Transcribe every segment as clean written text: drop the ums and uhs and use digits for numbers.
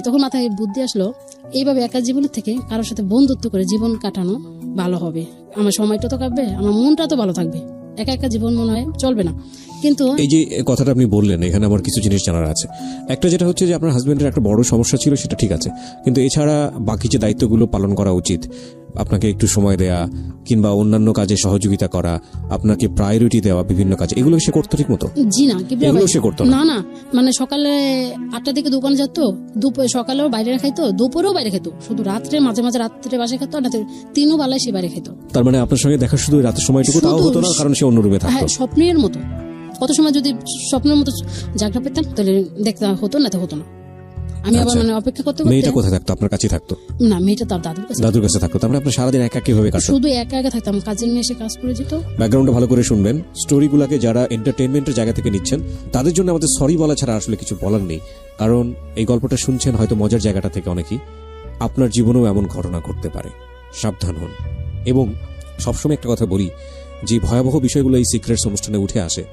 তখন মাথায় বুদ্ধি আসলো, এইভাবে একা জীবনের থেকে কারোর সাথে বন্ধুত্ব করে জীবন কাটানো ভালো হবে। আমার সময়টা তো কাটবে, আমার মনটা তো ভালো থাকবে। একা একা জীবন মনে হয় চলবে না। কিন্তু এই যে কথাটা আপনি বললেন, এখানে আমার কিছু জিনিস জানার আছে। একটা যেটা হচ্ছে যে আপনার হাজবেন্ডের একটা বড় সমস্যা ছিল, সেটা ঠিক আছে, কিন্তু এছাড়া বাকি যে দায়িত্বগুলো পালন করা উচিত, আপনাকে একটু সময় দেয়া কিংবা অন্যান্য কাজে সহযোগিতা করা, আপনাকে প্রায়োরিটি দেওয়া বিভিন্ন কাজে, এগুলো সে করতো ঠিক মতো? জি না, এগুলো সে করতো না। না মানে সকালে 8টার দিকে দোকানে যেত, সকালেও বাইরে খাইতো, দুপুরেও বাইরে খেতো, শুধু রাত্রে মাঝে মাঝে রাত্রে বাসায় খেতো, না 3 বেলায় সে বাইরে খেতো। তার মানে আপনার সঙ্গে দেখা শুধু রাতের সময়টুকু, তাও হতো না কারণ সে অন্য রুমে থাকতো। হ্যাঁ, স্বপ্নের মতো। কত সময় যদি স্বপ্নের মতো জায়গা পেতাম তাহলে দেখতে হতো, না তো হতো না। আমি আবার মানে অপেক্ষা করতে করতে। মেয়েটা কোথায় থাকতো? আপনার কাছেই থাকতো? না, মেয়েটা তার দাদুর কাছে থাকতো। তার মানে আপনি সারাদিন একা কিভাবে কাটাতেন? শুধু একা একা থাকতাম, কাজের মেয়ে এসে কাজ করে যেত। ব্যাকগ্রাউন্ডটা ভালো করে শুনবেন। স্টোরিগুলোকে যারা এন্টারটেইনমেন্টের জায়গা থেকে নিচ্ছেন, তাদের জন্য আমাদের সরি বলা ছাড়া আসলে কিছু বলার নেই। কারণ এই গল্পটা শুনছেন হয়তো মজার জায়গাটা থেকে অনেকেই, আপনার জীবনেও এমন ঘটনা ঘটতে পারে, সাবধান হন। এবং সবসময় একটা কথা বলি, যে ভয়াবহ বিষয়গুলো এই সিক্রেটস অনুষ্ঠানে উঠে আসে,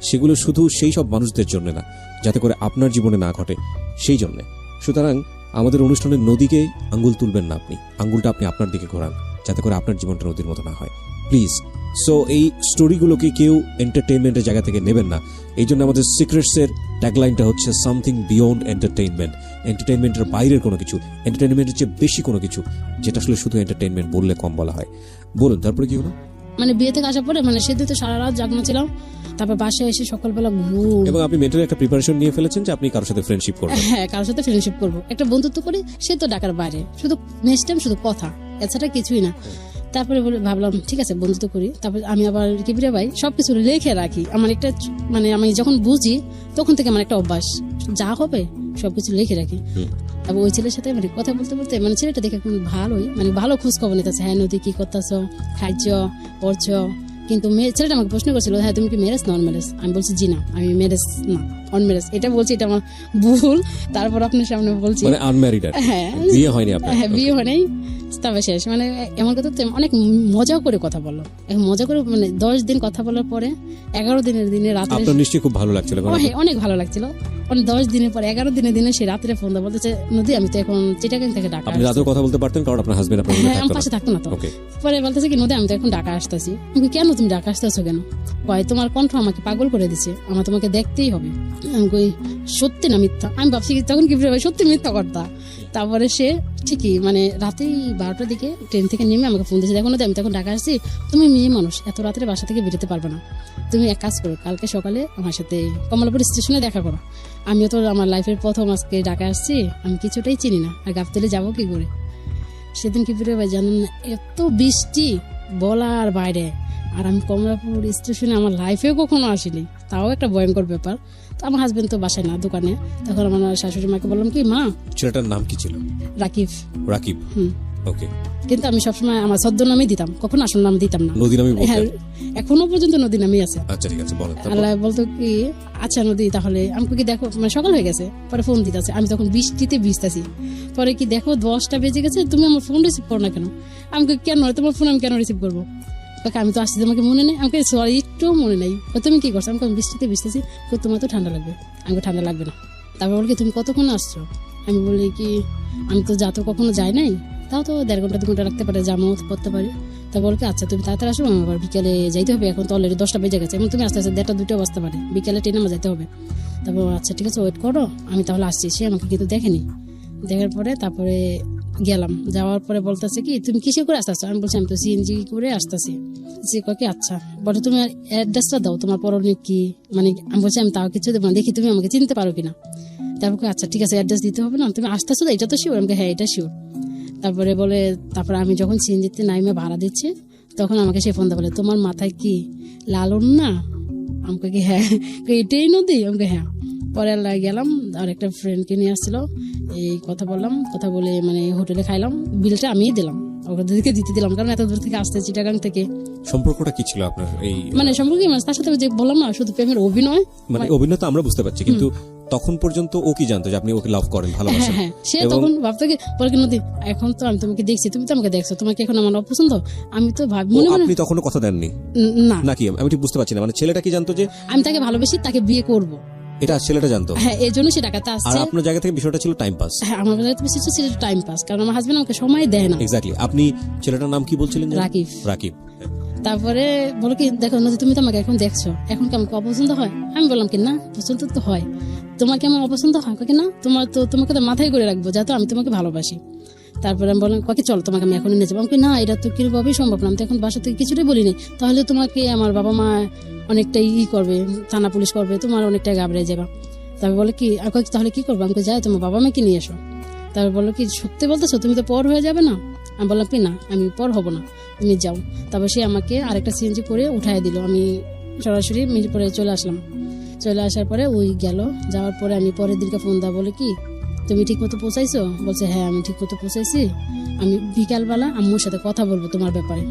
সেগুলো শুধু সেই সব মানুষদের জন্য না, যাতে করে আপনার জীবনে না ঘটে সেই জন্যে। সুতরাং আমাদের অনুষ্ঠানের নদীকে আঙ্গুল তুলবেন না, আপনি আঙ্গুলটা আপনি আপনার দিকে ঘোরান, যাতে করে আপনার জীবনটা নদীর মতো না হয়, প্লিজ। সো এই স্টোরিগুলোকে কেউ এন্টারটেইনমেন্টের জায়গা থেকে নেবেন না। এই জন্য আমাদের সিক্রেটসের ট্যাগলাইনটা হচ্ছে সামথিং বিয়ন্ড এন্টারটেইনমেন্ট। এন্টারটেইনমেন্টের বাইরের কোনো কিছু, এন্টারটেইনমেন্টের চেয়ে বেশি কোনো কিছু, যেটা আসলে শুধু এন্টারটেইনমেন্ট বললে কম বলা হয়। বলুন, তারপরে কি হলো? মানে বিয়ে থেকে আসার পরে সেদিন তো সারা রাত জাগনা ছিলাম, তারপর বাসায় এসে সকালবেলা ঘুম। এবং আপনি মেন্টালি একটা প্রিপারেশন নিয়ে ফেলেছেন যে আপনি কারোর সাথে ফ্রেন্ডশিপ করবেন। হ্যাঁ, কারোর সাথে ফ্রেন্ডশিপ করবো, একটা বন্ধুত্ব করি, সে তো ঢাকার বাইরে, শুধু নেক্সট টাইম শুধু কথা, এছাড়া কিছুই না। তারপরে ভাবলাম ঠিক আছে বন্ধুত্ব করি। তারপর আমি আবার কিবিরে ভাই সবকিছু লিখে রাখি। আমার একটা আমি যখন বুঝি তখন থেকে আমার একটা অভ্যাস, যা হবে সবকিছু লিখে রাখি। তারপর ওই ছেলের সাথে কথা বলতে বলতে ছেলেটা দেখে ভালোই ভালো খোঁজ খবর নিতেছে। হ্যাঁ নদী, কি করতেছ, খাইছ, পড়ছ। কিন্তু ছেলেটা আমাকে প্রশ্ন করছিল, হ্যাঁ তুমি কি ম্যারেজ না অনম্যারেজ? আমি বলছি জি না, আমি ম্যারেজ না, অনম্যারেজ। এটা বলছি, এটা আমার ভুল। তারপর আপনার সামনে বলছি আনম্যারিড। হ্যাঁ, বিয়ে হয়নি আপনার? হ্যাঁ, বিয়ে হয়নি। তবে শেষ এমন কথা অনেক মজা করে কথা বললো, মজা করে 10 দিন কথা বলার পরে 11 দিনের দিনে রাতে আপনার নিশ্চয়ই খুব ভালো লাগছিল? অনেক ভালো লাগছিল। 10 দিনের পর 11 দিনের দিনে সে রাত্রে ফোন দিয়ে বলতেছে, নদী আমি তো এখন চিটাগাং থেকে ঢাকা। আপনি রাতেও কথা বলতে পারতেন কারণ আপনার হাজবেন্ড আপনার পাশে থাকতো না তো। পরে বলতেছে কি, নদী আমি তো এখন ঢাকা আসতেছি। কেন তুমি ঢাকা আসতেছো কেন? কয় তোমার কণ্ঠ আমাকে পাগল করে দিচ্ছে, আমার তোমাকে দেখতেই হবে। আমি কই সত্যি না মিথ্যা? আমি ভাবছি তখন কি সত্যি মিথ্যা কথা। তারপরে সে ঠিকই রাতে 12টার দিকে ট্রেন থেকে নেমে আমাকে ফোন দিয়েছে, দেখো না আমি তখন ঢাকা আসছি, তুমি মেয়ে মানুষ, এত রাত্রে বাসা থেকে বেরোতে পারবে না, তুমি এক কাজ করো, কালকে সকালে আমার সাথে কমলাপুর স্টেশনে দেখা করো। আমিও তো আমার লাইফের প্রথম আজকে ঢাকা আসছি, আমি কিছুটাই চিনি না, আর গাবতলে যাবো কি করে। সেদিন কি ভাই জানেন না, এত বৃষ্টি বলার বাইরে। আর আমি কমলাপুর স্টেশনে আমার লাইফেও কখনো আসিনি, তাও একটা ভয়ঙ্কর ব্যাপার। তো আমার হাজবেন্ড তো বাসায় না, দোকানে। তখন আমার শাশুড়ি মাকে বললাম কি, মা। ছেলেটার নাম কি ছিল? রাকিব। রাকিব, ওকে। কিন্তু আমি সবসময় আমার ছদ্ম নামই দিতাম, কখনো আসল নাম দিতাম না। নদী নামই বলতেন? এখনো পর্যন্ত নদী নামই আছে। আচ্ছা ঠিক আছে, বলেন। আল্লাহ বলতো কি, আচ্ছা নদী তাহলে আমাকে কি দেখো, সকাল হয়ে গেছে, পরে ফোন দিতেছে, আমি তখন বৃষ্টিতে ভিজতেছি। পরে কি দেখো 10টা বেজে গেছে, তুমি আমার ফোন রিসিভ করো না কেন? আমাকে কেন তোমার ফোন আমি কেন রিসিভ করবো? আমি তো আসছি, তোমাকে মনে নেই? আমাকে সরি একটু মনে নেই। তুমি কি করছো? আমি বৃষ্টিতে ভিজতেছি। তোমার তো ঠান্ডা লাগবে। আমাকে ঠান্ডা লাগবে না। তারপর বলি তুমি কতক্ষণ আসছো? আমি বলি কি, আমি তো তো কখনো যাই নাই, তাও তো 1.5 ঘন্টা 2 ঘন্টা রাখতে পারে, জামও করতে পারি। তা বলকে আচ্ছা তুমি তাড়াতাড়ি আসো, আমার বিকেলে যাইতে হবে, এখন তো অলরেডি 10টা বেজে গেছে, এবং তুমি আস্তে আস্তে 1টা 2টা বাজতে পারে, বিকেলে ট্রেনে আমার যেতে হবে। তারপর আচ্ছা ঠিক আছে ওয়েট করো, আমি তাহলে আসছি। সে আমাকে কিন্তু দেখেনি। দেখার পরে তারপরে গেলাম, যাওয়ার পরে বলতেছে কি, তুমি কিসে করে আসতেছো? আমি বলছি আমি তো সিএনজি করে আসতেছি। সে কয়ে আচ্ছা বলো তুমি অ্যাড্রেসটা দাও, তোমার পরনে কি। আমি বলছি আমি তাও কিছু দেবো না, দেখি তুমি আমাকে চিনতে পারো কিনা। তারপর আচ্ছা ঠিক আছে অ্যাড্রেস দিতে হবে না, তুমি আসতেছো তো, এটা তো শিওর? আমাকে হ্যাঁ এটা শিওর। তারপরে বলে, তারপরে আমি যখন সিএনজিতে নাইমে ভাড়া দিচ্ছি, তখন আমাকে সে ফোন দিয়ে বলে, তোমার মাথায় কি লালন না? আমাকে কি হ্যাঁ, এটাই নদী? আমাকে হ্যাঁ। পরে গেলাম, আর একটা ফ্রেন্ডকে নিয়ে আসছিল, এই কথা বললাম, কথা বলে হোটেলে খাইলাম, বিলটা আমিই দিলাম, ওদেরকে দিতে দিলাম, কারণ এত দূর থেকে আসতে চিটাগাং থেকে। সম্পর্কটা কি ছিল আপনার? এই সম্পর্কে তার সাথে যে বললাম না, শুধু প্রেমের অভিনয়। অভিনয় তো আমরা বুঝতে পারছি, কিন্তু তখন পর্যন্ত ও কি জানতো যে আপনি ওকে লাভ করেন, ভালোবাসেন? হ্যাঁ, সে তখন ভাবতো কি, বলে কি নদী এখন তো আমি তোমাকে দেখছি, তুমি তো আমাকে দেখছো, তোমাকে এখন আমার অপছন্দ। আমি তো ভাবি আপনি তখনো কথা দেননি? না, নাকি আমি ঠিক বুঝতে পারছি না। ছেলেটা কি জানতো যে আমি তাকে ভালোবাসি, তাকে বিয়ে করব? এটা ছেলেটা জানতো, হ্যাঁ এই জন্য সে ডাকাতে আর আসছে। আপনার জায়গা থেকে বিষয়টা ছিল টাইম পাস। হ্যাঁ আমার কাছে বেশি ছিল টাইম পাস, কারণ আমার হাজবেন্ড আমাকে সময় দেয় না। এক্স্যাক্টলি। আপনি ছেলেটার নাম কি বলছিলেন যেন? রাকিব। রাকিব। তারপরে বলো কি, দেখো নদী তুমি তো আমাকে এখন দেখছো, এখন কি আমাকে অপছন্দ হয়? আমি বললাম কি না, পছন্দ তো হয়। তোমার কি আমার অপছন্দ হয়? কি না, তোমাকে তো মাথায় করে রাখবো যাতে আমি তোমাকে ভালোবাসি। তারপরে আমি বললাম কাকে চলো তোমাকে আমি এখনই নিয়ে যাবো। আমাকে না, এটা তো কিভাবেই সম্ভব না, আমি তো এখন বাসা থেকে কিছুটাই বলিনি, তাহলে তোমাকে আমার বাবা মা অনেকটাই করবে, থানা পুলিশ করবে, তোমার অনেকটাই ঘাবড়ে যাবে। তারপর বলে কি তাহলে কি করবো? আমাকে যাই তোমার বাবা মাকে নিয়ে এসো। তারপর বললো কি সত্যি বলতেছো, তুমি তো পর হয়ে যাবে না? আমি বললাম কি না, আমি পর হব না, তুমি যাও। তারপর সে আমাকে আরেকটা সিএনজি করে উঠাই দিল, আমি সরাসরি মিরপুরে চলে আসলাম। চলে আসার পরে ওই গেল, যাওয়ার পরে আমি পরের দিনকে ফোন দেওয়া, বলে কি তুমি ঠিক মতো পৌঁছাইছো? বলছে হ্যাঁ আমি ঠিক মতো পৌঁছাইছি, আমি বিকালবেলা আম্মুর সাথে কথা বলবো তোমার ব্যাপারে।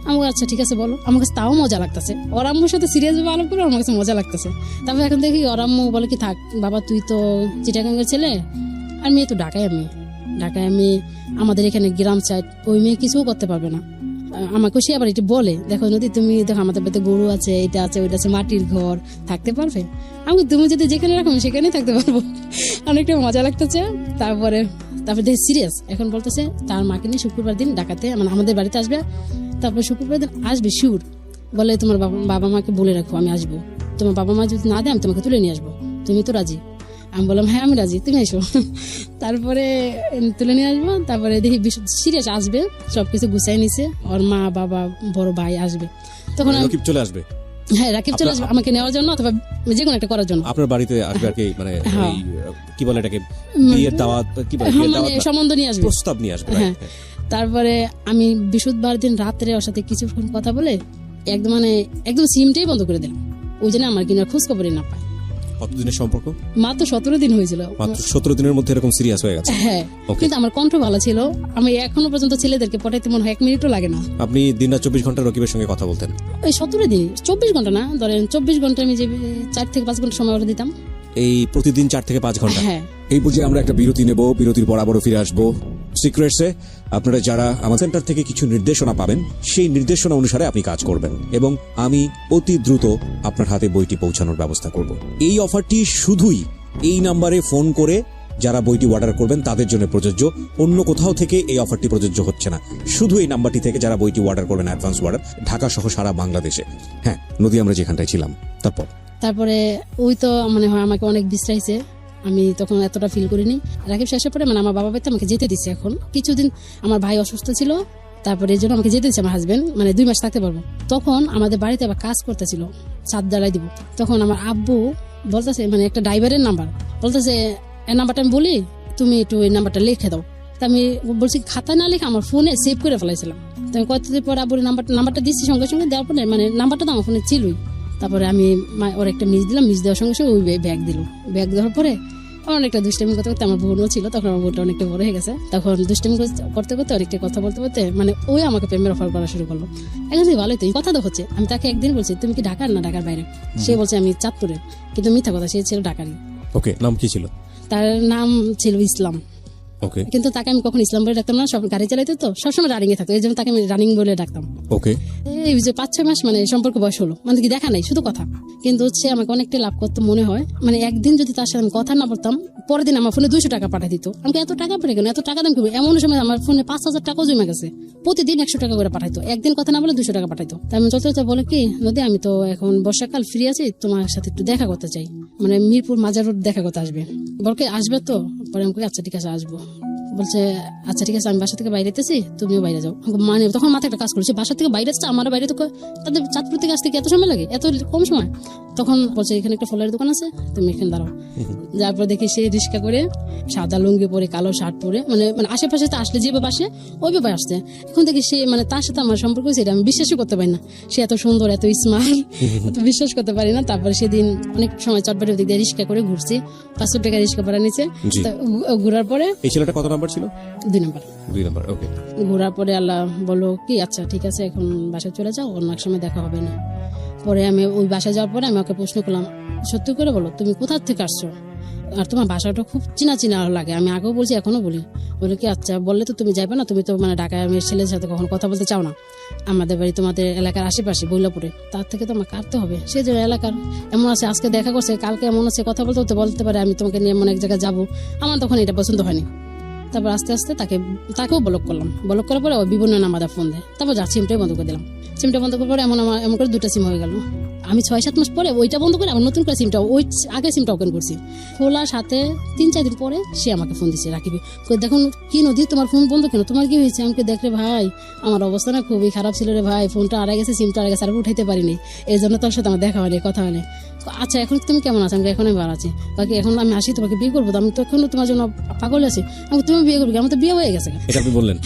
আমি আচ্ছা ঠিক আছে বলো। আমার কাছে তাও মজা লাগতেছে, ওর আম্মুর সাথে সিরিয়াস ভাবে আলাপ করে আমার কাছে মজা লাগতেছে। তারপর এখন দেখি ওর আম্মু বলে কি থাক বাবা, তুই তো চিটাগাঙ্গের ছেলে, আর মেয়ে তো ঢাকায়, আমি আমাদের এখানে গ্রাম সাইড, ওই মেয়ে কিছু করতে পারবে না। আমাকে সে আবার এটা বলে, দেখো নদী তুমি দেখো আমাদের বাড়িতে গরু আছে, এটা আছে ওইটা আছে, মাটির ঘর, থাকতে পারবে? আমি তুমি যদি যেখানে রাখো সেখানেই থাকতে পারবো। অনেকটা মজা লাগতেছে। তারপরে দেখি সিরিয়াস, এখন বলতেছে তার মাকে নিয়ে শুক্রবার দিন ঢাকাতে মানে আমাদের বাড়িতে আসবে। তারপর শুক্রবার দিন আসবে শিওর, বলে তোমার বাবা মাকে বলে রাখো আমি আসবো, তোমার বাবা মা যদি না দেয় আমি তোমাকে তুলে নিয়ে আসবো, তুমি তো রাজি? আমি বললাম হ্যাঁ আমি রাজি, তুমি এসো। তারপরে তুলে নিয়ে আসবো। তারপরে দেখি সিরিয়াস আসবে, সবকিছু গুছাই নিছে, ওর মা বাবা বড় ভাই আসবে, তখন রাকিব চলে আসবে। হ্যাঁ রাকিব চলে আসবে আমাকে নেওয়ার জন্য অথবা যে কোনো একটা করার জন্য। আপনার বাড়িতে আসবে আর কি, মানে এই কি বলে এটাকে, বিয়ের দাওয়াত, কি বলে মানে সম্বন্ধ নিয়ে আসবে, প্রস্তাব নিয়ে আসবে। হ্যাঁ। তারপরে আমি বৃহস্পতিবার দিন রাত্রে ওর সাথে কিছুক্ষণ কথা বলে একদম সিমটাই বন্ধ করে দিলাম, ওই জন্য আমার কিনার খোঁজ খবরই না পায়। কতদিনের সম্পর্ক? মাত্র 17 দিন হয়েছিল। মাত্র 17 দিনের মধ্যে এরকম সিরিয়াস হয়ে গেছে? হ্যাঁ, কিন্তু আমার কণ্ঠ ভালো ছিল, আমি এখনো পর্যন্ত ছেলেদেরকে পটাইতে মনে হয় 1 মিনিটও লাগে না। আপনি দিনরাত 24 ঘন্টা রকিবের সঙ্গে কথা বলতেন? ওই 17 দিন, 24 ঘন্টা না, ধরেন 24 ঘন্টা আমি যে 4 থেকে 5 ঘন্টা সময় ওরা দিতাম। এই প্রতিদিন 4 থেকে 5 ঘন্টা? হ্যাঁ। এই পর্যায়ে আমরা একটা বিরতি নেব, বিরতির পর আবারও ফিরে আসবো সিক্রেটসে। আপনারা যারা আমার সেন্টার থেকে কিছু নির্দেশনা পাবেন, সেই নির্দেশনা অনুসারে আপনি কাজ করবেন এবং আমি অতি দ্রুত আপনার হাতে বইটি পৌঁছানোর ব্যবস্থা করব। এই অফারটি শুধুই এই নাম্বারে ফোন করে যারা বইটি অর্ডার করবেন তাদের জন্য প্রযোজ্য, অন্য কোথাও থেকে এই অফারটি প্রযোজ্য হচ্ছে না। শুধু এই নাম্বারটি থেকে যারা বইটি অর্ডার করবেন, অ্যাডভান্স অর্ডার, ঢাকা সহ সারা বাংলাদেশে। হ্যাঁ নদী, আমরা যেখানটায় ছিলাম তারপরে ওই তো মনে হয় আমাকে অনেক বিশ্রাইছে, আমি তখন এতটা ফিল করিনি। রাকিব শেষের পরে মানে আমার বাবা বাড়িতে আমাকে যেতে দিচ্ছে। এখন কিছুদিন আমার ভাই অসুস্থ ছিল, তারপরে এই জন্য আমাকে যেতে দিচ্ছে আমার হাজবেন্ড, মানে 2 মাস থাকতে পারবো। তখন আমাদের বাড়িতে আবার কাজ করতেছিল, ছাদ জ্বালাই দিব। তখন আমার আব্বু বলতেছে, মানে একটা ড্রাইভারের নাম্বার বলতেছে, এই নাম্বারটা আমি বলি তুমি একটু এই নাম্বারটা লিখে দাও। তা আমি বলছি খাতায় না লিখে আমার ফোনে সেভ করে ফেলাইছিলাম। তো আমি কতদিন পর আব্বুর নাম্বারটা দিচ্ছি, সঙ্গে সঙ্গে দেওয়ার পরে মানে নাম্বারটা তো আমার ফোনে ছিলই। তারপরে আমি ওর একটা মিস দিলাম, মিস দেওয়ার সঙ্গে সঙ্গে ওই ব্যাগ দিল। ব্যাগ দেওয়ার পরে অনেকটা দুষ্টামি করতে করতে, আমার বোনও ছিল তখন, আমার বোনটা অনেকটা বড় হয়ে গেছে, তখন দুষ্টামি করতে করতে অনেকটা কথা বলতে বলতে মানে ওই আমাকে প্রেমের অফার করা শুরু করলো। এখন ভালোই তো কথা তো হচ্ছে। আমি তাকে একদিন বলছি তুমি কি ঢাকার না ঢাকার বাইরে? সে বলছে আমি চাঁদপুরের, কিন্তু মিথ্যা কথা, সে ছিল ঢাকারই। ওকে, নাম কি ছিল? তার নাম ছিল ইসলাম। ওকে। কিন্তু তাকে আমি কখন ইসলাম বলে ডাকতাম না, সব গাড়ি চালাইতো তো সবসময় রানিং এ থাকতো, এই জন্য তাকে আমি রানিং বলে ডাকতাম। ওকে। এই যে 5-6 মাস মানে সম্পর্ক বয়স হলো, মানে কি দেখা নাই শুধু কথা, কিন্তু হচ্ছে আমাকে অনেকটা লাভ করতে মনে হয়। মানে একদিন যদি তার সাথে আমি কথা না বলতাম, পরের দিন আমার ফোনে 200 টাকা পাঠিয়ে দিত। আমাকে এত টাকা পড়ে কেন, এত টাকা দাম করবো? এমন সময় আমার ফোনে 5,000 টাকাও জমে গেছে, প্রতিদিন 100 টাকা করে পাঠাইতো, একদিন কথা না বলে 200 টাকা পাঠাইতো। তাই আমি চলতে চলতে বলে কি নদী, আমি তো এখন বর্ষাকাল ফ্রি আছি, তোমার সাথে একটু দেখা করতে চাই, মানে মিরপুর মাজার রোড দেখা করতে আসবে। বলকে আসবে তো? পরে আমি আচ্ছা ঠিক আছে আসবো। বলছে আচ্ছা ঠিক আছে, আমি বাসা থেকে বাইরে যেতেছি, তুমিও বাইরে যাও। মানে তখন মাথায় একটা কাজ করেছে, বাসা থেকে বাইরে আসছে, আমার বাইরে তো তাদের চাঁদপুর থেকে আসতে এত সময় লাগে, এত কম সময়। তখন বলছে এখানে একটা ফলের দোকান আছে, তুমি এখানে দাঁড়াও। যার পর দেখি সে রিক্সা করে, সাদা লুঙ্গি পরে, কালো শার্ট পরে, মানে আশেপাশে তো আসলে যেভাবে আসে ওইভাবে আসছে। এখন দেখি সে মানে তার সাথে আমার সম্পর্ক হয়েছে, এটা আমি বিশ্বাসই করতে পারি না। সে এত সুন্দর, এত স্মার্ট, এত বিশ্বাস করতে পারি না। তারপরে সেদিন অনেক সময় চটবাড়ির দিক দিয়ে রিক্সা করে ঘুরছি, 500 টাকা রিক্সা ভাড়া নিচ্ছে। ঘোরার পরে এই ছেলেটা কত নাম্বার ছিল? 2 নাম্বার। 2 নাম্বার। ওকে। ঘোরার পরে আল্লাহ বলো কি আচ্ছা ঠিক আছে এখন বাসায় চলে যাও, অন্য এক সময় দেখা হবে না। পরে আমি ওই বাসায় যাওয়ার পরে আমি ওকে প্রশ্ন করলাম, সত্যি করে বলো তুমি কোথা থেকে আসছো? আর তোমার বাসাটা খুব চিনা চিনা লাগে, আমি আগেও বলছি এখনো বলি। বলে কি আচ্ছা বললে তো তুমি যাবে না, তুমি তো মানে ঢাকায় মেয়ের ছেলের সাথে কখনো কথা বলতে চাও না, আমাদের বাড়ি তোমাদের এলাকার আশেপাশে বৈলাপুরে, তার থেকে তো আমার কাটতে হবে। সে যে এলাকার এমন আছে, আজকে দেখা করছে, কালকে এমন আছে কথা বলতে পারে আমি তোমাকে নিয়ে এমন এক জায়গায় যাবো, আমার তখন এটা পছন্দ হয়নি। তারপর আস্তে আস্তে তাকেও ব্লক করলাম। ব্লক করার পরে বিভিন্ন নাম্বার ফোন দেয়, তারপর যা সিমটাই বন্ধ করে দিলাম। সিমটা বন্ধ করার পরে এমন করে 2টা সিম হয়ে গেল। আমি 6-7 মাস পরে ওইটা বন্ধ করে আবার নতুন করে সিমটা, ওই আগে সিমটা ওপেন করছি। খোলার সাথে 3-4 দিন পরে সে আমাকে ফোন দিচ্ছে, রাকিবে দেখুন কি নদী তোমার ফোন বন্ধ কেন, তোমার কি হয়েছে? আমাকে দেখলে ভাই আমার অবস্থা না খুবই খারাপ ছিল রে ভাই, ফোনটা হারিয়ে গেছে, সিমটা হারিয়ে গেছে, আর উঠাইতে পারিনি, এই জন্য তোর সাথে আমার দেখা হয়নি, কথা হয়নি। আচ্ছা এখন তুমি কেমন আছো? আমি এখন ভালো আছি। বাকি এখন আমি আসি, তোমাকে বিয়ে করবো, আমি তো এখনো তোমার জন্য পাগল আছি। আমি তুমি বিয়ে করবি? আমার তো বিয়ে হয়ে গেছে। এটা আপনি বললেন?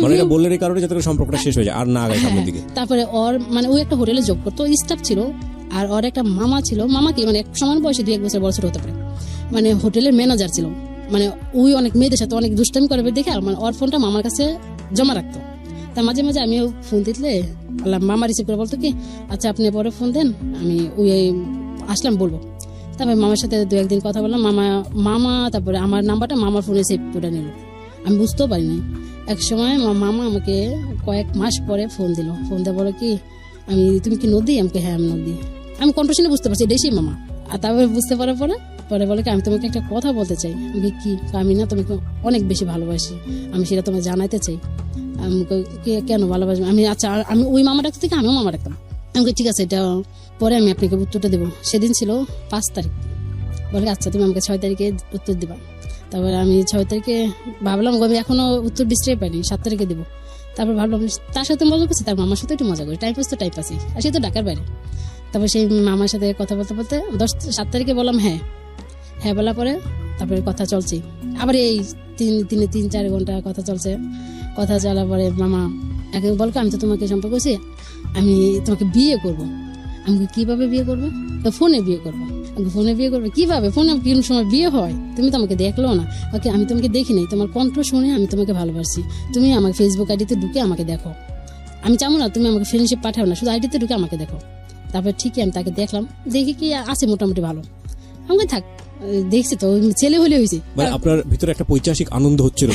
মানে এটা বললেন এই কারণে যাতে সম্পর্কটা শেষ হয়ে যায় আর না আগে সামনের দিকে। তারপরে ওর মানে ওই একটা হোটেলে জব করতো, স্টাফ ছিল, আর ওর একটা মামা ছিল, মামা কি মানে এক সমান বয়সে 2-1 বছর বড় ছোট হতে পারে, মানে হোটেলের ম্যানেজার ছিল। মানে ওই অনেক মেয়েদের সাথে অনেক দুষ্টামি করে দেখে, মানে ওর ফোনটা মামার কাছে জমা রাখতো। তা মাঝে মাঝে আমিও ফোন দিলে মামা রিসিভ করে বলতো কি আচ্ছা আপনি পরে ফোন দেন, আমি ওই আসলাম বলবো। তারপরে মামার সাথে 2-1 দিন কথা বললাম, মামা তারপরে আমার নাম্বারটা মামার ফোনে সেভ করে নিল, আমি বুঝতেও পারিনি। এক সময় মামা আমাকে কয়েক মাস পরে ফোন দিল, ফোন দিয়ে বলো কি তুমি কি নদী? আমাকে হ্যাঁ আমি নদী। আমি কণ্ঠ শুনে বুঝতে পারছি এটাই সেই মামা। আর তারপরে বুঝতে পারার পরে বলে কি আমি তোমাকে একটা কথা বলতে চাই। আমি কি? আমি না তোমাকে অনেক বেশি ভালোবাসি, আমি সেটা তোমাকে জানাইতে চাই। আমাকে কেন ভালোবাসবে? আমি ওই মামা ডাকতে থেকে আমিও মামা ডাকতাম। আমাকে ঠিক আছে, এটা পরে আমি আপনাকে উত্তরটা দেবো। সেদিন ছিল 5 তারিখ। বলে আচ্ছা তুমি আমাকে 6 তারিখে উত্তর দিবা। তারপরে আমি 6 তারিখে ভাবলাম আমি এখনো উত্তর ডিস্ট্রাই পাইনি, 7 তারিখে দেবো। তারপর ভাবলাম তার সাথে মজা করছি, তার মামার সাথে একটু মজা করি, টাইম পাস তো টাইম পাসই, আর সে তো ঢাকার বাইরে। তারপর সেই মামার সাথে কথা বলতে 7 তারিখে বললাম হ্যাঁ বলার পরে তারপরে কথা চলছে আবার এই 3-4 ঘন্টা কথা চলছে। কথা চলার পরে মামা একে বলকে আমি তো তোমাকে সম্পর্ক করছি, আমি তোমাকে বিয়ে করব। আমি কিভাবে বিয়ে করবো? ফোনে বিয়ে করবো। ফোনে বিয়ে করবে কিভাবে? ফোনে কোন সময় বিয়ে হয়? তুমি তো আমাকে দেখলো না। ওকে আমি তোমাকে দেখি নাই, তোমার কণ্ঠ শুনে আমি তোমাকে ভালোবাসি। তুমি আমাকে ফেসবুক আইডিতে ঢুকে আমাকে দেখো, আমি চাবো না তুমি আমাকে ফ্রেন্ডশিপ পাঠাও না, শুধু আইডিতে ঢুকে আমাকে দেখো। তারপর ঠিকই আমি তাকে দেখলাম, দেখি কি আছে মোটামুটি ভালো। আমাকে থাক দেখছি তো ছেলে হলে হয়েছে, মানে আপনার ভিতরে একটা পৈশাসিক আনন্দ হচ্ছিল,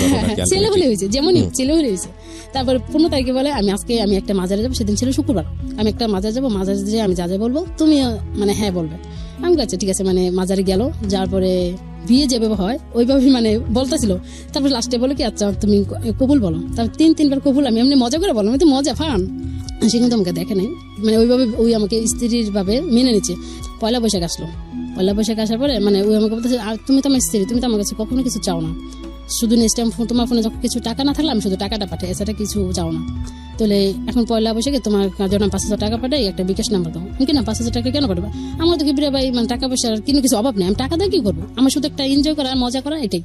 ছেলে হলে হয়েছে যেমনই ছেলে হলে হয়েছে। তারপর 15 তারিখে বলে আমি একটা মাজারে যাবো, সেদিন ছিল শুক্রবার, আমি একটা মাজারে যাবো, মাজারে যে আমি যা বলবো তুমি মানে হ্যাঁ বলবে। আমি আচ্ছা ঠিক আছে, মানে মাজারে গেল, যার পরে বিয়ে যেভাবে হয় ওইভাবে মানে বলতেছিল। তারপর লাস্টে বলে কি আচ্ছা তুমি কবুল বলো। তারপর 3-3 বার কবুল, আমি এমনি মজা করে বললাম, আমি তো মজা ফান। সে কিন্তু আমাকে দেখে নাই, মানে ওইভাবে ওই আমাকে স্ত্রীর ভাবে মেনে নিচ্ছে। পয়লা বৈশাখ আসলো, পয়লা বৈশাখ আসার পরে মানে ওই আমাকে বলতেছে তুমি তো আমার স্ত্রী, তুমি তো আমার কাছে কখনো কিছু চাও না, শুধু নেক্সট টাইম তোমার ফোনে যখন কিছু টাকা না থাকলে আমি শুধু টাকাটা পাঠাই, এছাড়া কিছু চাও না। তাহলে এখন পয়লা বৈশাখে তোমার জন্য 5,000 টাকা পাঠাই, একটা বিকাশ নাম্বার দাও। আমি কিনা 5,000 টাকা কেন পাঠাবো? আমার তো কি ভাই মানে টাকা পয়সার কিন্তু কিছু অভাব নেই, আমি টাকা দিয়ে কি করবো? আমার শুধু একটা এনজয় করা মজা করা এটাই।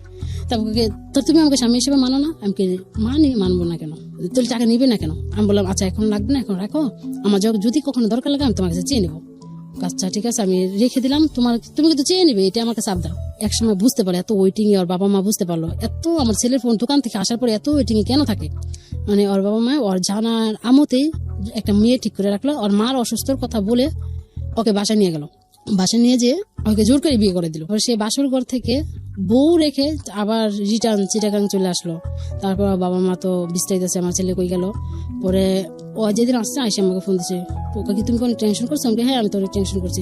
তারপরে তো তুমি আমাকে স্বামী হিসেবে মানো না? আমি মানবো না কেন? তাহলে টাকা নিবে না কেন? আমি বললাম আচ্ছা এখন লাগবে না, এখন রাখো, আমার যদি কখনো দরকার লাগে আমি তোমার কাছে চেয়ে নেবো। আচ্ছা ঠিক আছে আমি রেখে দিলাম, তুমি কিন্তু চেয়ে নিবে, এটা আমাকে চাপ দাও। একসময় বুঝতে পারে এত ওয়েটিং এ, ওর বাবা মা বুঝতে পারলো এত আমার ছেলের ফোন দোকান থেকে আসার পরে এত ওয়েটিং এ কেন থাকে। মানে ওর বাবা মা ওর জানার আমতে একটা মেয়ে ঠিক করে রাখলো, ওর মার অসুস্থর কথা বলে ওকে বাসায় নিয়ে গেল, বাসায় নিয়ে যে ওকে জোর করে বিয়ে করে দিল। সে বাসর ঘর থেকে বউ রেখে আবার রিটার্ন চিটাগাং চলে আসলো। তারপর বাবা মা তো বিস্তারিত আছে আমার ছেলে কই গেল। পরে ও যেদিন আসছে আইসে আমাকে ফোন দিচ্ছে, কি তুমি কোনো টেনশন করছো? আমি হ্যাঁ আমি তো টেনশন করছি।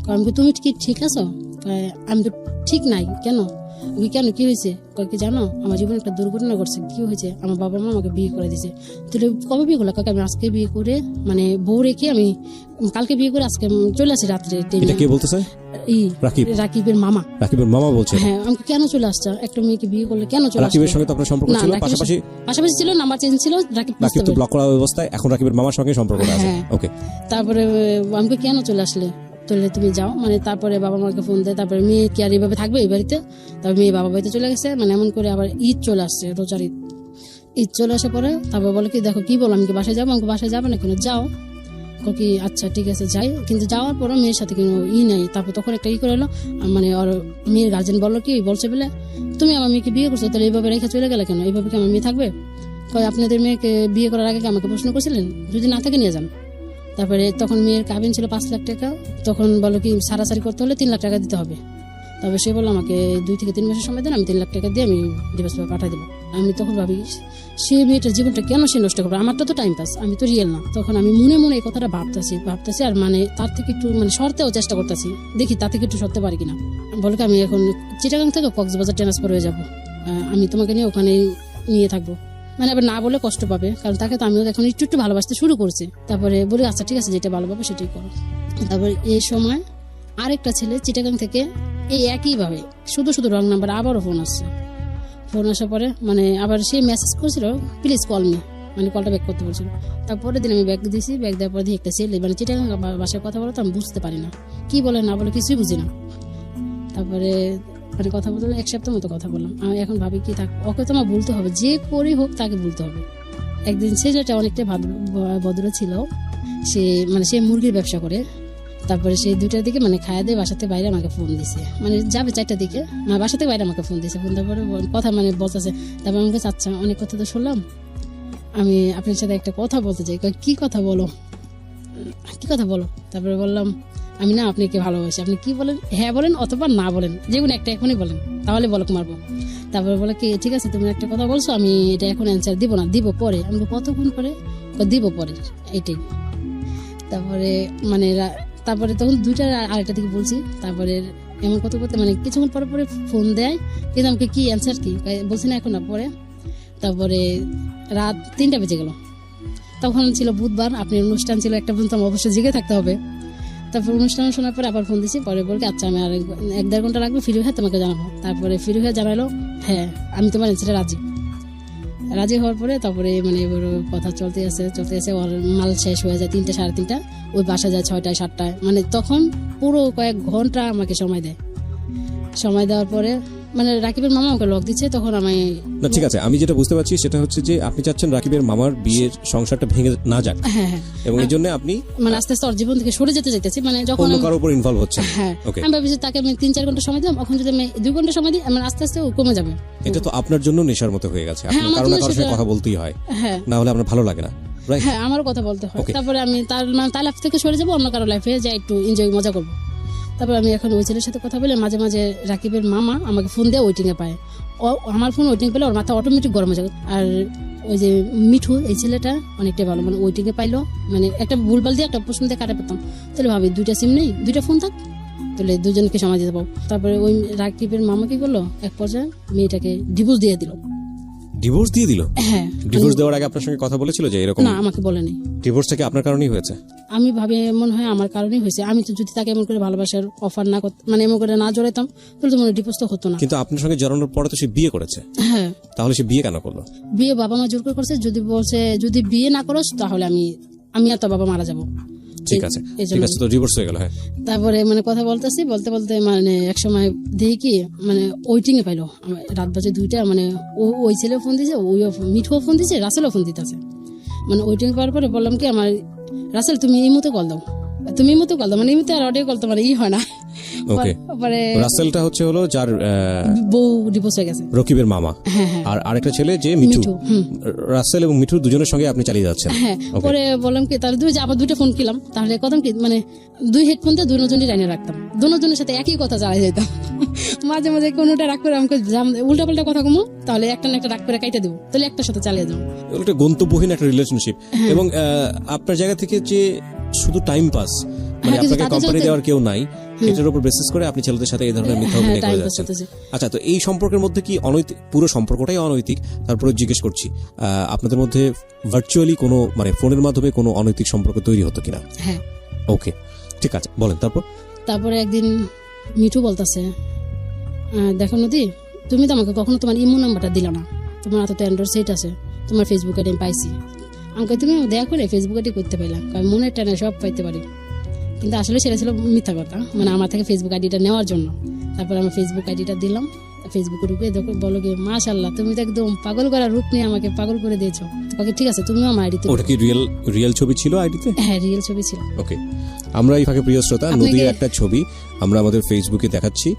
কারণ তুমি কি ঠিক আছো? আমি তো ঠিক নাই। কেন কি হয়েছে? কি জানো আমার জীবনে একটা দুর্ঘটনা ঘটছে। কি হয়েছে? আমার বাবা মা আমাকে বিয়ে করে দিয়েছে। তাহলে কবে বিয়ে করলো? আমি আজকে বিয়ে করে মানে বউ রেখে আমি কালকে বিয়ে করে আজকে চলে আসি রাত্রে। কে বলতেছে? রাকিবের মামা। রাকিবের মামা বলছে হ্যাঁ আমাকে কেন চলে আসছে? একটা মেয়েকে বিয়ে করলে কেন চলে আসছে? রাকিবের সঙ্গে তো আপনার সম্পর্ক ছিল, পাশাপাশি ছিল, নাম্বার চেঞ্জ ছিল। রাকিব তো ব্লক করা অবস্থায় এখন রাকিবের মামার সঙ্গে সম্পর্ক আছে। ওকে, তারপরে আমাকে কেন চলে আসলে? তাহলে তুমি যাও। মানে তারপরে বাবা মাকে ফোন দেয়, তারপরে মেয়ে কি আর এইভাবে থাকবে এই বাড়িতে? তারপর মেয়ে বাবা বাড়িতে চলে গেছে। মানে এমন করে আবার ঈদ চলে আসছে, রোজার ঈদ চলে আসার পরে তারপর বলে কি দেখো কি বলো, আমি কি বাসায় যাবো? আমাকে বাসায় যাবে না কেন? যাও। কি আচ্ছা ঠিক আছে যাই। কিন্তু যাওয়ার পরও মেয়ের সাথে কিন্তু নাই। তারপর তখন একটা করে এলো, মানে ওর মেয়ের গার্জেন বললো কি বলছে বলে তুমি আমার মেয়েকে বিয়ে করছো, তাহলে এইভাবে রেখে চলে গেলে কেন? এইভাবে কি আমার মেয়ে থাকবে? আপনাদের মেয়েকে বিয়ে করার আগে আমাকে প্রশ্ন করছিলেন? যদি না থাকে নিয়ে যান। তারপরে তখন মেয়ের কাবিন ছিল 5 লাখ টাকা। তখন বলো কি সারাসারি করতে হলে 3 লাখ টাকা দিতে হবে। তারপর সে বললো আমাকে 2 থেকে 3 মাসের সময় দেন, আমি 3 লাখ টাকা দিয়ে আমি ডিভোর্স পেপার পাঠিয়ে দেবো। আমি তখন ভাবি সে মেয়েটার জীবনটা কেন সে নষ্ট করবে, আমারটা তো টাইম পাস, আমি তো রিয়েল না। তখন আমি মনে মনে এই কথাটা ভাবতেছি আর মানে তার থেকে একটু মানে সরতেও চেষ্টা করতেছি, দেখি তা থেকে একটু সরতে পারি কিনা। বলে আমি এখন চিটাগাং থেকে কক্সবাজার ট্রান্সফার হয়ে যাবো, আমি তোমাকে নিয়ে ওখানে নিয়ে থাকবো। মানে আবার না বলে কষ্ট পাবে, কারণ তাকে তো আমিও এখন একটু ভালোবাসতে শুরু করছি। তারপরে বলি আচ্ছা ঠিক আছে, যেটা ভালো পাবো সেটাই করো। তারপরে এই সময় আরেকটা ছেলে চিটাগাং থেকে এই একইভাবে শুধু রং নাম্বার আবারও ফোন আসছে। ফোন আসার পরে মানে আবার সে মেসেজ করছিল প্লিজ কল মি, মানে কলটা ব্যাক করতে বলছিল। তারপরের দিন আমি ব্যাগ দিয়েছি, ব্যাগ দেওয়ার পরে একটা ছেলে মানে চিটাগাং বাসায় কথা বলে তো আমি বুঝতে পারি না কি বলে না বলে, কিছুই বুঝি না। তারপরে মানে কথা বলতে 1 সপ্তাহ মতো কথা বললাম। আমি এখন ভাবি কি থাক, ওকে তো আমার বলতে হবে, যে করে হোক তাকে বলতে হবে। একদিন ছেলেটা অনেকটা ভদ্র ছিল, সে মুরগির ব্যবসা করে। তারপরে সে 2টার দিকে মানে খাওয়া দিয়ে বাসাতে বাইরে আমাকে ফোন দিছে, মানে যাবে 4টার দিকে, মানে বাসাতে বাইরে আমাকে ফোন দিছে। ফোন দেওয়ার পরে কথা মানে বলতেছে, তারপর আমাকে চাচ্ছা অনেক কথা তো শুনলাম, আমি আপনার সাথে একটা কথা বলতে চাই। কি কথা বলো? তারপরে বললাম আমি না আপনাকে ভালোবাসি, আপনি কি বলেন, হ্যাঁ বলেন অথবা না বলেন, যেগুলো একটা এখনই বলেন, তাহলে বলক মারবো। তারপরে বলে কি ঠিক আছে তুমি একটা কথা বলছো, আমি এটা এখন অ্যান্সার দিব না, দিব পরে। আমি কতক্ষণ পরে? দিব পরে, এইটাই। তারপরে তখন 2টা আড়াইটা থেকে বলছি। তারপরে এমন কথা বলতে মানে কিছুক্ষণ পরে ফোন দেয়, কিন্তু আমাকে কি অ্যান্সার কি বলছি না এখন না পরে। তারপরে রাত 3টা বেজে গেল, তখন ছিল বুধবার, আপনার অনুষ্ঠান ছিল 1টা পর্যন্ত, অবশ্যই জেগে থাকতে হবে। তারপর অনুষ্ঠান শোনার পরে আবার ফোন দিছি, পরে বলকে আচ্ছা আমি আর 1-1.5 ঘন্টা লাগবে, ফ্রি হয়ে তোমাকে জানাবো। তারপরে ফ্রি হয়ে জানালো হ্যাঁ আমি তোমার অ্যান্সারে রাজি হওয়ার পরে তারপরে মানে এবার কথা চলতে আছে, ওর মাল শেষ হয়ে যায় 3টা 3:30, ওই বাসা যায় 6টায় 7টায়, মানে তখন পুরো কয়েক ঘন্টা আমাকে সময় দেওয়ার পরে মানে রাকিবের মামা আমাকে লক দিচ্ছে। তখন আমি না ঠিক আছে, আমি যেটা বুঝতে পারছি সেটা হচ্ছে যে আপনি চাচ্ছেন রাকিবের মামার বিয়ের সংসারটা ভেঙে না যাক, হ্যাঁ এবং এই জন্য আপনি মানে আস্তে আস্তে ওর জীবন থেকে সরে যেতে চাইতেছি। মানে যখন অন্য কারোর উপর ইনভলভ হচ্ছেন, হ্যাঁ আমি ভাবছি তাকে আমি 3-4 ঘন্টা সময় দিলাম, এখন যদি আমি 2 ঘন্টা সময় দিই আমার আস্তে আস্তে ও কমে যাবে। এটা তো আপনার জন্য নেশার মতো হয়ে গেছে, আপনার কারো না কারোর সাথে কথা বলতেই হয়, হ্যাঁ না হলে আপনার ভালো লাগে না, রাইট? হ্যাঁ আমারও কথা বলতে হয়। তারপরে আমি তার লাইফ থেকে সরে যাবো, অন্য কারো লাইফে যাই একটু এনজয় মজা করবো। তারপর আমি এখন ওই ছেলের সাথে কথা বলে মাঝে মাঝে রাকিবের মামা আমাকে ফোন দিয়ে ওয়েটিং এ পায়, আমার ফোন ওয়েটিং পেলে ওর মাথা অটোমেটিক গরম হয়ে যাবে। আর ওই যে মিঠু এই ছেলেটা অনেকটাই ভালো, মানে ওয়েটিং এ পাইলো, মানে একটা ভুলভাল দিয়ে একটা প্রশ্ন দিয়ে কাটা পেতাম, তাহলে ভাবি 2টা সিম নেই, 2টা ফোন থাক, তাহলে দুজনকে সময় দিতে পারবো। তারপরে ওই রাকিবের মামা কি করলো, এক পর্যায়ে মেয়েটাকে ডিভোর্স দিয়ে দিল। ডিভোর্স দিয়ে দিল? হ্যাঁ। ডিভোর্স দেওয়ার আগে আপনার সঙ্গে কথা বলেছিল যে এরকম? না, আমাকে বলেনি। ডিভোর্সটা কি আপনার কারণেই হয়েছে? আমি ভাবি মনে হয় আমার কারণেই হয়েছে। আমি তো যদি তাকে এমন করে ভালোবাসার অফার না করতাম, মানে এমন করে না জড়াইতাম, তাহলে তো মনে ডিভোর্স তো হতো না। কিন্তু আপনার সঙ্গে জড়ানোর পরে তো সে বিয়ে করেছে। হ্যাঁ। তাহলে সে বিয়ে কেন করলো? বিয়ে বাবা মা জোর করে করছে, যদি বিয়ে না করো তাহলে আমি আর তোর বাবা মারা যাবো। ঠিক আছে তো ডিভোর্স হয়ে গেল। হ্যাঁ। তারপরে মানে কথা বলতে মানে একসময় দেখি কি মানে ওয়েটিং এ পাইলো, রাত বাজে 2টা, মানে ওই ছেলেও ফোন দিছে, মিঠুও ফোন দিছে, রাসেলও ফোন দিতেছে। মানে ওয়েটিং পাওয়ার পরে বললাম কি আমার রাসেল তুমি এই মুহূর্তে কল দাও, মানে এই মুহূর্তে আর অডিও কল তো মানে হয় না। ওকে। রাসেলটা হলো যার বউ ডিভোর্স হয়ে গেছে, রকিবের মামা। আর আরেকটা ছেলে যে মিঠু। রাসেল এবং মিঠু দুজনের সঙ্গে আপনি চালিয়ে যাচ্ছেন। হ্যাঁ। পরে বললাম কি তাহলে আবার 2টা ফোন কিনলাম, তাহলে কথা কি মানে 2 হেডফোন দিয়ে দুজনই লাইনে রাখতাম, দুজনের সাথে একই কথা চালিয়ে যেতাম। মাঝে মাঝে কোনোটা রাগ করে আমাকে উল্টা পাল্টা কথা কমো, তাহলে একটা না একটা রাগ করে কাইটে দেবো, তাহলে একটার সাথে চালিয়ে যাবো। একটা গন্তব্যহীন একটা রিলেশনশিপ। এবং আপনার জায়গা থেকে যে শুধু টাইম পাস, মানে আপনাকে কোম্পানি দেওয়ার কেউ নাই, এটার উপর বেসিস করে আপনি ছেলেদের সাথে এই ধরনের মিথ্যা অভিনয় করে যাচ্ছেন। আচ্ছা, তো এই সম্পর্কের মধ্যে কি অনৈতিক? পুরো সম্পর্কটাই অনৈতিক। তারপরে জিজ্ঞেস করছি আপনাদের মধ্যে ভার্চুয়ালি কোনো মানে ফোনের মাধ্যমে কোনো অনৈতিক সম্পর্ক তৈরি হতো কিনা? হ্যাঁ। ওকে, ঠিক আছে, বলেন। তারপরে একদিন মিঠু বলতেছে দেখো নদী, তুমি তো আমাকে কখনো তোমার ইমো নাম্বারটা দিলা না, তোমার হাতে তো অ্যান্ড্রয়েড সেট আছে, তোমার ফেসবুক আইডি পাইছি, আমাকে তুমি দেখা করে ফেসবুক আইডি করতে পারলাম, কারণ মনের টানে সব পাইতে পারি। কিন্তু আসলে সেটা ছিল মিথ্যা কথা, মানে আমার থেকে ফেসবুক আইডিটা নেওয়ার জন্য। তারপর আমি ফেসবুক আইডিটা দিলাম, ফেসবুকে ঢুকে দেখো বলো কি মাশাআল্লাহ তুমি তো একদম পাগল করা রূপ নিয়ে আমাকে পাগল করে দিয়েছো। ওকে ঠিক আছে, তুমিও আমার আইডিতে। ওটা কি রিয়েল ছবি ছিল আইডিতে? হ্যাঁ, রিয়েল ছবি ছিল। ওকে, আমরা এই ফাঁকে প্রিয় শ্রোতা নদীর একটা ছবি আমরা আমাদের ফেসবুকে দেখাচ্ছি,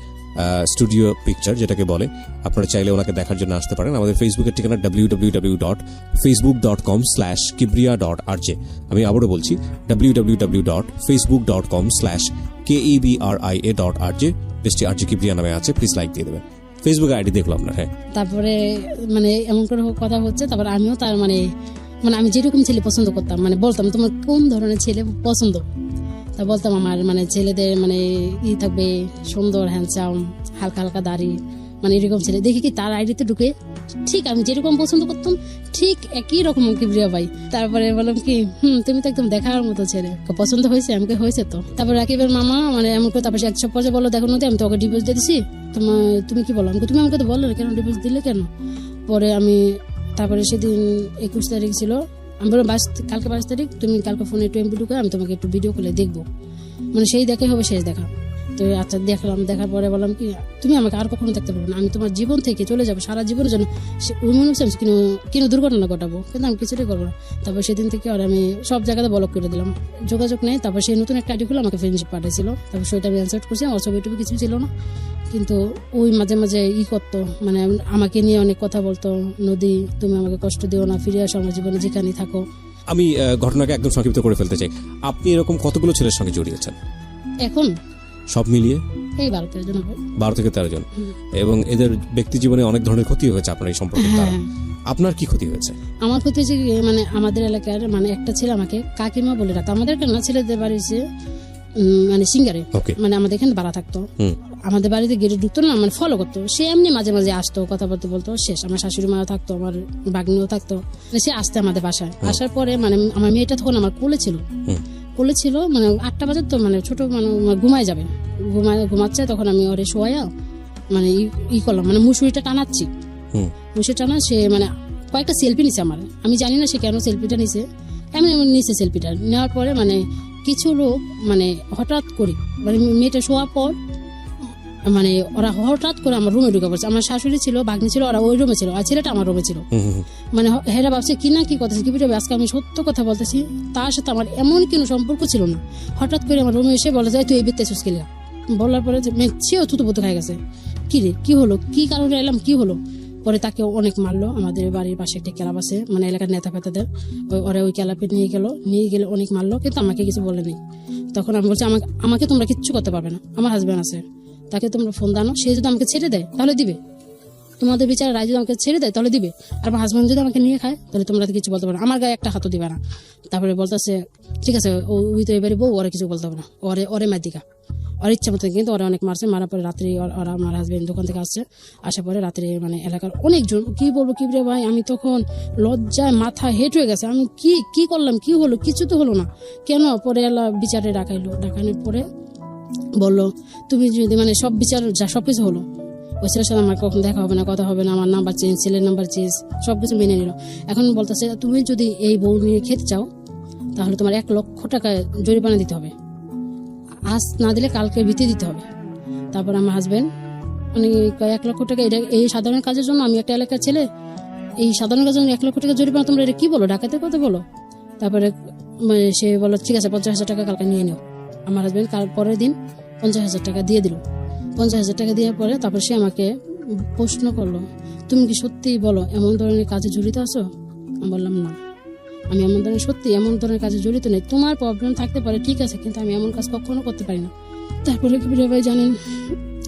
স্টুডিও পিকচার যেটাকে বলে। আপনারা চাইলে ওনাকে দেখার জন্য আসতে পারেন। আমাদের ফেসবুকের ঠিকানা www.facebook.com/kibria.rj। আমি আবারও বলছি www.facebook.com/kebria.rj। পেজটি আরজি কিবরিয়া নামে আছে, প্লিজ লাইক দিয়ে দেবেন। ফেসবুকে আইডি দেখলাম আপনার। হ্যাঁ, তারপরে মানে এমন করে কথা হচ্ছে, তারপর আমিও তার মানে আমি যেরকম ছেলে পছন্দ করতাম, মানে বলতাম তোমার কোন ধরনের ছেলে পছন্দ, তা বলতাম আমার মানে ছেলেদের মানে থাকবে সুন্দর, হ্যান্ডসাম, হালকা হালকা দাড়ি, মানে এরকম ছেলে। দেখি কি তার আইডিতে ঢুকে ঠিক আমি যেরকম পছন্দ করতাম ঠিক একই রকম কিবরিয়া ভাই। তারপরে বললাম কি তুমি তো একদম দেখার মতো ছেলে, পছন্দ হয়েছে? আমাকে হয়েছে তো। তারপর রাকিবের মামা মানে এমন করে, তারপর এক সপ্তাহ বলো দেখো নদী আমি তো ওকে ডিভোর্স দিয়ে দিছি, তুমি কি বলো? তুমি আমাকে তো বললে কেন ডিভোর্স দিলে কেন? পরে আমি তারপরে সেদিন 21 তারিখ ছিল, আমি বললাম কালকে 22 তারিখ, তুমি কালকে ফোনে একটু এমপি ঢুকে আমি তোমাকে একটু ভিডিও কলে দেখবো, মানে সেই দেখাই হবে শেষ দেখা। তো আচ্ছা দেখলাম, দেখার পরে বললাম কি তুমি আমাকে আর কখনো দেখতে পারবে না, আমি তোমার জীবন থেকে চলে যাবো সারা জীবনের জন্য। ওই মনে হচ্ছে কিনো দুর্ঘটনা ঘটাবো, কিন্তু আমি কিছুটাই করবো না। তারপর সেদিন থেকে আর আমি সব জায়গাতে ব্লক করে দিলাম, যোগাযোগ নেই। তারপর সেই নতুন একটা আইডি খুলে আমাকে ফ্রেন্ডশিপ পাঠিয়েছিল, তারপর সেটা আমি অ্যানসার করছি, আমার ছবি টবি কিছু ছিল না, কিন্তু ওই মাঝে মাঝে করতো, মানে আমাকে নিয়ে অনেক কথা বলতো, নদী তুমি আমাকে কষ্ট দিও না, ফিরে আসো আমার জীবনে যেখানেই থাকো। আমি ঘটনাকে একদম সংক্ষিপ্ত করে ফেলতে চাই। আপনি এরকম কতগুলো ছেলের সঙ্গে জড়িয়েছেন এখন সব মিলিয়ে? এই 12-13 জন হবে। 12 থেকে 13 জন। এবং এদের ব্যক্তি জীবনে অনেক ধরনের ক্ষতি হয়েছে আপনার এই সম্পর্কে। আপনার কি ক্ষতি হয়েছে? আমার ক্ষতি হয়েছে মানে আমাদের এলাকার মানে একটা ছেলে আমাকে কাকিমা বলে রাখতো, আমাদের না ছেলেদের বাড়ি হচ্ছে মানে সিঙ্গারে, মানে আমাদের এখানে ভাড়া থাকতো, আমাদের বাড়িতে গেটে ঢুকতো না, মানে ফলো করতো। সে এমনি মাঝে মাঝে আসতো, কথাবার্তা বলতো, শেষ। আমার শাশুড়ি মাও থাকতো, আমার বাগনিও থাকতো, সে আসতে আমাদের বাসায়। আসার পরে মানে আমার মেয়েটা তখন আমার কোলে ছিল, মানে 8টা বাজে তো, মানে ছোট মানে ঘুমায় যাবে, ঘুমাচ্ছে, তখন আমি ওরে শোয়া মানে করলাম, মানে মুসুরিটা টানাচ্ছি, মুসুরি টানা, সে মানে কয়েকটা সেলফি নিছে আমার, আমি জানি না সে কেন সেলফিটা নিছে, এমন নিছে সেলফিটা নেওয়ার পরে মানে কিছু লোক মানে হঠাৎ করে মানে মেয়েটা শোয়ার পর মানে ওরা হঠাৎ করে আমার রুমে ঢুকে পড়ছে। আমার শাশুড়ি ছিল, বাগনি ছিল, ওরা ওই রুমে ছিল, আর ছেলেটা আমার রুমে ছিল। মানে হেরা ভাবছে কি না কি কথা, কি বুঝবে আজকে আমি সত্য কথা বলতেছি, তার সাথে আমার এমন কোনো সম্পর্ক ছিল না। হঠাৎ করে আমার রুমে এসে বলে যায় তুই এই বেতে সুস্কিলা, বলার পরে যে মেয়েও থুতুপুতু খাই গেছে। কি রে, কি হলো, কি কারণে এলাম, কি হলো? পরে তাকে অনেক মারলো। আমাদের বাড়ির পাশে একটা ক্লাব আছে, মানে এলাকার নেতা ফেতাদের, ওরা ওই ক্লাবে নিয়ে গেলে অনেক মারলো, কিন্তু আমাকে কিছু বলেনি। তখন আমি বলছি আমাকে তোমরা কিচ্ছু করতে পারবে না, আমার হাজব্যান্ড আছে, তাকে তোমরা ফোন দানো, সে যদি আমাকে ছেড়ে দেয় তাহলে দিবে, তোমাদের বিচারে রায় যদি আমাকে ছেড়ে দেয় তাহলে দিবে, আর আমার হাজব্যান্ড যদি আমাকে নিয়ে খায় তাহলে তোমরা কিছু বলতে পারো না, আমার গায়ে একটা হাতও দিবে না। তারপরে বলতেছে ঠিক আছে, ওই তো এবারে বউ, ওরা কিছু বলতে হবে না, ওরে মাদিকা, ওর ইচ্ছা মতো। কিন্তু ওরা অনেক মারছে, মারার পরে রাত্রে ওরা আমার হাজব্যান্ড দোকান থেকে আসছে, আসার পরে রাত্রে মানে এলাকার অনেকজন, কি বলবো কি রে ভাই, আমি তখন লজ্জায় মাথা হেট হয়ে গেছে, আমি কি করলাম, কি হলো, কিছু তো হলো না কেন? পরে এলা বিচারে ডাকানোর পরে বললো তুমি যদি মানে সব বিচার যা সবকিছু হলো, ওই ছেলের সাথে আমার কখন দেখা হবে না, কথা হবে না, আমার নাম্বার চেঞ্জ, ছেলের নাম্বার চেঞ্জ, সবকিছু মেনে নিল। এখন বলতেছে তুমি যদি এই বউ নিয়ে খেতে চাও তাহলে তোমার 1 লক্ষ টাকা জরিমানা দিতে হবে, আজ না দিলে কালকে ভিতে দিতে হবে। তারপর আমার হাজবেন্ড মানে 1 লক্ষ টাকা, এটা এই সাধারণ কাজের জন্য, আমি একটা এলাকার ছেলে, এই সাধারণ কাজের জন্য 1 লক্ষ টাকা জরিমানা, তোমরা এটা কি বলো, ডাকাতের কথা বলো? তারপরে সে বললো ঠিক আছে 50,000 টাকা কালকে নিয়ে নিও। আমার হাজবেন্ড পরের দিন 50,000 টাকা দিয়ে দিল। 50,000 টাকা দেওয়ার পরে তারপর সে আমাকে প্রশ্ন করলো তুমি কি সত্যি বলো এমন ধরনের কাজে জড়িত আছো? আমি বললাম না, আমি এমন ধরনের কাজে জড়িত নেই, তোমার প্রবলেম থাকতে পারে ঠিক আছে, কিন্তু আমি এমন কাজ কখনো করতে পারি না। তারপরে কি ভাই জানেন,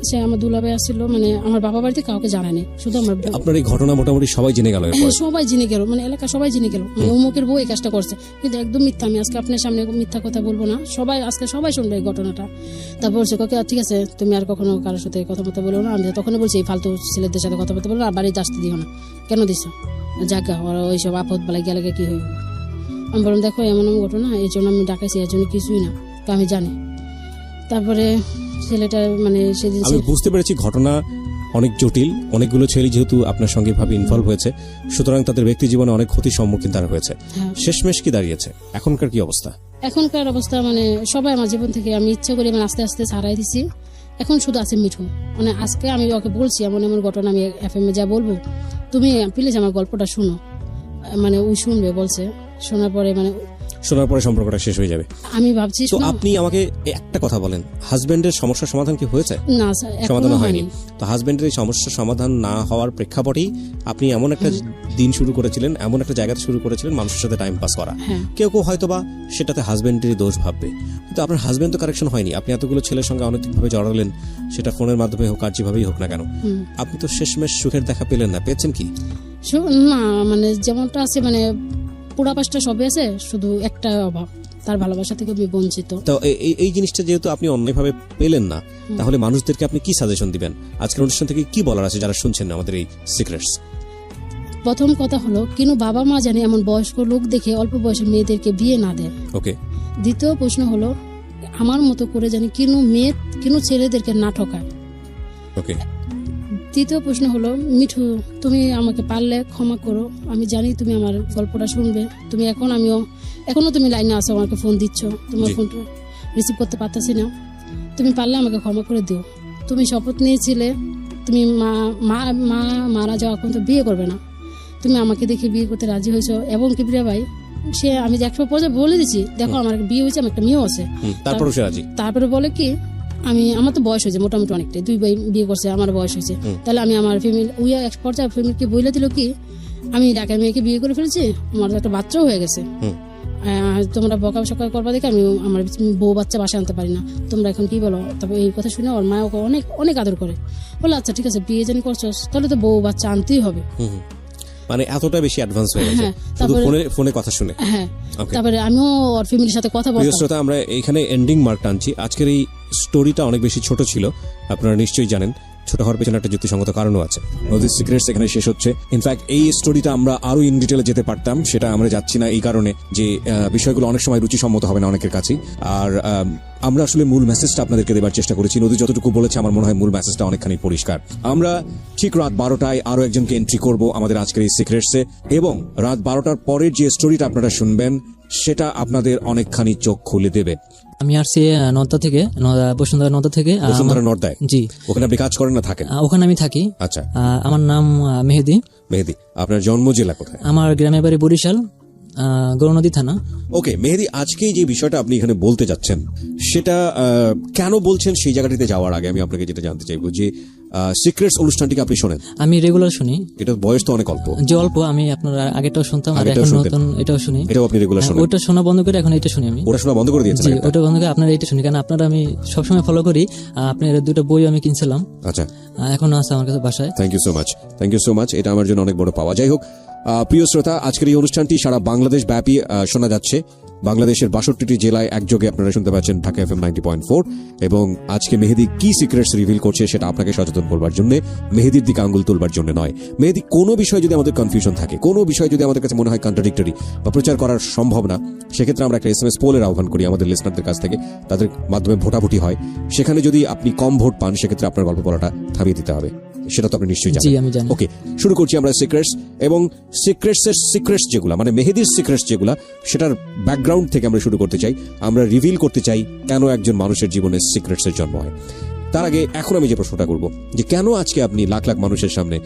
সে আমার দুলাভাই আসছিল, মানে আমার বাবা বাড়িতে কাউকে জানায়নি, শুধু আমার। আপনার এই ঘটনা মোটামুটি সবাই জেনে গেল? সবাই জেনে গেল, মানে এলাকা সবাই জেনে গেল, মানে অমুকের বউ এই কাজটা করছে, কিন্তু একদম মিথ্যা। আমি আজকে আপনার সামনে মিথ্যা কথা বলবো না, সবাই শুনবে এই ঘটনাটা। তারপর বলছে কাকে ঠিক আছে তুমি আর কখনো কারোর সাথে কথাবার্তা বলো না। আমি তখন বলছি এই ফালতু ছেলেদের সাথে কথাবার্তা বলো না, আর বাড়িতে আসতে দিও না। কেন দিছো? জাগা ওরা ওইসব আপদ বেলায় গেলে কি হইব? আমি বললাম দেখো এমন ঘটনা, এই জন্য আমি ডাকাইছি, এর জন্য কিছুই না, তো আমি জানি। তারপরে ছেলেটা মানে সেদিন আমি বুঝতে পেরেছি ঘটনা অনেক জটিল, অনেকগুলো ছেলে যেহেতু আপনার সঙ্গে ভাবে ইনভলভ হয়েছে, সুতরাং তাদের ব্যক্তি জীবনে অনেক ক্ষতির সম্মুখীন তারা হয়েছে। শেষমেশ কি দাঁড়িয়েছে? এখনকার কি অবস্থা? এখনকার অবস্থা মানে সবাই আমার জীবন থেকে আমি ইচ্ছা করি মানে আস্তে আস্তে ছাড়াই দিছি। এখন শুধু আছে মিঠু। মানে আজকে আমি ওকে বলছি এমন ঘটনা আমি FM যা বলবো, তুমি প্লিজ আমার গল্পটা শুনো, মানে ওই শুনবে বলছে। শোনার পরে মানে শোনার পরে সম্পর্কটা শেষ হয়ে যাবে। আমি ভাবছি তো আপনি আমাকে একটা কথা বলেন, হাজবেন্ডের সমস্যার সমাধান কি হয়েছে? না স্যার, সমাধান এখনো হয়নি। হয়নি। তো হাজবেন্ডের এই সমস্যার সমাধান না হওয়ার প্রেক্ষাপটেই আপনি এমন একটা দিন শুরু করেছিলেন, এমন একটা জায়গাতে শুরু করেছিলেন মানুষের সাথে টাইম পাস করা। হ্যাঁ। কেউ কেউ হয়তোবা সেটাতে হাজবেন্ডেরই দোষ ভাববে, কিন্তু আপনার হাজবেন্ড তো কারেকশন হয়নি। আপনি এতগুলো ছেলের সঙ্গে অনৈতিকভাবে জড়ালেন, সেটা ফোনের মাধ্যমে হোক আর যেভাবেই হোক না কেন, আপনি তো শেষমেশ সুখের দেখা পেলেন না, পেয়েছেন কি? না মানে যেমনটা আছে, মানে পুরা পাশটা সবই আছে, শুধু একটা অভাব, তার ভালোবাসা থেকে আমি বঞ্চিত। তো এই জিনিসটা যেহেতু আপনি অন্যভাবে পেলেন না, তাহলে মানুষদেরকে আপনি কি সাজেশন দিবেন? আজকের অনুষ্ঠান থেকে কি বলার আছে যারা শুনছেন আমাদের এই সিক্রেটস? প্রথম কথা হলো, কেন বাবা মা জানে এমন বয়স্ক লোক দেখে অল্প বয়সের মেয়েদেরকে বিয়ে না দেয়। ওকে। দ্বিতীয় প্রশ্ন হলো, আমার মতো করে জানি কেন ছেলেদেরকে না ঠকায়। ওকে। তৃতীয় প্রশ্ন হলো, মিঠু তুমি আমাকে পারলে ক্ষমা করো, আমি জানি তুমি আমার গল্পটা শুনবে, তুমি এখনো তুমি লাইনে আসো, আমাকে ফোন দিচ্ছ, তোমার জি। ফোনটা রিসিভ করতে পারতেছি না, তুমি পারলে আমাকে ক্ষমা করে দিও। তুমি শপথ নিয়েছিলে তুমি মারা যাওয়া পর্যন্ত বিয়ে করবে না, তুমি আমাকে দেখে বিয়ে করতে রাজি হয়েছো। এবং কিবরিয়া ভাই, সে আমি যে 100% বলে দিচ্ছি, দেখো আমার বিয়ে হয়েছে, আমার একটা মেয়েও আছে। তারপরে সে রাজি। তারপরে বলে কি, আমার তো বয়স হয়েছে মোটামুটি অনেকটাই, 2 ভাই বিয়ে করছে, আমার বয়স হয়েছে, তাহলে আমি আমার ফ্যামিলি এক পর্যায়ে ফ্যামিলিকে বলে দিল কি, আমি ঢাকার মেয়েকে বিয়ে করে ফেলেছি, আমার একটা বাচ্চাও হয়ে গেছে, তোমরা বকা সকা করবা দেখে আমি আমার বউ বাচ্চা বাসায় আনতে পারি না, তোমরা এখন কি বলো। তারপর এই কথা শুনে ওর মা ওকে অনেক অনেক আদর করে, বলে আচ্ছা ঠিক আছে, বিয়ে জানি করছো, তাহলে তো বউ বাচ্চা আনতেই হবে। মানে এতটা বেশি অ্যাডভান্স হয়ে গেছে হ্যাঁ, শুধু তারপরে ফোনে কথা শুনে। হ্যাঁ, Okay. তারপরে আমিও ওর ফ্যামিলির সাথে কথা প্রিয় বলতাম। শ্রোতা, আমরা এখানে এন্ডিং মার্ক টানছি। আজকের এই স্টোরিটা অনেক বেশি ছোট ছিল, আপনারা নিশ্চয়ই জানেন। ছোট হওয়ার পেছনে একটা যুক্তিসঙ্গত কারণও আছে। নদীর সিক্রেটস এখানে শেষ হচ্ছে। ইনফ্যাক্ট এই স্টোরিটা আমরা আরো ইন ডিটেলে যেতে পারতাম, সেটা আমরা যাচ্ছি না এই কারণে যে বিষয়গুলো অনেক সময় রুচিসম্মত হবে না অনেকের কাছেই। আর আমরা আসলে মূল মেসেজটা আপনাদেরকে দেবার চেষ্টা করেছি। নদী যতটুকু বলেছে আমার মনে হয় মূল মেসেজটা অনেকখানি পরিষ্কার। আমরা ঠিক রাত 12টায় আরো একজনকে এন্ট্রি করব আমাদের আজকের এই সিক্রেটসে, এবং রাত 12টার পরের যে স্টোরিটা আপনারা শুনবেন সেটা আপনাদের অনেকখানি চোখ খুলে দেবে। আমি আসছি নর্দা থেকে, বসুন্ধরা নর্দা থেকে। বসুন্ধরা নর্দায়? জি। ওখানে আপনি কাজ করেন না থাকেন? ওখানে আমি থাকি। আচ্ছা। আমার নাম মেহেদি। মেহেদি, আপনার জন্ম জেলা কোথায়? আমার গ্রামের বাড়ি বরিশাল, গৌরনদী থানা। ওকে মেহেদি, আজকে যে বিষয়টা আপনি এখানে বলতে যাচ্ছেন সেটা কেন বলছেন, সেই জায়গাটিতে যাওয়ার আগে আমি আপনাকে যেটা জানতে চাইবো যে সিক্রেটস অনুষ্ঠানটিকে আপনি শোনেন? আমি রেগুলার শুনি। এটা বয়স তো অনেক অল্প। যে অল্প, আমি আপনার আগেটাও শুনতাম, আর আগেটাও এখন শুনতেন? নতুন এটাও শুনি। এটাও আপনি রেগুলার শোনেন? ওটা শোনা বন্ধ করে এখন এটা শুনি আমি। ওটা শোনা বন্ধ করে দিয়েছেন? জি, ওটা বন্ধ করে আপনারা এটা শুনি, কারণ আপনারা আমি সবসময় ফলো করি। আপনার 2টা বই আমি কিনছিলাম, আচ্ছা, এখন আছে আমার কাছে বাসায়। Thank you so much, thank you so much. এটা আমার জন্য অনেক বড় পাওয়া। যাই হোক, প্রিয় শ্রোতা, আজকের এই অনুষ্ঠানটি সারা বাংলাদেশ ব্যাপী শোনা যাচ্ছে। বাংলাদেশের 62টি জেলায় একযোগে আপনারা শুনতে পাচ্ছেন ঢাকা FM 90.4। এবং আজকে মেহেদি কি সিক্রেটস রিভিল করছে সেটা আপনাকে সচেতন করবার জন্য, মেহেদির দিকে আঙ্গুল তুলবার জন্য নয়। মেহেদি, কোনো বিষয় যদি আমাদের কনফিউশন থাকে, কোনো বিষয় যদি আমাদের কাছে মনে হয় কন্ট্রাডিক্টরি বা প্রচার করার সম্ভব না, সেক্ষেত্রে আমরা একটা SMS পোলের আহ্বান করি আমাদের লিসনারদের কাছ থেকে, তাদের মাধ্যমে ভোটাভুটি হয়। সেখানে যদি আপনি কম ভোট পান, সেক্ষেত্রে আপনার গল্প বলাটা থামিয়ে দিতে হবে, সেটা তো আপনি নিশ্চয়ই জি, জানেন। আমি জানি। ওকে, শুরু করছি আমরা সিক্রেটস। এবং সিক্রেটসের সিক্রেটস যেগুলা, মানে মেহেদির সিক্রেটস যেগুলা, সেটার ব্যাকগ্রাউন্ড থেকে আমরা শুরু করতে চাই। আমরা রিভিল করতে চাই কেন একজন মানুষের জীবনে সিক্রেটসের জন্ম হয়। তার আগে এখন আমি যে প্রশ্নটা করব, যে কেন আজকে আপনি লাখ লাখ মানুষের সামনে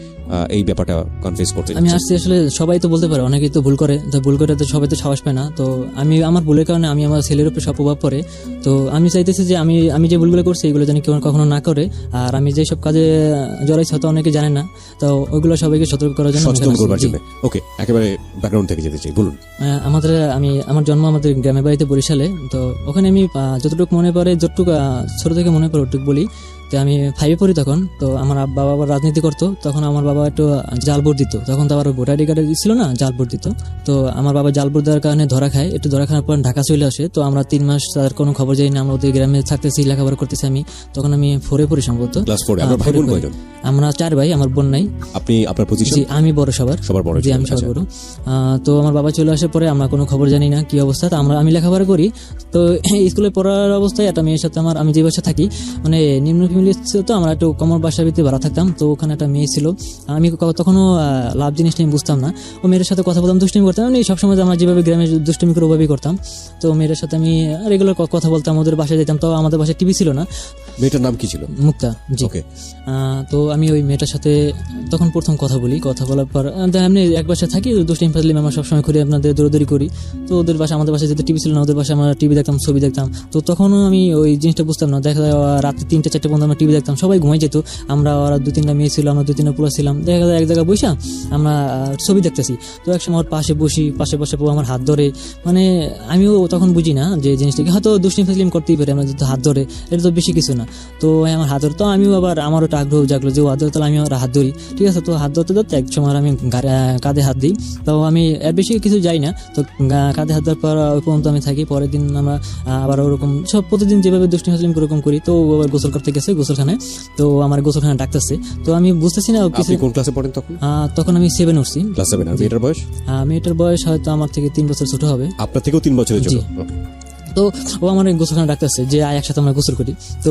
এই ব্যাপারটা কনফেস করতে আমি যাচ্ছেন? আসছি আসলে, সবাই তো বলতে পারে, অনেকেই তো ভুল করে, তো ভুল করে তো সবাই তো সাহস পায় না। তো আমি আমার ভুলের কারণে আমি আমার ছেলের উপরে সব প্রভাব পড়ে। তো আমি চাইতেছি যে আমি যে ভুলগুলো করছি এগুলো যেন কেউ কখনো না করে। আর আমি যেসব কাজে জড়াইছি হয়তো অনেকে জানে না, তো ওইগুলো সবাইকে সতর্ক করার জন্য সচেতন করবার জন্য। ওকে, একেবারে ব্যাকগ্রাউন্ড থেকে যেতে চাই, বলুন। আমার জন্ম আমাদের গ্রামের বাড়িতে বরিশালে। তো ওখানে আমি যতটুকু মনে পড়ে, যতটুকু ছোট থেকে মনে পড়ে ওটুকু বলি। তো আমি 5-এ পড়ি তখন। তো আমার বাবা আবার রাজনীতি করতো, তখন আমার বাবা একটু জাল ভোট দিত। তখন তো আবার ভোটার আইডি কার্ড ছিল না, জাল ভোট দিত। তো আমার বাবা জাল ভোট দেওয়ার কারণে ধরা খায়, একটু ধরা খাওয়ার পর ঢাকা চলে আসে। তো আমরা 3 মাস তার কোনো খবর যাই না, আমরা ওদের গ্রামে থাকতেছি, লেখাপড়া করতেছি। আমি তখন 4-এ পড়ি সম্ভবত। ক্লাস 4। আপনার ভাই বোন কয়জন? আমরা 4 ভাই, আমার বোন নাই। আপনি আপনার পজিশন? জি, আমি বড় সবার বড়। জি, আমি সবার বড়। তো আমার বাবা চলে আসার পরে আমরা কোনো খবর জানি না কি অবস্থা। তো আমি লেখাপড়া করি। তো স্কুলে পড়ার অবস্থায় একটা মেয়ের সাথে আমি যে বাসা থাকি, মানে নিম্ন ফ্যামিলি ছিল, তো আমরা একটু কমর বাসার ভিতরে ভাড়া থাকতাম। তো ওখানে একটা মেয়ে ছিল, আমি তখনও লাভ জিনিসটা আমি বুঝতাম না। ও মেয়ের সাথে কথা বলতাম, দুষ্টুমি করতাম, আমি সবসময় আমরা যেভাবে গ্রামে দুষ্টুমি করে ওভাবেই করতাম। তো মেয়ের সাথে আমি রেগুলার কথা বলতাম, ওদের বাসায় যেতাম। তো আমাদের বাসায় টিভি ছিল না। মেয়েটার নাম কি ছিল? মুক্তা। জি। ওকে। তো আমি ওই মেয়েটার সাথে তখন প্রথম কথা বলি, কথা বলার পর এমনি এক বাসায় থাকি, দুষ্টিম ফাজলিম আমরা সবসময় করি, আপনাদের দৌড়দৌড়ি করি। তো ওদের বাসায়, আমাদের বাসায় যেহেতু টিভি ছিল না, ওদের বাসায় আমরা টিভি দেখতাম, ছবি দেখতাম। তো তখনও আমি ওই জিনিসটা বুঝতাম না। দেখা যায় রাত্রে 3-4 পর্যন্ত আমরা টিভি দেখতাম, সবাই ঘুমাই যেত, আমরা ওরা 2-3টা মেয়ে ছিল, আমরা 2-3টা পুরো ছিলাম। দেখা যায় এক জায়গায় বসে আমরা ছবি দেখতেছি। তো একসময় ওর পাশে বসি, পাশে বসে আমার হাত ধরে, মানে আমিও তখন বুঝি না যে জিনিসটাকে হয়তো দুষ্টিম ফাজলিম করতেই পারে, আমরা যেহেতু হাত ধরে, এটা তো বেশি কিছু না। তো আমার হাত ধরে, তো আমিও আবার আমারও একটা আগ্রহ জাগলো যে ও হাত ধরে, তাহলে আমি ওর হাত ধরি। ঠিক আছে, তো হাত ধরতে ধরতে এক সময় আমি কাঁধে হাত দিই। তো আমি এর বেশি কিছু যাই না, তো কাঁধে হাত দেওয়ার পর ওই পর্যন্ত আমি থাকি। পরের দিন আমরা আবার ওরকম সব প্রতিদিন যেভাবে দুষ্টিম ফাজলিম ওরকম করি। তো ও আবার গোসল করতে গেছে গোসলখানায়, তো আমার গোসলখানা ডাকতেছে। তো আমি বুঝতেছি না আপনি কোন ক্লাসে পড়েন তখন? তখন আমি 7 উঠছি। ক্লাস 7। আর মেয়েটার বয়স? মেয়েটার বয়স হয়তো আমার থেকে 3 বছর ছোট হবে। আপনার থেকেও 3 বছরের ছোট? তো ও আমার গোসলখানা ডাকতেছে যে একসাথে আমরা গোসল করি। তো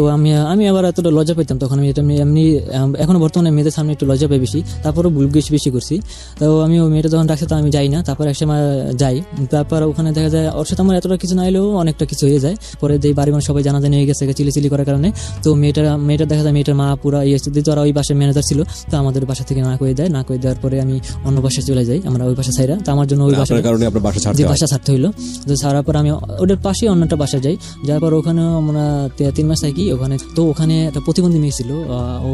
আমি আবার এতটা লজ্জা পেতাম তখন, আমি এটা এমনি এখনো বর্তমানে মেয়েদের সামনে একটু লজ্জা পাই বেশি, তারপরও ভুল বেশি করছি। তো আমি ওই মেয়েটা যখন ডাকছে তো আমি যাই না, তারপর একসময় যাই। তারপর ওখানে দেখা যায় ওর সাথে আমার এতটা কিছু না এলেও অনেকটা কিছু হয়ে যায়। পরে যে বাড়ি মানুষ সবাই জানাজানি হয়ে গেছে চিলি করার কারণে। তো মেয়েটা দেখা যায় মেয়েটার মা পুরা দিত, আর ওই বাসার ম্যানেজার ছিল। তো আমাদের বাসা থেকে না করে দেওয়ার পরে আমি অন্য বাসায় চলে যাই, আমরা ওই বাসা ছাইরা। তো আমার জন্য ওই বাসার কারণে আপনার বাসা ছাড়তে হইলো। তো ছাড়ার পর আমি ওদের পাশে অন্যটা বাসা যাই, যার পর ওখানে আমরা 3 মাস থাকি ওখানে। তো ওখানে একটা প্রতিবন্ধী মেয়ে ছিল, ও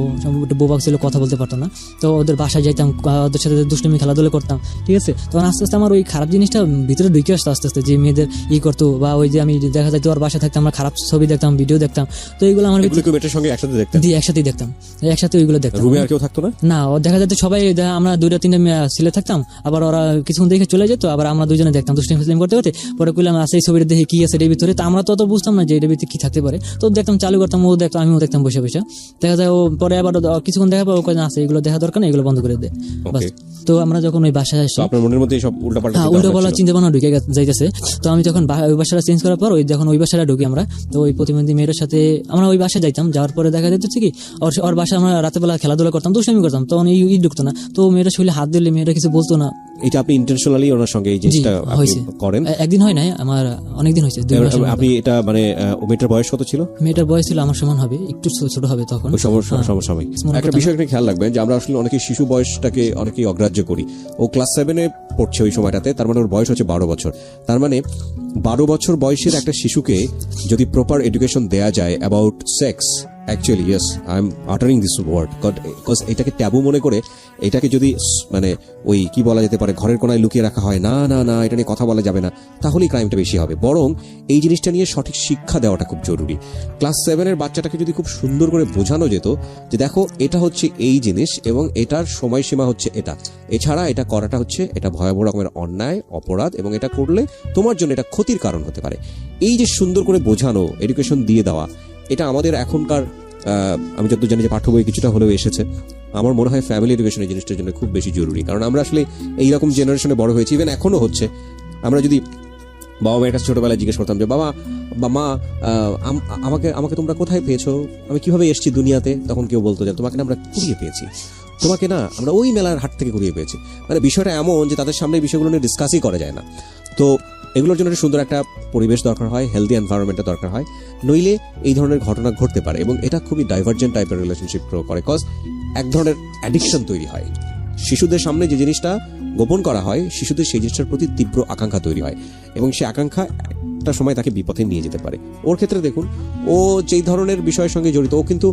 বোবাক ছিল, কথা বলতে পারতো না। তো ওদের বাসায় যাইতাম, ওদের সাথে দুষ্টুমি খেলাধুলা করতাম। ঠিক আছে, তখন আস্তে আস্তে আমার ওই খারাপ জিনিসটা ভিতরে ঢুকে আসতো আস্তে আস্তে, যে মেয়েদের করতো, বা ওই যে আমি দেখা যায় ওর বাসায় থাকতাম, আমরা খারাপ ছবি দেখতাম, ভিডিও দেখতাম। তো এইগুলো আমার মেয়েটার সঙ্গে একসাথে দেখতাম, একসাথেই দেখতাম, একসাথে ওইগুলো দেখতাম। রুমে আর কেউ থাকতো না? না, ও দেখা যেত সবাই, আমরা 2-3টা ছেলে থাকতাম, আবার ওরা কিছুক্ষণ দেখে চলে যেত, আবার আমরা দুজনে দেখতাম দুষ্টুমি ফিল্ম করতে করতে। পরে কইলাম এই ছবিটা দেখে কি আছে এর ভিতরে। তো আমরা তো অত বুঝতাম না যে এটার ভিতরে কি থাকতে পারে। তো দেখতাম, চালু করতাম, ও দেখতাম, আমিও দেখতাম বসে বসে। দেখা যায় ও পরে আবার কিছুক্ষণ দেখা পর ও কয় আছে এগুলো দেখা দরকার না, এগুলো বন্ধ করে দে। তো আমরা যখন ওই বাসায় আসি, আপনার মনের মধ্যে সব উল্টাপাল্টা চিন্তা ভাবনা ঢুকে যাইতেছে। তো আমি তখন ওই বাসাটা চেঞ্জ করার পর যখন ওই বাসাটা ঢুকি আমরা, তো ওই প্রতিবন্ধী মেয়ের সাথে আমরা ওই বাসায় যাইতাম। যাওয়ার পরে দেখা যাচ্ছে কি ওর বাসায় আমরা রাতেবেলা খেলাধুলা করতাম, দুষ্টামি করতাম। তখন এই ঢুকতো না। তো মেয়েটা শরীরে হাত দিলে মেয়েটা কিছু বলতো না। এটা আপনি ইন্টেনশনালি ওনার সঙ্গে এই জিনিসটা করেন? একদিন হয় নাই, আমার অনেকদিন হয়েছে। আপনি এটা মানে মেয়েটার বয়স কত ছিল? মেয়েটার বয়স ছিল আমার সমান হবে, একটু ছোট হবে তখন। সময় একটা বিষয় একটু খেয়াল রাখবেন যে আমরা আসলে অনেকে শিশু বয়সটাকে অনেকেই অগ্রাহ্য করি। ও ক্লাস 7-এ পড়ছে ওই সময়টাতে, তার মানে ওর বয়স হচ্ছে 12 বছর। তার মানে 12 বছর বয়সের একটা শিশুকে যদি প্রপার এডুকেশন দেয়া যায় about sex, actually yes I am uttering this word, because এটাকে ট্যাবু মনে করে এটাকে যদি মানে ওই কি বলা যেতে পারে ঘরের কোনায় লুকিয়ে রাখা হয়, না না না এটা নিয়ে কথা বলা যাবে না, তাহলেই ক্রাইমটা বেশি হবে। বরং এই জিনিসটা নিয়ে সঠিক শিক্ষা দেওয়াটা খুব জরুরি। ক্লাস 7-এর বাচ্চাটাকে যদি খুব সুন্দর করে বোঝানো যেত যে দেখো এটা হচ্ছে এই জিনিস এবং এটার সময়সীমা হচ্ছে এটা, এছাড়া এটা করাটা হচ্ছে এটা ভয়াবহ রকমের অন্যায় অপরাধ এবং এটা করলে তোমার জন্য এটা ক্ষতির কারণ হতে পারে। এই যে সুন্দর করে বোঝানো, এডুকেশন দিয়ে দেওয়া, এটা আমাদের এখনকার আমি যত জানি যে পাঠ্য বই কিছুটা হলেও এসেছে। আমার মনে হয় ফ্যামিলি এডুকেশন এই জিনিসটার জন্য খুব বেশি জরুরি, কারণ আমরা আসলে এইরকম জেনারেশনে বড় হয়েছি, ইভেন এখনো হচ্ছে। আমরা যদি বাবা মায়ের কাছে ছোটবেলায় জিজ্ঞেস করতাম যে বাবা বা মা আমাকে তোমরা কোথায় পেয়েছো, আমি কিভাবে এসেছি দুনিয়াতে, তখন কেউ বলতো যে তোমাকে না আমরা কুড়িয়ে পেয়েছি, তোমাকে না আমরা ওই মেলার হাট থেকে কুড়িয়ে পেয়েছি। মানে বিষয়টা এমন যে তাদের সামনে এই বিষয়গুলো নিয়ে ডিসকাসই করা যায় না। তো এগুলোর জন্য সুন্দর একটা পরিবেশ দরকার হয়, হেলদি এনভায়রনমেন্টের দরকার হয়, নইলে এই ধরনের ঘটনা ঘটতে পারে এবং এটা খুবই ডাইভার্জেন্ট টাইপের রিলেশনশিপ করে, কজ এক ধরনের অ্যাডিকশন তৈরি হয়। শিশুদের সামনে যে জিনিসটা গোপন করা হয়, শিশুদের সেই জিনিসটার প্রতি তীব্র আকাঙ্ক্ষা তৈরি হয় এবং সেই আকাঙ্ক্ষা একটা সময় তাকে বিপথে নিয়ে যেতে পারে। ওর ক্ষেত্রে দেখুন, ও যেই ধরনের বিষয়ের সঙ্গে জড়িত, ও কিন্তু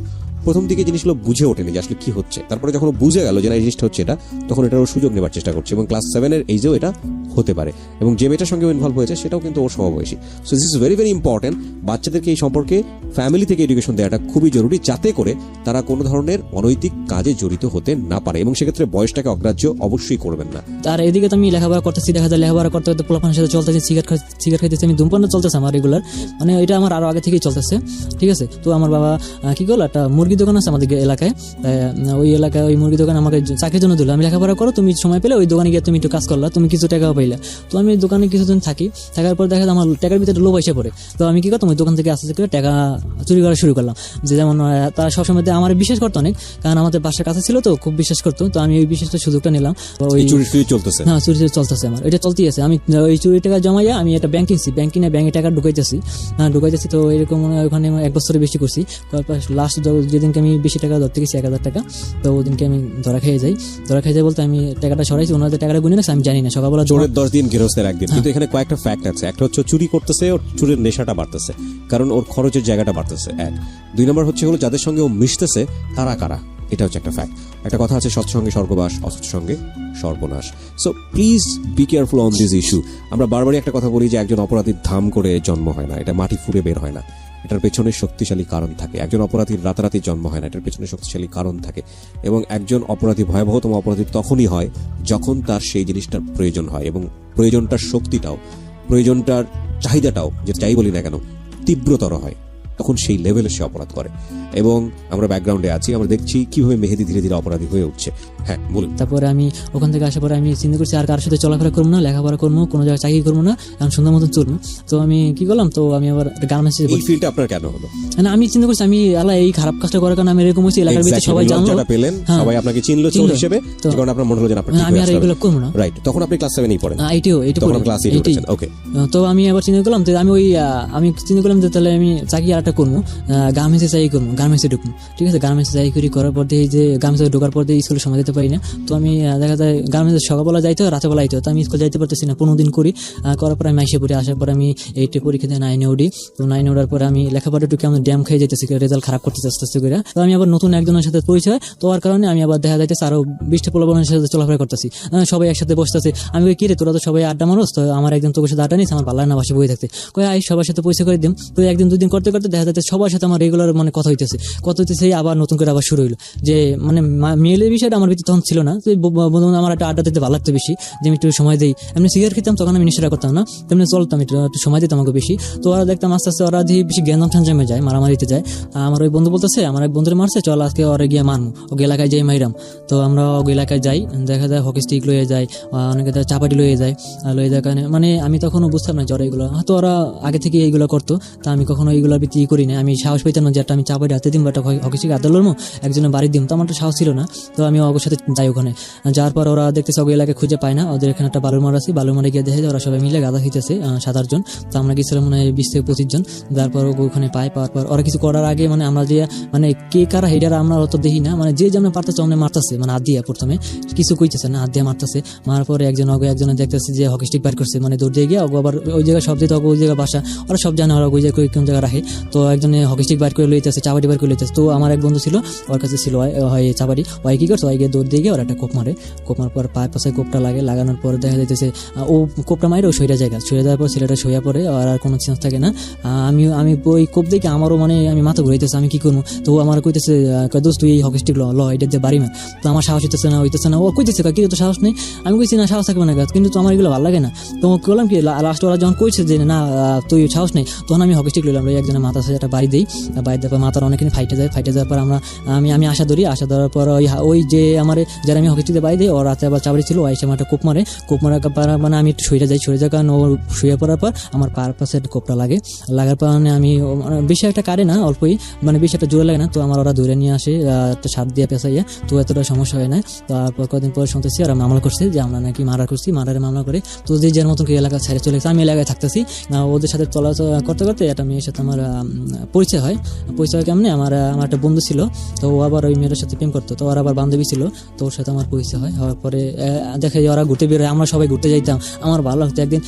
প্রথম দিকে জিনিসগুলো বুঝে ওঠেনি যে আসলে কি হচ্ছে। তারপরে যখন বুঝে গেল যে না এই জিনিসটা হচ্ছে এটা, তখন এটার সুযোগ নেবার চেষ্টা করছে এবং ক্লাস 7-এর এইজেও এটা হতে পারে। এবং যে মেয়েটার সঙ্গে ইনভলভ হয়েছে সেটাও কিন্তু ওর সমবয়সী। So this is very very important. বাচ্চাদেরকে এই সম্পর্কে ফ্যামিলি থেকে এডুকেশন দেওয়াটা খুবই জরুরি, যাতে করে তারা কোনো ধরনের অনৈতিক কাজে জড়িত হতে না পারে এবং সেক্ষেত্রে বয়সটাকে অগ্রাহ্য অবশ্যই করবেন না। আর এদিকে তো আমি লেখাপড়া করতেছি, দেখা যায় লেখাপড়া করতে করতে পোলাপানের সাথে চলতেছি, সিগারেট খাইতেছি, আমি ধূমপান জীবনযাপনটা চলতেছে আমার রেগুলার, মানে এটা আমার আরো আগে থেকেই চলতেছে, ঠিক আছে। তো আমার বাবা কি করলো, একটা মুরগি দোকান আছে আমাদের এলাকায়, ওই এলাকায় ওই মুরগি দোকান আমাকে চাকরির জন্য দিল। আমি লেখাপড়া করো, তুমি সময় পেলে ওই দোকানে গিয়ে তুমি একটু কাজ করলা, তুমি কিছু টাকাও পাইলা। তো আমি দোকানে কিছুদিন থাকি, থাকার পর দেখা যায় আমার টাকার ভিতরে লোভ এসে পড়ে। তো আমি কি করতাম, ওই দোকান থেকে আস্তে আস্তে করে টাকা চুরি করা শুরু করলাম। যে যেমন তারা সবসময় আমার বিশ্বাস করতো অনেক, কারণ আমাদের বাসার কাছে ছিল, তো খুব বিশ্বাস করতো। তো আমি ওই বিশ্বাসটা সুযোগটা নিলাম। ওই চুরি চলতেছে, হ্যাঁ চুরি চলতেছে আমার, এটা চলতেই আছে। আমি ওই চুরি টাকা জমাইয়া আমি একটা ব্যাংক কিনছি, ব্যাংক কিনে ব্যাংকে টাকা ঢুকাইতেছি। তো এরকম ওখানে 1 বছরের বেশি করছি। লাস্ট যেদিনকে আমি বেশি টাকা ধরতে গেছি 1000 টাকা, তো ওই দিনকে আমি ধরা খেয়ে যাই বলতে আমি টাকাটা সরাইছি, ওনাদের টাকাটা গুনে রাখছি আমি জানি না। সকালবেলা চোরের 10 দিন গৃহস্থের 1 দিন। কিন্তু এখানে কয়েকটা ফ্যাক্ট আছে। একটা হচ্ছে চুরি করতেছে, ওর চুরির নেশাটা বাড়তেছে, কারণ ওর খরচের জায়গাটা বাড়তেছে, 1। 2 নম্বর হচ্ছে হলো যাদের সঙ্গে ও মিশতেছে তারা কারা, এটা হচ্ছে একটা ফ্যাক্ট। একটা কথা আছে, সৎসঙ্গে স্বর্গবাস, অসৎসঙ্গে সর্বনাশ। So please be careful on this issue. আমরা বারবারই একটা কথা বলি যে একজন অপরাধীর ধাম করে জন্ম হয় না, এটা মাটি ফুঁড়ে বের হয় না, এটার পেছনে শক্তিশালী কারণ থাকে। একজন অপরাধীর রাতারাতি জন্ম হয় না, এটার পেছনে শক্তিশালী কারণ থাকে। এবং একজন অপরাধী ভয়াবহতম অপরাধী তখনই হয় যখন তার সেই জিনিসটার প্রয়োজন হয়, এবং প্রয়োজনটার শক্তিটাও, প্রয়োজনটার চাহিদাটাও, যে যাই বলি না কেন, তীব্রতর হয়, তখন সেই লেভেলে সে অপরাধ করে। এবং আমরা ব্যাকগ্রাউন্ডে আছি, আমরা দেখছি কিভাবে মেহেদি ধীরে ধীরে অপরাধী হয়ে উঠছে। হ্যাঁ বলুন। তারপরে আমি ওখান থেকে আসার পরে আমি চিন্তা করছি আর কারোর সাথে চলাফেরা করবো না, লেখাপড়া করবো, কোনো জায়গায় চাকরি করবো না, এখন সুন্দর মতন চলবো। তো আমি কি করলাম, তো আমি আবার গার্মেন্টসে। এই ফিল্ডটা আপনার কেন হলো? আমি চিন্তা করছি আমি আল্লাহ এই খারাপ কাজটা করার কারণে আমি এরকম হয়েছি, এলাকার ভিতরে সবাই জানলো, পেলেন, সবাই আপনাকে চিনলো চোর হিসেবে, কারণ আপনার মনে হলো যে আমি আর এগুলো করবো না। রাইট, তখন আপনি ক্লাস 7 পড়েন। ক্লাস 8 পড়েন, ওকে। তো আমি আবার চিন্তা করলাম যে আমি চিন্তা করলাম যে তাহলে আমি চাকরি আর একটা করবো, গার্মেন্টসে চাকরি করবো, গার্মেন্টসে ঢুকবো, ঠিক আছে। গার্মেন্টসে চাকরি করার পর দিয়ে যে গার্মেন্টসে ঢোকার পর দিয়ে স্কুলে সময় দিতে পারি না। তো আমি দেখা যায় গার্মেন্টসে সকালবেলা যাইতে হয়, রাতেবেলা আইতে হয়, তো আমি স্কুল যাইতে পারতেছি না। 15 দিন করার পর আমি আইসে পড়ি, আসার পর আমি 8 পরীক্ষা দিয়ে 9 উঠি। তো 9 ওঠার পর আমি লেখাপড়া একটু কেমন ড্যাম খেয়ে যেতেছি, রেজাল্ট খারাপ করতেছে আস্তে আস্তে করে। তো আমি আবার নতুন একজনের সাথে পরিচয়, তো ওর কারণে আমি আবার দেখা যাইতেছে আরো 20টা পোলাপনের সাথে চলাফেরা করতেছি, সবাই একসাথে বসতেছে। আমি কি রে তোরা তো সবাই আড্ডা মারোস, তো আমার একজন তোর সাথে আড্ডা নিস, আমার ভালো না বাসে বই থাকতে, কই আই সবার সাথে পরিচয় করে দিম। তো 1 দিন 2 দিন করতে করতে দেখা যাচ্ছে সবার সাথে আমার রেগুলার মানে কথা হইতেছে, আবার নতুন করে আবার শুরু হইলো। যে মানে মেয়েলের বিষয়টা আমার ভিতরে তখন ছিল না। তো বন্ধু আমার একটা আড্ডা দিতে ভালো লাগতো বেশি, যে আমি একটু সময় দিই। এমনি সিগারেট খেতাম তখন আমি নেশাটা করতাম না, তেমনি চলতাম, একটু সময় দিতাম আমাকে বেশি। তো ওরা দেখতাম আস্তে আস্তে ওরা দিয়ে বেশি জ্ঞান ঠাঞ্জামে যায়, মারামারিতে যায়। আমার ওই বন্ধু বলতেছে আমার এক বন্ধুরে মারছে, চল আজকে ওরা গিয়ে মারমু, ওকে এলাকায় যাই মাইরাম। তো আমরা ওকে এলাকায় যাই, দেখা যায় হকি স্টিক লয়ে যায়, অনেকে চাপাটি লয়ে যায় কারণে মানে আমি তখনও বুঝতাম না জ্বর এইগুলো, হয়তো ওরা আগে থেকে এইগুলো করতো, তা আমি কখনো এইগুলোর ভিত্তি করি না। আমি সাহস পেতাম না যে একটা আমি চাপাটি হাতে দিম বা একটা হকি স্টিক হাতে লড়মু, একজনের বাড়ি দিম, তো আমার তো সাহস ছিল না। তো আমি ওর সাথে যাই ওখানে, যাওয়ার পর ওরা দেখতেছে ওকে এলাকায় খুঁজে পায় না, ওদের এখানে একটা বালুর মার আছে, বালুর মারে গিয়ে দেখে ওরা সবাই মিলে গাঁদা হইতেছে 7-8 জন। তো আমরা গেছিলাম মানে 20 থেকে 25 জন। তারপর ওখানে পাওয়ার পর ওরা কিছু করার আগে মানে আমরা যে মানে কে কারা হেডার আমরা অত দেখি না, মানে যে যেমন পারতেছে অমনে মারতেছে, মানে হাত দিয়ে প্রথমে কিছু কইতেছে না, হাত দিয়ে মারতেছে। মারার পরে একজনে দেখতেছে যে হকি স্টিক বাইর করছে, মানে দৌড় দিয়ে গিয়ে আবার ওই জায়গায় সব দিতে ওই জায়গায় বাসা, ওরা সব জানে ওরা ওই জায়গায় কোন জায়গায় রাখে। তো একজনে হকি স্টিক বাইর করে লইতেছে, চাবাটি বাইর করে লইতেছে। তো আমার এক বন্ধু ছিল, ওর কাছে ছিল হয় চাবাটি, ওই কি করছে, ওই গিয়ে দৌড় দিয়ে গিয়ে ওরা একটা কোপ মারে, কোপার পর পায়ের পাশে কোপটা লাগে, লাগানোর পর দেখা যাইতেছে ও কোপটা মারে ও সইরা যাওয়ার পর ছেলেটা সইয়া পড়ে, আর কোনো চান্স থাকে না। আমি ওই কোপ দেখে আমারও মানে আমি মাথা ঘুরাইতেছে, আমি কি করবো। তো আমার কইতেছে দোস্ত তুই এই হকি স্টিক ল এটা দিয়ে বাড়ি মার। তো আমার সাহস হইতেছে না, ও কইতেছে কি তো সাহস নেই। আমি কইছি না সাহস থাকবে না, কিন্তু তো আমার এগুলো ভালো লাগে না। তো বললাম কি লাস্ট ওরা যখন কইছে যে না তুই সাহস নেই, তখন আমি হকি স্টিক লইলাম, একজনের মাথার সাথে একটা বাড়ি দিই, বাড়ি দেওয়ার পর মাথার অনেকদিন ফাইটে যাওয়ার পর আমি আশা ধরি, আশা ধরার পর ওই যে আমার যারা আমি হকি স্টিকে বাড়ি দিই, ওর রাতে আবার চাবড়ি ছিল, ওই সময় একটা কোপ মারার মানে আমি একটু সরে যাই, কারণ ও শুয়ে পড়ার পর আমার পার পাশে কোপটা লাগার পর মানে আমি বেশি একটা কাটে না, অল্পই মানে বেশি একটা জোরে লাগে না। তো আমার ওরা ধরে নিয়ে আসে একটা সার দিয়ে পেঁচাইয়া, তো এতটা সমস্যা হয় না। তারপর কদিন পর শুনতেছি ওরা মামলা করছে যে আমরা নাকি মারার মামলা করে। তো যে যার মতন এলাকা ছেড়ে চলে গেছে, আমি এলাকায় থাকতেছি, ওদের সাথে চলাচল করতে করতে একটা মেয়ের সাথে আমার পরিচয় হয় কেমনে, আমার একটা বন্ধু ছিল, তো ও আবার ওই মেয়ের সাথে প্রেম করতো, তো ওর আবার বান্ধবী ছিল, তো ওর সাথে আমার পরিচয় হয়। হওয়ার পরে দেখে ওরা ঘুরতে বেরোয়, আমরা সবাই ঘুরতে যাইতাম, আমার ভালো লাগতো। একদিন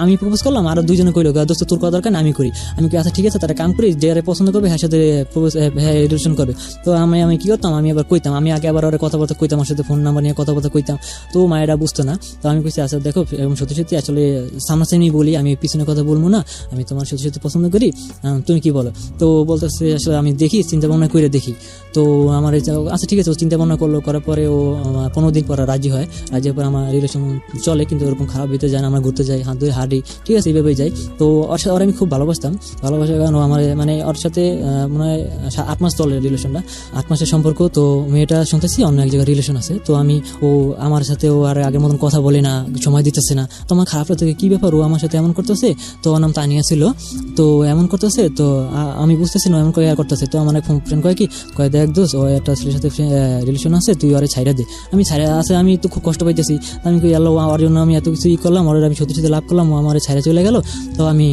আমি প্রপোজ করলাম, আরো 2 জনে কইলো দোস্ত তোর করা দরকার না, আমি করি। আমি আচ্ছা ঠিক আছে, তারা কাম করি, যে পছন্দ করবে হ্যাঁ সাথে রিলেশন করবে। তো আমি কি করতাম, আমি আবার কইতাম, আমি আগে আবার ওরা কথাবার্তা কইতাম, আমার সাথে ফোন নাম্বার নিয়ে কথাবার্তা কইতাম। তো মায়েরা বুঝতো না, তো আমি কইছি আচ্ছা দেখো সত্যি আসলে সামনাসামনি বলি, আমি পিছনে কথা বলবো না, আমি তোমার সত্যি পছন্দ করি, তুমি তুমি কি বলো? তো বলতেছে আসলে আমি দেখি, চিন্তা ভাবনা করে দেখি। তো আমার আচ্ছা ঠিক আছে, ও চিন্তা ভাবনা করলো, করার পরে ও 15 দিন পর রাজি হয়। রাজি হওয়ার পর আমার রিলেশন চলে, কিন্তু ওরকম খারাপ হইতে যায় না, আমরা ঘুরতে যাই, হাত ধরে হাঁটি, ঠিক আছে, এইভাবেই যাই। তো ওর সাথে আমি খুব ভালোবাসতাম, ভালোবাসার কারণ ও আমার মানে ওর সাথে মনে হয় 8 মাস চলে রিলেশনটা, 8 মাসের সম্পর্ক। তো মেয়েটা শুনতেছি অন্য এক জায়গায় রিলেশন আছে। তো আমি ও আমার সাথে ও আর আগের মতন কথা বলে না, সময় দিতেছে না। তো আমার খারাপ লাগে, কি ব্যাপার, ও আমার সাথে এমন করতেছে। তো ওর নাম তানিয়া ছিল। তো এমন করতেছে, তো আমি বুঝতেছি না এমন করে আর করতেছে। তো আমার এক ফ্রেন্ড কয় কি, কয় দেখ দোষ, ও একটা ছেলের সাথে রিলেশন আছে, তুই ওরে ছাইড়া দে। আমি ছাইড়া আছে, আমি তো খুব কষ্ট পাইতেছি। আমি কই আল্লাহ, ওর জন্য আমি এত কিছু করলাম, ওর আমি সত্যি সত্যি লাভ করলাম, ও আমার ছাইড়া চলে গেল। তো আমি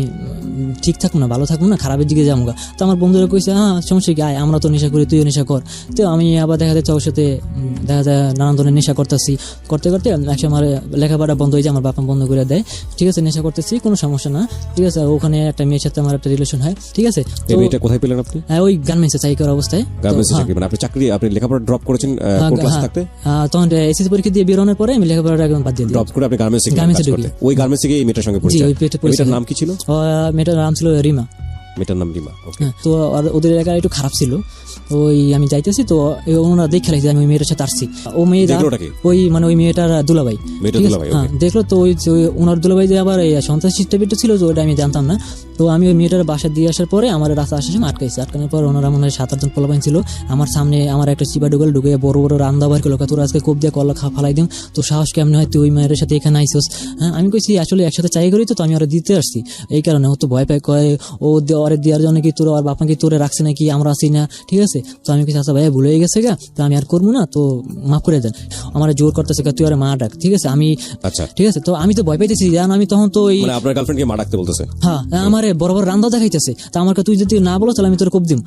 ঠিক থাকবো না, ভালো থাকবো না, খারাপের দিকে যাবো। তো আমার বন্ধুরা কইছে, হ্যাঁ সমস্যা কি, আয় আমরা তো নেশা করি, তুইও নেশা কর। তো আমি আবার দেখা যাচ্ছে ওর সাথে দেখা যায় নানান ধরনের নেশা করতেছি, করতে করতে একসময় আমার লেখাপড়া বন্ধ হয়ে যায়, আমার বাপা বন্ধ করে দেয়, ঠিক আছে, নেশা করতেছি, কোনো সমস্যা না, ঠিক আছে। ওখানে একটা মেয়ের সাথে আমার একটা রিলেশন হয়, ঠিক আছে। এই মেয়েটা কোথায় পেলেন আপনি? ওই গার্মেন্টসে চাকরি করার অবস্থায়। গার্মেন্টসে চাকরি, মানে আপনি চাকরি, আপনি লেখাপড়া ড্রপ করেছেন কোন ক্লাস থাকতে? তখন এসএসসি পরীক্ষা দিয়ে বেরোনোর পরে আমি লেখাপড়াটা একদম বাদ দিয়ে দিই, ড্রপ করে আপনি গার্মেন্টসে ঢুকি। ওই গার্মেন্টসে গিয়ে এই মেয়েটার সঙ্গে জি, পরিচয়। ওই মেয়েটার নাম কি ছিল? মেয়েটার নাম ছিল রিমা। মেয়েটার নাম রিমা। হ্যাঁ, তো ওদের এলাকা একটু খারাপ ছিল। ওই আমি যাইতেছি, তো ওনারা দেখে লাগছে আমি ওই মেয়েটার সাথে আসছি। ও মেয়ে ওই মানে ওই মেয়েটার দুলাভাই, হ্যাঁ দেখলো। তো ওই ওনার দুলাভাই যে আবার সন্ত্রাসী টিপটা ছিল, ওটা আমি জানতাম না। তো আমি ওই মেয়েটার বাসা দিয়ে আসার পরে আমার রাস্তা আসার সময় আটকাইছে। আটকানোর পর ওনারা মনে হয় 7-8 জন পোলাপাইন ছিল আমার সামনে। আমার একটা চিপা ঢুকে বড় বড় রান্দা বার করলো, তোর আজকে কোপ দিয়ে কলা ফালাই দিম, তো সাহস কেমন হয়, তুই ওই মেয়ের সাথে এখানে আইসোস? হ্যাঁ, আমি কইছি আসলে একসাথে চাই করি, তো আমি ওরা দিতে আসছি এই কারণে। ও তো ভয় পায়, কয় ও ওরে দেওয়ার জন্য কি তোর আর বাপা কি তোরে রাখছে নাকি, আমরা আছি না, ঠিক আছে। তো আমি কিছু আচ্ছা ভাইয়া ভুলে গেছে গা, তো আমি আর করবো না, তো মাফ করে দেন। আমার জোর করতেছে, তুই আর মা ডাক, ঠিক আছে। আমি আচ্ছা ঠিক আছে। তো আমি তো ভয় পাইতেছি, জান আমি তখন তো ওই আপনার গার্লফ্রেন্ডকে মা ডাকতে বলতেছে, হ্যাঁ আমার বড় বড় রান্দা দেখাইতেছে। তা আমার তুই যদি না বলো তাহলে আমি তোর কোপ দিম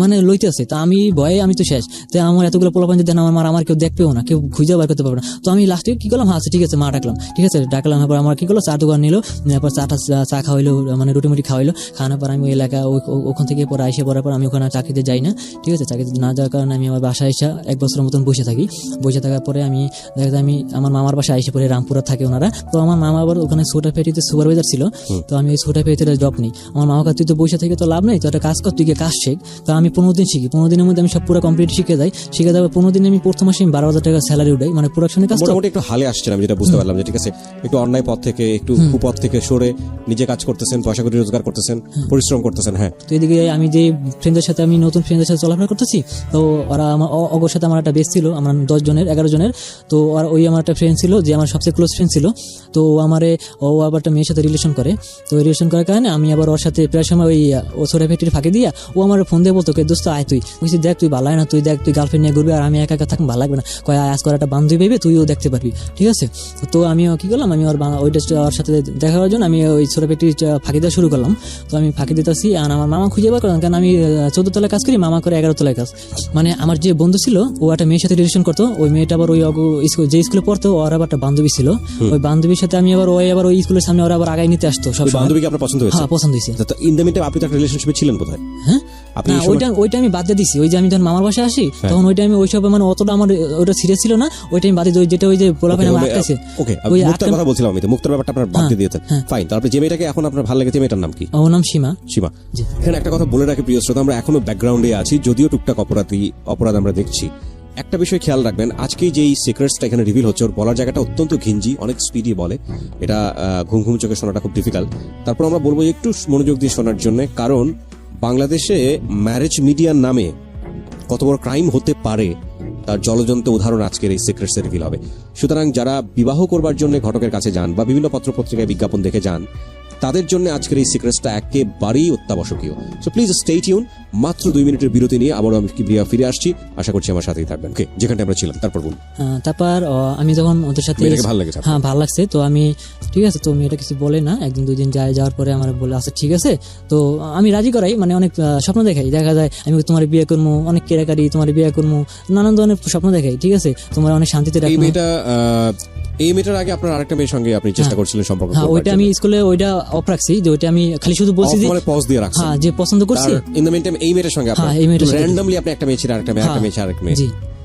মানে লইতে আছে। তা আমি ভয়ে আমি তো শেষ। তো আমার এতগুলো পোলাপান যদি আমার কেউ দেখবেও না, কেউ খুঁজে বার করতে পারবে না। তো আমি লাস্টে কি করলাম, হ্যাঁ ঠিক আছে মা ডাকলাম, ঠিক আছে ডাকলাম। তারপর আমার কি করলো, চা দোকান নিল, তারপর চা খাওয়াইলো, মানে রুটি মুটি খাওয়াইলো। খাওয়ানোর পর আমি ওই এলাকা ওখান থেকে পরে আইসে পড়ার পর আমি ওখানে চাকরিতে যাই না, ঠিক আছে। চাকরিতে না যাওয়ার কারণে আমি আমার বাসায় এসে 1 বছরের মতন বসে থাকি। বসে থাকার পরে আমি দেখা যায় আমি আমার মামার বাসায় আইসে পরে রামপুরা থাকে ওনারা। তো আমার মামা আবার ওখানে ছোটা ফ্যাক্টরিতে সুপারভাইজার ছিল। তো আমি ওই ছোটা ফ্যাক্টরিতে জব নিই। আমার মামাকে তুই তো বসে থেকে তো লাভ নেই, তো একটা কাজ কর, তুই গিয়ে কাজ শেখ। তো আমি 15 দিন শিখি, 15 দিনের মধ্যে আমি সব পুরো কমপ্লিট শিখে যাই। শিখে যাওয়ার 15 দিনে আমি প্রথম মাসে 12,000 টাকা স্যালারি উঠাই, মানে প্রোডাকশনের কাজ। মোটামুটি একটু হালে আসছেন, আমি যেটা বুঝতে পারলাম, যে ঠিক আছে একটু অন্যায় পথ থেকে, একটু কুপথ থেকে সরে নিজে কাজ করতেছেন, পয়সা করে রোজগার করতেছেন, পরিশ্রম করতেছেন। হ্যাঁ, তো এদিকে আমি যে ফ্রেন্ডের সাথে, আমি নতুন ফ্রেন্ডের সাথে চলাফেরা করতেছি, তো ওরা আমার অগোর সাথে আমার একটা বেস ছিল, আমার 10 জনের 11 জনের। তো আর ওই আমার একটা ফ্রেন্ড ছিল যে আমার সবচেয়ে ক্লোজ ফ্রেন্ড ছিল। তো ও আবার একটা মেয়ের সাথে রিলেশন করে। তো রিলেশন করার কারণে আমি আবার ওর সাথে প্রায় সময় ওই ও ছোট ফ্যাক্টরি ফাঁকি দিয়া ও আমার ফোন দিয়ে বলতো, দোস্ত আয়, তুই বলছি দেখ তুই ভালো হয় না, তুই দেখ তুই গার্লফ্রেন্ড নিয়ে ঘুরবি আর আমি একা একা থাকবো, ভালো লাগবে না। কয় আজ করে একটা বান্ধবী পেবে, তুইও দেখতে পারবি, ঠিক আছে। তো আমিও কি করলাম, আমি ওইটা ওর সাথে দেখা করার জন্য আমি ওই ছোট ফ্যাক্টরি ফাঁকি দেওয়া শুরু করলাম। তো আমি ফাঁকি দিতেছি, আর আমার মামা খুঁজে বার করলাম, কারণ আমি 14 তলায় কাজ করি, মামা করে 11 তলায় কাজ। মানে আমার যে বন্ধু ছিল ও একটা মেয়ের সাথে রিলেশন করতো, ওই মেয়েটা আবার ওই যে স্কুলে পড়তো ওর আবার একটা বান্ধবী ছিল। ওই বান্ধবীর সাথে আমি আবার ওই স্কুলের সামনে ওরা আবার আগায় নিতে আসতো। সব বান্ধবীকে আপনার পছন্দ হয়েছে? হ্যাঁ, পছন্দ হয়েছে। ইন দ্য মিনটাইম আপনি তো একটা রিলেশনশিপে ছিলেন বোধহয়? হ্যাঁ, ওইটা আমি বাদ দিয়ে দিছি। ওই যে আমি যখন মামার বাসায় আসি তখন ওইটা আমি ওইসব মানে অতটা আমার ওটা সিরিয়াস ছিল না, ওইটা আমি বাদ দিয়ে, যেটা ওই যে পোলাপাইন আমার আটকাইছে। ওকে, মুক্তার কথা বলছিলাম আমি, তো মুক্তার ব্যাপারটা আপনার বাদ দিয়ে দিয়েছেন। ফাইন, তারপরে যে মেয়েটাকে এখন আপনার ভালো লেগেছে, মেয়েটার নাম কি? ওর নাম সীমা। সীমা। এখানে একটা কথা বলে রাখি প্রিয় শ্রোতা, আমরা এখনো ব্যাকগ্রাউন্ডে আছি, যদিও টুকটাক অপরাধ আমরা দেখছি। একটা বিষয় খেয়াল রাখবেন, আজকে যেই সিক্রেটসটা এখানে রিভিল হচ্ছে, ওর বলার জায়গাটা অত্যন্ত ঘিঞ্জি, অনেক স্পিডি বলে, এটা ঘুম ঘুম চোখে শোনাটা খুব ডিফিকাল্ট। তারপর আমরা বলবো একটু মনোযোগ দিয়ে শোনার জন্য, কারণ বাংলাদেশে ম্যারেজ মিডিয়ার নামে কত বড় ক্রাইম হতে পারে তার জলজন্ত উদাহরণ আজকের এই সিক্রেটসে রিভিল হবে। সুতরাং যারা বিবাহ করবার জন্য ঘটকের কাছে যান বা বিভিন্ন পত্রপত্রিকায় বিজ্ঞাপন দেখে যান, তাদের জন্য আজকের এই সিক্রেটসটা একেবারেই অত্যাবশ্যকীয়। So please stay tune. মাত্র 2 মিনিটের বিরতি নিয়ে আবারও আমি ফিরে আসছি, আশা করছি আমার সাথেই থাকবেন। ওকে, যেখানে আমরা ছিলাম তারপর বলুন। তারপর আমি যখন ওদের সাথে ভালো লেগেছে? হ্যাঁ, ভালো লাগছে। তো আমি ঠিক আছে, তো মেয়েটা কিছু বলে না, 1-2 দিন যাওয়ার পরে আমার বলে আচ্ছা ঠিক আছে। তো আমি রাজি করাই, মানে অনেক স্বপ্ন দেখাই, দেখা যায় আমি তোমার বিয়ে করবো, অনেক কেরাকারি তোমার বিয়ে করবো, নানান ধরনের স্বপ্ন দেখাই, ঠিক আছে, তোমার অনেক শান্তিতে রাখবো। এই মেয়েটার আগে আপনার আরেকটা মেয়ের সঙ্গে আপনি চেষ্টা করছিলেন সম্পর্ক? হ্যাঁ, ওইটা আমি স্কুলে ওইটা অফ রাখছি, যে ওইটা আমি খালি শুধু বলছি যে পজ দিয়ে রাখছি, হ্যাঁ, যে পছন্দ করছি। ইন দ্য মিনটাইম এই মেয়েটার সঙ্গে আপনি র্যান্ডমলি আপনি একটা মেয়ে ছিল, আরেকটা মেয়ে, আরেকটা মেয়ে, আরেকটা মেয়ে।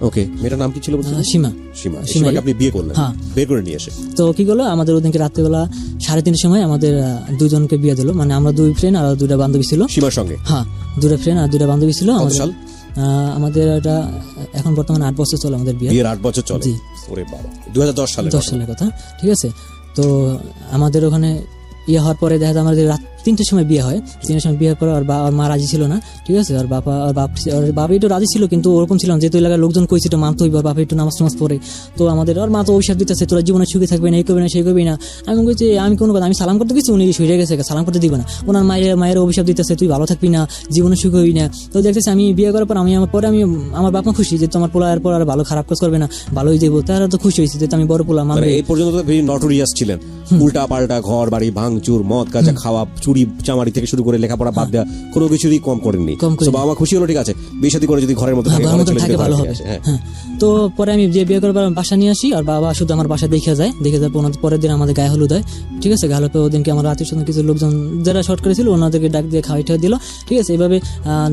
ওকে, মেয়েটার নাম কি ছিল বলছেন? সীমা। সীমা। সীমাকে আপনি বিয়ে করলেন, হ্যাঁ। বের করে নিয়ে এসে। তো কি করলো, আমাদের ওদিনকে রাত্রেবেলা 3:30 সময় আমাদের দুজনকে বিয়ে দিল, মানে আমরা 2 ফ্রেন্ড আর 2টা বান্ধবী ছিল। সীমার সঙ্গে? হ্যাঁ, 2টা ফ্রেন্ড আর 2টা বান্ধবী ছিল। কত সাল? আমাদের এটা এখন বর্তমানে 8 বছর চলে আমাদের বিয়ে। বিয়ের 8 বছর চলে? জি। ওরে বাবা, 2010 সালের কথা, ঠিক আছে। তো আমাদের ওখানে হওয়ার পরে দেখা যায় আমাদের রাত 3টের সময় বিয়ে হয়। 3টের সময় বিয়ের পর আর মা রাজি ছিল না, ঠিক আছে। আর বাবা একটু রাজি ছিল, কিন্তু ওরকম ছিল না, যেহেতু এলাকার লোকজন কইছে একটু মানতে হইব, বাবা একটু নামাজ টামাজ পড়ে। তো আমাদের আর মা তো অভিশাপ দিতেছে, তোরা জীবনে সুখে থাকবে না, এই করবি না, সেই করবি না। আমি বলছি আমি কোনো কথা, আমি সালাম করতে গেছি, উনি শুয়ে গেছে, সালাম করতে দিব না। ওনার মায়ের অভিশাপ দিতেছে, তুই ভালো থাকবি না, জীবনে সুখ হবি না। তো দেখতেছি আমি বিয়ে করার পর আমি আমার বাপ মা খুশি যে তোমার পোলা এরপর আর ভালো খারাপ কাজ করবে না, ভালোই দেবো। তারা তো খুশি হয়েছে যে আমি বড় পোলা মানবে। এই পর্যন্ত তো ভেরি নটোরিয়াস ছিলেন, উল্টা পাল্টা ঘর বাড়ি ভাঙচুর, মদ গাঁজা খাওয়া, চুরি চামারি থেকে শুরু করে লেখাপড়া বাদ দেওয়া, কোনো কিছুরই কম করেননি। বাবা মা খুশি হলো, ঠিক আছে, বিয়ে শাদী করে যদি ঘরের মধ্যে থাকে ভালো হবে। তো পরে আমি যে বিয়ে করবার বাসা নিয়ে আসি, আর বাবা শুধু আমার বাসা দেখে যায় পরের দিন আমাদের গায়ে হলুদ হয়, ঠিক আছে। গায়ে হলুদ ওদিনকে আমার আত্মীয় স্বজন কিছু লোকজন যারা শর্ট করেছিল ওনাদেরকে ডাক দিয়ে খাওয়াই ঠাওয়াই দিল, ঠিক আছে। এইভাবে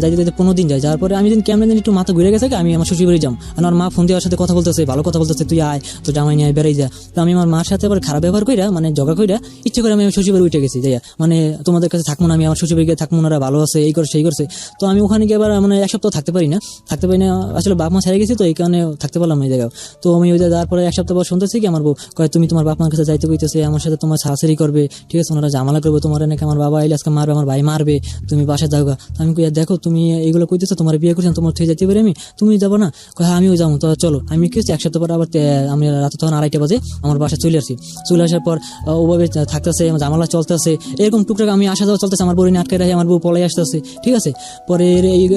যাইতে যাইতে 15 দিন যায়। যাওয়ার পরে আমি দিন কেমন দিন একটু মাথা ঘুরে গেছে, আমি আমার শ্বশুর বাড়ি যাম। আমার মা ফোন দিয়ে ওর সাথে কথা বলতেছে, ভালো কথা বলতেছে, তুই আয়, তো জামাই নিয়ে বেড়াই যা। তো আমি আমার মার সাথে আবার খারাপ ব্যবহার কইরা, মানে ঝগড়া কইরা ইচ্ছে করে আমি শ্বশুর বাড়ি উঠে গেছি, যাইয়া মানে তোমাদের কাছে থাকবো না, আমি আমার শ্বশুর বাড়ি গিয়ে থাকবো, ওনারা ভালো আছে, এই করছে সেই করছে। তো আমি ওখানে গিয়ে আবার মানে 1 সপ্তাহ থাকতে পারি না, আসলে বাপ মা ছেড়ে গেছি, তো এই কারণে থাকতে পারলাম না এই জায়গায়। তো আমি ওই যাওয়ার পরে 1 সপ্তাহ পর শুনতেছি কি আমার বউ কয় তুমি তোমার বাপ মার কাছে যাইতে কইতেছে, আমার সাথে তোমার ছাড়াছাড়ি করবে, ঠিক আছে, ওনারা ঝামেলা করবে, তোমার নাকি আমার বাবা আইলে আজকে মারবে, আমার ভাই মারবে, তুমি বাসায় যাও গা। তো আমি কই দেখো তুমি এইগুলো কইতেছো, তোমার বিয়ে করছেন, তোমার থেকে যাইতে পারি আমি, তুমি যাবো না? হ্যাঁ আমিও যাবো, তো চলো। আমি কি হচ্ছে 1 সপ্তাহ পর আবার আমি রাতে তখন 2:30 বাজে আমার বাসায় চলে আসি। চলে আসার পর ওভাবে থাকতেছে, ঝামেলা চলতেছে, এরকম টুকটাক আমি আসা যাওয়া চলতেছে, আমার বউ আটকে রাখে, আমার বউ পলাই আসতেছে, ঠিক আছে। পরে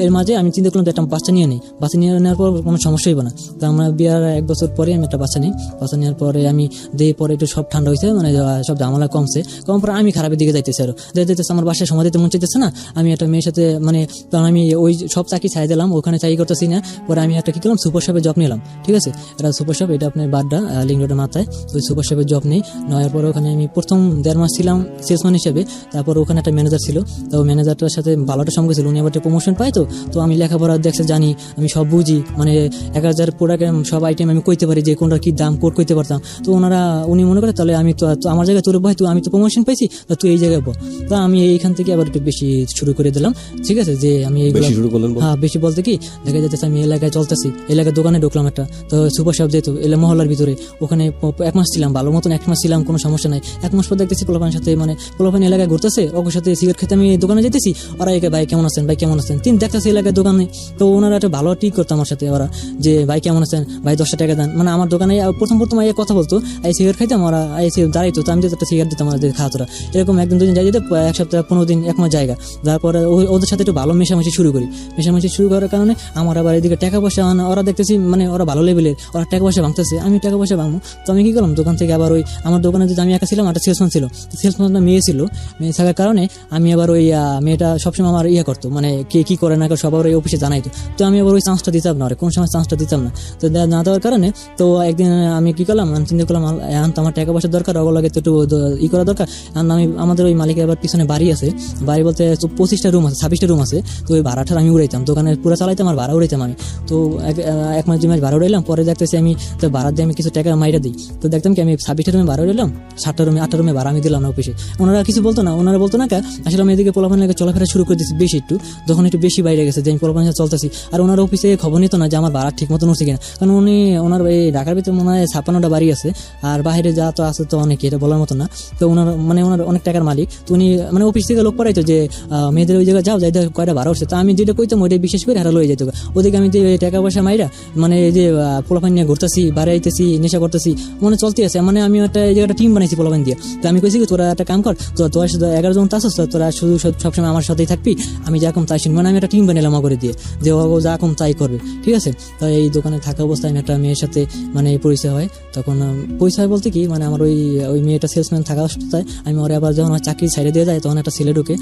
এর মাঝে আমি চিন্তা করলাম একটা বাচ্চা নিয়ে নিই, বাচ্চা নিয়ে নেওয়ার পর কোনো সমস্যা হইব না। তো আমরা বিয়ার 1 বছর পরে আমি একটা বাচ্চা নিই, বাচ্চা নেওয়ার পরে আমি দিয়ে পরে একটু সব ঠান্ডা হয়েছে, মানে সব ঝামেলা কমছে, কম পরে আমি খারাপের দিকে যাইতেছি, আরো যাইতেছে আমার বাসায় সময় দিতে মন চাইতেছে না। আমি একটা মেয়ের সাথে মানে তখন আমি ওই সব চাকরি ছাই দিলাম, ওখানে চাকরি করতেছি না। পরে আমি একটা কি করলাম, সুপার শপে জব নিলাম, ঠিক আছে। এটা সুপার শপ, এটা আপনার বাড্ডা লিং রোডের মাথায়। ওই সুপার শপে জব নেই, নেওয়ার পরে ওখানে আমি প্রথম 1.5 মাস ছিলাম সেলসম্যান হিসেবে। তারপর ওখানে একটা ম্যানেজার ছিল, তো ম্যানেজারটার সাথে ভালোটা সঙ্গে ছিল, উনি আবার প্রমোশন পাই। তো আমি লেখাপড়া দেখছে জানি, আমি সব বুঝি, মানে 1000 প্রোডাক্ট সব আইটেম আমি কইতে পারি, যে কোনটা কি দাম কোড কইতে পারতাম। তো উনি মনে করে তাহলে আমি তো আমার জায়গায় তোর ভাই, আমি তো প্রমোশন পাইছি, তুই এই জায়গায় বল। তো আমি এইখান থেকে আবার একটু বেশি শুরু করে দিলাম, ঠিক আছে, যে আমি এইগুলো হ্যাঁ বেশি বলতে কি দেখা যাচ্ছে আমি এলাকায় চলতেছি, এলাকায় দোকানে ঢুকলাম একটা, তো সুপার শপ যেহেতু মহল্লার ভিতরে, ওখানে 1 মাস ছিলাম, ভালো মতন 1 মাস ছিলাম, কোনো সমস্যা নাই। 1 মাস পর দেখতেছি পোলাপানের সাথে, মানে পোলাপান এলাকায় ঘুরতেছে, ওর সাথে সিগারেট খেতে আমি দোকানে যেতেছি, ওরা একে ভাই কেমন আছেন, ভাই কেমন আছেন, তিন দেখতেছে এলাকায় দোকানে। তো ওনারা একটা ভালো ঠিক করতো আমার সাথে, ওরা যে ভাই কেমন আছেন, ভাই 10 টাকা দেন, মানে আমার দোকানে প্রথম আইয়া কথা বলতো, এই সিগারেট খাইতাম, ওরা এসে দাঁড়াইতো, তো আমি একটা সিগারেট দিতাম আমাদের খাওয়া। এরকম 1 দিন 2 দিন যাই যেতে 1 সপ্তাহ 15 দিন 1 মাস জায়গা। তারপরে ওদের সাথে একটু ভালো মেশামেশি শুরু করি, মেশামেশি শুরু করার কারণে আমার আবার এদিকে টাকা পয়সা, ওরা দেখতেছি মানে ওরা ভালো লেভেলের, ওরা টাকা পয়সা ভাঙতেছে, আমি টাকা পয়সা ভাঙবো। তো আমি কি করলাম, দোকান থেকে আবার ওই আমার দোকানে যদি আমি একা ছিলাম, একটা সেলসম্যান ছিল, সেলসম্যানটা মেয়ে ছিল, মেয়ে থাকার কারণে আমি আবার ওই মেয়েটা সবসময় আমার করতো, মানে কে কি করে না করে সবার ওই অফিসে জানাইতো। তো আমি আবার ওই চান্সটা দিতাম না, কোন সময় চান্সটা দিতাম না। তো না দেওয়ার কারণে তো একদিন আমি কি করলাম, চিন্তা করলাম এখন তো আমার টাকা পয়সার দরকার, ওগুলো লাগে তো একটু করা দরকার। আমি আমাদের ওই মালিকের আবার পিছনে বাড়ি আছে, বাড়ি বলতে 25টা রুম আছে, 26টা রুম আছে। তো ওই ভাড়াটা আমি উড়াইতাম, দোকানে পুরো চালাইতাম আর ভাড়া উড়াইতাম আমি। তো 1 মাস 2 মাস ভাড়া উড়াইলাম, পরে দেখতেছি আমি তো ভাড়া দিয়ে আমি কিছু টাকা মাইরা দিই। তো দেখতাম কি আমি 26টা রুমে ভাড়া উড়াইলাম, 7টা রুমে 8টা রুমে ভাড়া আমি দিলাম না অফিসে। ওনারা কিছু বলতো না, ওনারা বলতো না আসলে আমি এদিকে পোলাপান লাগে চলাফেরা শুরু করে দিচ্ছি বেশি, যখন একটু বেশি বাইরে গেছে যে আমি পোলাপান চলতেছি। আর ওনার অফিসে খবর নিত না যে আমার ভাড়া ঠিক মতো উঠছে কিনা, কারণ ওনার এই ঢাকার ভিতরে মনে হয় 56টা বাড়ি আছে, আর বাইরে যা তো আছে তো অনেকে, এটা বলার মতো না। তো ওনার অনেক টাকার মালিক, তো উনি মানে অফিস থেকে লোক পড়াইতো যে মেয়েদের ওই জায়গায় যাও, যাই কয়টা ভাড়া উঠছে। তো আমি যেটা কইতাম ওইটাই বিশেষ করে হারা লয়ে যেত। ওদিকে আমি যে টাকা পয়সা মাইরা মানে এই যে পোলাপান নিয়ে ঘুরতেছি, বাইরে আইতেছি, নেশা করতেছি, মনে চলতে আছে। মানে আমি একটা এই জায়গাটা টিম বানাইছি পোলাপান দিয়ে। তো আমি কইছি তোরা একটা কাম কর, তো তোরা 11 জন আসছিস, তোরা শুধু সবসময় আমার সাথেই থাকবি, আমি যা কম তাই শুনবো। মানে আমি একটা টিম বানাইলাম করে দিয়ে, যে ও যা কম তাই করবে, ঠিক আছে। তো এই দোকানে থাকা অবস্থায় আমি একটা মেয়ের সাথে মানে পরিচয় হয়। তখন পরিচয় বলতে কি মানে আমার ওই মেয়েটা সেলসম্যান থাকা অবস্থায় আমি ওরা আবার যখন চাকরি ছাইড়ে দিয়ে যায়, তখন একটা ছেলে ঢুকে,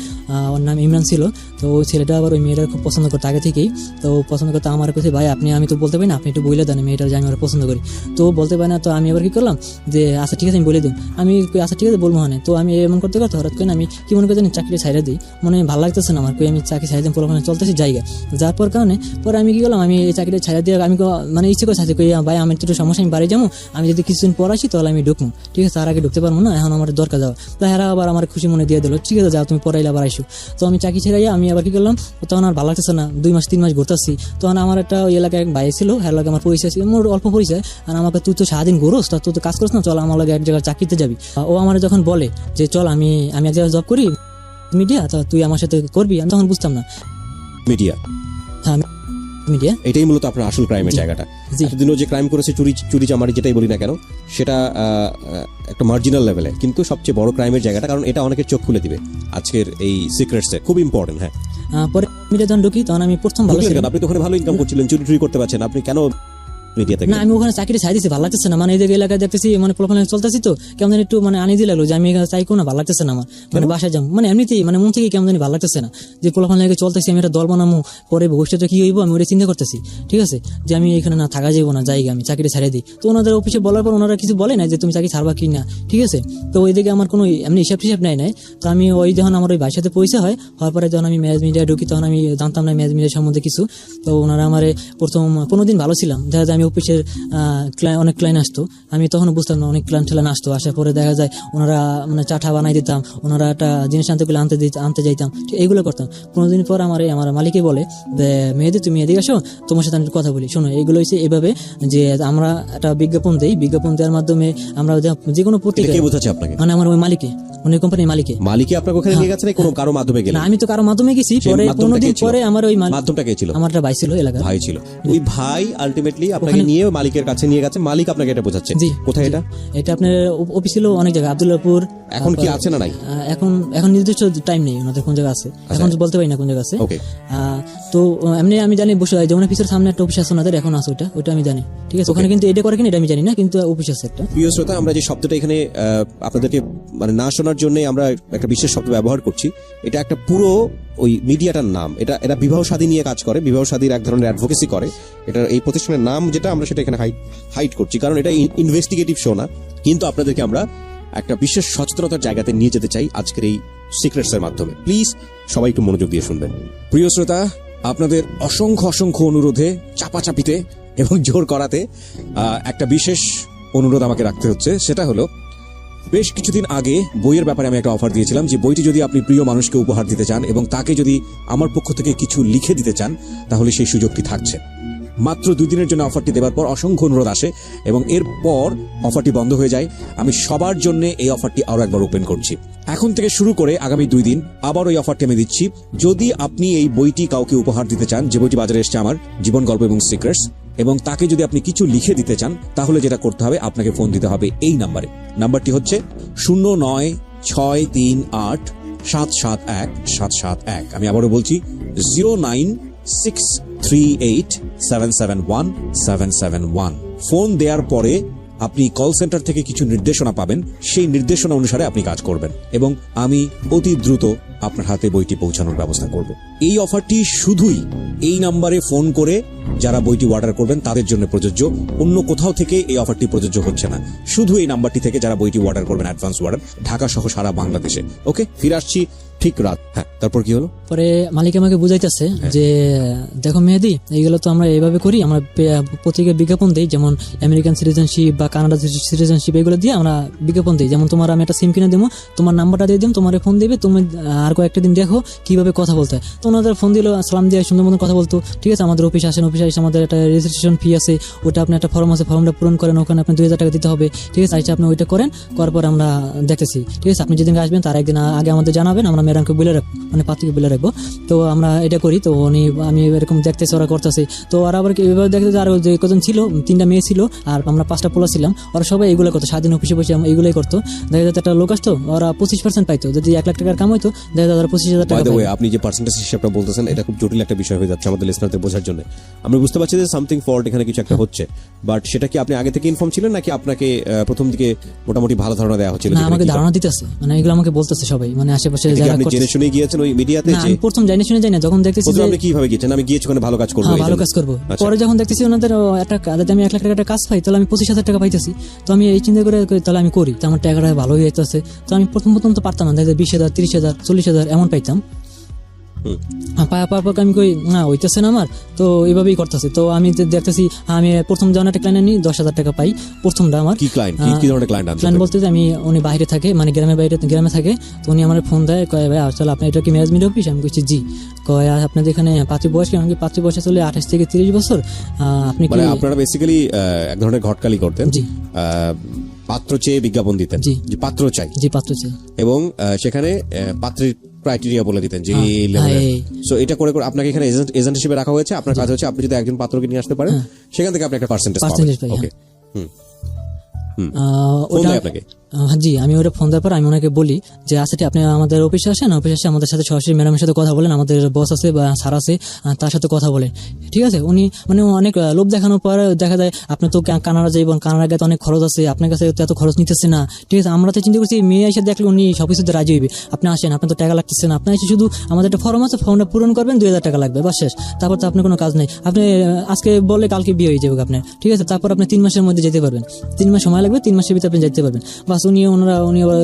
ওর নাম ইমরান ছিল। তো ওই ছেলেটা আবার ওই মেয়েটার খুব পছন্দ করতো আগে থেকেই। তো পছন্দ করতে আমার কাছে ভাই আমি তো বলতে পারি না, আপনি একটু বলে দেন মেয়েটার যে আমি ওরা পছন্দ করি। তো বলতে পারি না, তো আমি আবার কি করলাম যে আচ্ছা ঠিক আছে আমি বলে দিন। আমি আচ্ছা ঠিক আছে বলবো, মানে তো আমি এমন করতে হঠাৎ করে আমি কি মনে করে জানি চাকরি ছাইড়া দিই, মানে ভালো লাগতেছে না আমার, কই আমি চাকরি ছাইড়া দিই, পোলাপানে চলতেছি জায়গা যার পর কারণে পরে আমি কি করলাম, আমি এই চাকরিটা ছাইড়া দিয়ে আমি মানে ইচ্ছে করে চাইছি, কই ভাই আমার একটু সমস্যা, আমি বাড়ি যাবো, আমি যদি কিছুদিন পর আসি তাহলে আমি ঢুকবো, ঠিক আছে, তার আগে ঢুকতে পারবো না, এখন আমার দরকার যাওয়া। তারা আবার আমার খুশি মনে দিয়ে দিল, ঠিক আছে যাও তুমি পরে আবার আইসো। তো আমি চাকরি ছেড়াইয়া আমি আবার কি করলাম, তখন আর ভালো লাগতেছে না, 2 মাস 3 মাস ঘুরতেছি। তখন আমার একটা ওই এলাকায় এক ভাই ছিল, হ্যাঁ লাগে আমার পরিচয় ছিল, মোর অল্প পরিচয়, আর আমাকে তুই তো সারাদিন ঘুরোস, তা তুই তো কাজ করিস না, চল আমার লাগে এক জায়গায় চাকরিতে যাবি। ও আমার যখন বলে যে চল আমি এক জায়গায় জব করি মিডিয়া, তা তুই আমার সাথে করবি, আমি তখন বুঝতাম না মিডিয়া, হ্যাঁ মিডিয়া, এটাই মূলত আপনার আসল ক্রাইমের জায়গাটা। জি। এতদিনও যে ক্রাইম করেছে, চুরি চামারি যেটাই বলি না কেন, সেটা একটা মার্জিনাল লেভেলে, কিন্তু সবচেয়ে বড় ক্রাইমের জায়গাটা, কারণ এটা অনেকের চোখ খুলে দিবে আজকের এই সিক্রেটসে, খুব ইম্পর্টেন্ট। হ্যাঁ, পরে মিডিয়া যখন ঢুকি তখন আমি প্রথম ভালো ঢুকলেন ছিলাম। কেন? আপনি তো ওখানে ভালো ইনকাম করছিলেন, চুরি করতে পারছেন, আপনি কেন মিডিয়াতে না আমি ওখানে চাকরি ছাই দিচ্ছি, ভালো লাগতেছে না, মানে এই জায়গায় এলাকায় দেখতেছি মানে প্রোফাইল চলতেছি, তো কেমন জানি একটু মানে আনিজি লাগলো যে আমি এখানে চাই না, ভালো লাগতেছে না আমার, মানে বাসায় যাবো, মানে এমনিতেই মানে মন থেকে কেমন জানি ভালো লাগতেছে না, যে প্রোফাইল লেগে চলতেছি, আমি একটা দল বানাবো, পরে ভবিষ্যতে কি হইব আমি ওটা চিন্তা করতেছি, ঠিক আছে, যে আমি এখানে না থাকা যাবো না, জায়গা আমি চাকরি ছাড়িয়ে দিই। তো ওনাদের অফিসে বলার পর ওনারা কিছু বলে না যে তুমি চাকরি ছাড়বা কি না, ঠিক আছে। তো ওই দিকে আমার কোনো এমনি হিসাব নেয় নাই। তো আমি ওই যখন আমার ওই ভাইয়ের সাথে পরিচয় হওয়ার পরে যখন আমি ম্যাজ মিডিয়া ঢুকি, তখন আমি জানতাম না ম্যাজ মিডিয়া সম্বন্ধে কিছু। তো ওনারা আমার প্রথম 15 দিন ভালো ছিলাম, দেখা যায় আমি অফিসের অনেক ক্লায়েন্ট আসতো, আমি তখন বুঝতাম না, অনেক ক্লায়েন্ট আসতো, আসার পরে দেখা যায় ওনারা মানে চাটা বানাই দিতাম, ওনারা একটা জিনিস আনতে যাইতাম, এইগুলো করতাম। 15 দিন পর আমার মালিকই বলে যে মেয়েদের তুমি এদিকে আসো, তোমার সাথে আমি একটু কথা বলি। শোনো, এগুলো হচ্ছে এভাবে যে আমরা একটা বিজ্ঞাপন দেওয়ার মাধ্যমে আমরা যে কোনো পত্রিকা, কে বোঝাচ্ছে আপনাকে? মানে আমার ওই মালিকে, মানে কোম্পানির মালিকে আপনাকে ওখানে নিয়ে গেছে না কোনো কারো মাধ্যমে গেলেন? না আমি তো কারো মাধ্যমে গেছি, সেই পরে মাধ্যমটা 15 দিন কে ছিল? পরে আমার ওই মাধ্যমটা কে ছিল? আমার একটা ভাই ছিল এলাকার, ভাই ছিল। ওই ভাই আলটিমেটলি আপনাকে নিয়ে মালিকের কাছে নিয়ে গেছে, মালিক আপনাকে এটা বোঝাচ্ছে। জি। কোথায় এটা? এটা আপনার অফিস ছিল অনেক জায়গায়, আব্দুল্লাহপুর। এখন কি আছে না নাই? এখন নির্দিষ্ট টাইম নেই ওনাদের কোন জায়গা আছে, এখন বলতে পারি না কোন জায়গা আছে। ওকে। তো এমনি আমি জানি বসে যেমন অফিসের সামনে একটা অফিস আছে ওনাদের, এখন আছে ওটা আমি জানি, ঠিক আছে। ওখানে কিন্তু এটা করে কিনা এটা আমি জানি না, কিন্তু অফিস আছে একটা। প্রিয় শ্রোতা, আমরা যে শব্দটা এখানে আপনাদেরকে মানে না শোনার জন্য আমরা একটা বিশেষ শব্দ ব্যবহার করছি, এটা একটা পুরো ওই মিডিয়াটার নাম। এটা বিবাহ শাদী নিয়ে কাজ করে, বিবাহ শাদীর এক ধরনের অ্যাডভোকেসি করে। এটা এই প্রতিষ্ঠানের নাম যেটা, আমরা সেটা এখানে হাইড করছি, কারণ এটা ইনভেস্টিগেটিভ শো না। কিন্তু আপনাদেরকে আমরা একটা বিশেষ সচেতনতার জায়গাতে নিয়ে যেতে চাই আজকের এই সিক্রেটস এর মাধ্যমে। প্লিজ সবাই একটু মনোযোগ দিয়ে শুনবেন। প্রিয় শ্রোতা, আপনাদের অসংখ্য অনুরোধে, চাপাচাপিতে এবং জোর করাতে একটা বিশেষ অনুরোধ আমাকে রাখতে হচ্ছে। সেটা হলো, বেশ কিছুদিন আগে বইয়ের ব্যাপারে আমি একটা অফার দিয়েছিলাম যে বইটি যদি আপনি প্রিয় মানুষকে উপহার দিতে চান এবং তাকে যদি আমার পক্ষ থেকে কিছু লিখে দিতে চান, তাহলে সেই সুযোগটি থাকছে। মাত্র 2 দিনের জন্য অফারটি দেওয়ার পর অসংখ্য অনুরোধ আসে এবং এরপর অফারটি বন্ধ হয়ে যায়। আমি সবার জন্য এই অফারটি আরো একবার ওপেন করছি। এখন থেকে শুরু করে আগামী 2 দিন আবার ওই অফারটি আমি দিচ্ছি। যদি আপনি এই বইটি কাউকে উপহার দিতে চান, যে বইটি বাজারে এসেছে আমার, জীবন গল্প এবং সিক্রেটস, এবং তাকে যদি আপনি কিছু লিখে দিতে চান, তাহলে যেটা করতে হবে, আপনাকে ফোন দিতে হবে এই নাম্বারে। নাম্বারটি হচ্ছে 0963871771। আমি আবারও বলছি 09638771771। ফোন দেওয়ার পরে আপনি কল সেন্টার থেকে কিছু নির্দেশনা পাবেন, সেই নির্দেশনা অনুসারে আপনি কাজ করবেন এবং আমি অতি দ্রুত আপনার হাতে বইটি পৌঁছানোর ব্যবস্থা করব। এই অফারটি শুধুই এই নাম্বারে ফোন করে যারা বইটি অর্ডার করবেন তাদের জন্য প্রযোজ্য, অন্য কোথাও থেকে এই অফারটি প্রযোজ্য হচ্ছে না। শুধু এই নাম্বারটি থেকে যারা বইটি অর্ডার করবেন, অ্যাডভান্স অর্ডার, ঢাকা সহ সারা বাংলাদেশে। ওকে, ফিরে আসছি ঠিক রাত। হ্যাঁ, তারপর কি হলো? পরে মালিক আমাকে বুঝাইতেছে যে দেখো মেহেদি, এইগুলো তো আমরা এইভাবে করি, আমরা পত্রিকায় বিজ্ঞাপন দিই, যেমন আমেরিকান সিটিজেনশিপ বা কানাডা সিটিজেনশিপ, এগুলো দিয়ে আমরা বিজ্ঞাপন দিই। যেমন তোমার আমি একটা সিম কিনে দেবো, তোমার নাম্বারটা দিয়ে দিম, তোমার ফোন দিবে, তুমি আর কয়েকটা দিন দেখো কিভাবে কথা বলতে হয়। তো ওনাদের ফোন দিল, সালাম দিয়ে সুন্দর মতো কথা বলতো, ঠিক আছে। আমাদের অফিসে আসেন, অফিসে এসে আমাদের একটা রেজিস্ট্রেশন ফি আছে, ওটা আপনি একটা ফর্ম আছে, ফর্মটা পূরণ করেন, ওখানে আপনি 2000 টাকা দিতে হবে, ঠিক আছে। আচ্ছা, আপনি ওইটা করেন, করার পর আমরা দেখতেছি, ঠিক আছে। আপনি যেদিন আসবেন তার একদিন আগে আমাদের জানাবেন, আমরা ম্যাডামকে বলে রাখবো, মানে পাত্রকে বলে রাখবো। তো আমরা এটা করি। তো আমি এরকম দেখতেছি ওরা করতেছে। তো ওরা আবার এভাবে দেখতে, আর যে কজন ছিল, 3টা মেয়ে ছিল আর আমরা 5টা পোলা ছিলাম, ওরা সবাই এগুলো করতো, স্বাধীন অফিসে বসে এইগুলোই করতো। দেখা যাচ্ছে একটা লোক আসতো, ওরা 25% পাইতো, যদি 1 লাখ টাকার কাম হইতো, দেখা যাচ্ছে ওরা 25,000 টাকা পাইতো। আপনি যে পার্সেন্টেজ হিসাবটা বলতেছেন, এটা খুব জটিল একটা বিষয় হয়ে যাচ্ছে আমাদের লিসনারদের বোঝার জন্য। আমরা বুঝতে পারছি যে সামথিং ফল্ট, এখানে কিছু একটা হচ্ছে, বাট সেটা কি আপনি আগে থেকে ইনফর্ম ছিলেন নাকি আপনাকে প্রথম দিকে মোটামুটি ভালো ধারণা দেওয়া হচ্ছিল? না, আমাকে ধারণা দিতেছে, মানে এগুলো আমাকে বলতেছে সবাই, মানে আশেপাশে যারা আপনি করতেছি। জেনে শুনে গিয়েছেন ওই মিডিয়াতে না, যে আমি প্রথম জানি শুনে যাই না, যখন দেখতেছি প্রথমে যে আপনি কিভাবে গিয়েছেন? আমি গিয়েছি ওখানে ভালো কাজ করবো, হ্যাঁ এই ভালো জন্য। কাজ করবো, আচ্ছা। পরে যখন দেখতেছি ওনাদের একটা যদি আমি 1 লাখ টাকা একটা কাজ পাই, তাহলে আমি 25,000 টাকা পাইতেছি। তো আমি এই চিন্তা করে তাহলে আমি করি, তো আমার টাকাটা ভালোই হইতেছে। তো আমি প্রথম তো পারতাম না, 20,000, 30,000, 40,000 এমন পাইতাম। পাওয়ার পর আমি কই না হইতেছে না আমার, তো এইভাবেই করতেছে। তো আমি দেখতেছি আমি প্রথম যখন একটা ক্লায়েন্ট নিই 10,000 টাকা পাই, প্রথমটা আমার। কি ক্লায়েন্ট, কি ধরনের ক্লায়েন্ট আনছেন? ক্লায়েন্ট বলতে যে আমি উনি বাইরে থাকে, মানে গ্রামে থাকে। তো উনি আমার ফোন দেয়, কয় ভাই আসলে আপনার এটা কি ম্যানেজমেন্ট অফিস? আমি বলছি জি। কয় আপনাদের এখানে পাত্রী বয়স কি? আমি পাত্রী বয়স চলে 28 থেকে 30 বছর। আপনি কি মানে আপনারা বেসিক্যালি এক ধরনের ঘটকালি করতেন, জি। পাত্র চেয়ে বিজ্ঞাপন দিতেন, জি। যে পাত্র চাই, জি পাত্র চাই। এবং সেখানে পাত্রের ক্রাইটেরিয়া বলে দিতেন যে এই হ্যাঁ, লেভেলের। এই। সো এটা করে করে আপনাকে এখানে এজেন্ট হিসেবে রাখা হয়েছে। আপনার কাজ হচ্ছে আপনি যদি একজন পাত্রকে নিয়ে আসতে পারেন, সেখান থেকে আপনি একটা পার্সেন্টেজ পাবেন। Percentage পাই, ওকে, ওটা দেয় আপনাকে? জি, আমি ওটা ফোন দেওয়ার পর আমি ওনাকে বলি যে আচ্ছা আপনি আমাদের অফিসে আসেন, অফিসে এসে আমাদের সাথে সরাসরি ম্যাডামের সাথে কথা বলেন, আমাদের বস আছে বা স্যার আছে, তার সাথে কথা বলেন, ঠিক আছে। উনি মানে অনেক লোভ দেখানোর পর দেখা যায় আপনি তো কানাডা যাইবেন, কানাডা গেতে অনেক খরচ আছে, আপনার কাছে তো এত খরচ নিতেছে না, ঠিক আছে। আমরা তো চিন্তা করছি মেয়ে এসে দেখলে উনি সব কিছুতে রাজি হইবে, আপনি আসেন, আপনার তো টাকা লাগতেছে না, আপনি এসে শুধু আমাদের একটা ফর্ম আছে, ফর্মটা পূরণ করবেন, 2,000 টাকা লাগবে, বাস শেষ। তারপর তো আপনার কোনো কাজ নেই, আপনি আজকে বললে কালকে বিয়ে হয়ে যাবে আপনার, ঠিক আছে। তারপর আপনি 3 মাসের মধ্যে যেতে পারবেন, 3 মাস সময় লাগবে, 3 মাসের ভিতরে আপনি যেতে পারবেন, বাস। উনি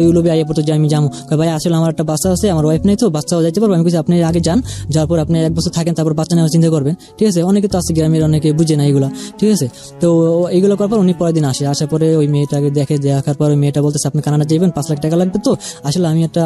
ইউলোবে আইয়া পড়তো যে আমি যাবো, ভাই আসলে আমার একটা বাচ্চা আছে, আমার ওয়াইফ নেই, তো বাচ্চাও যাইতে পারবো। আমি বলছি আপনি আগে যান, যাওয়ার পর আপনি 1 বছর থাকেন, তারপর বাচ্চা নেওয়ার চিন্তা করবেন, ঠিক আছে। অনেকে তো আছে গ্রামের, অনেকে বুঝে না এগুলা, ঠিক আছে। তো এইগুলো করার পর উনি পরের দিন আসার পরে ওই মেয়েটাকে দেখার পর ওই মেয়েটা বলতেছে আপনি কানাডা যাবেন, 5 লাখ টাকা লাগবে, তো আসলে আমি একটা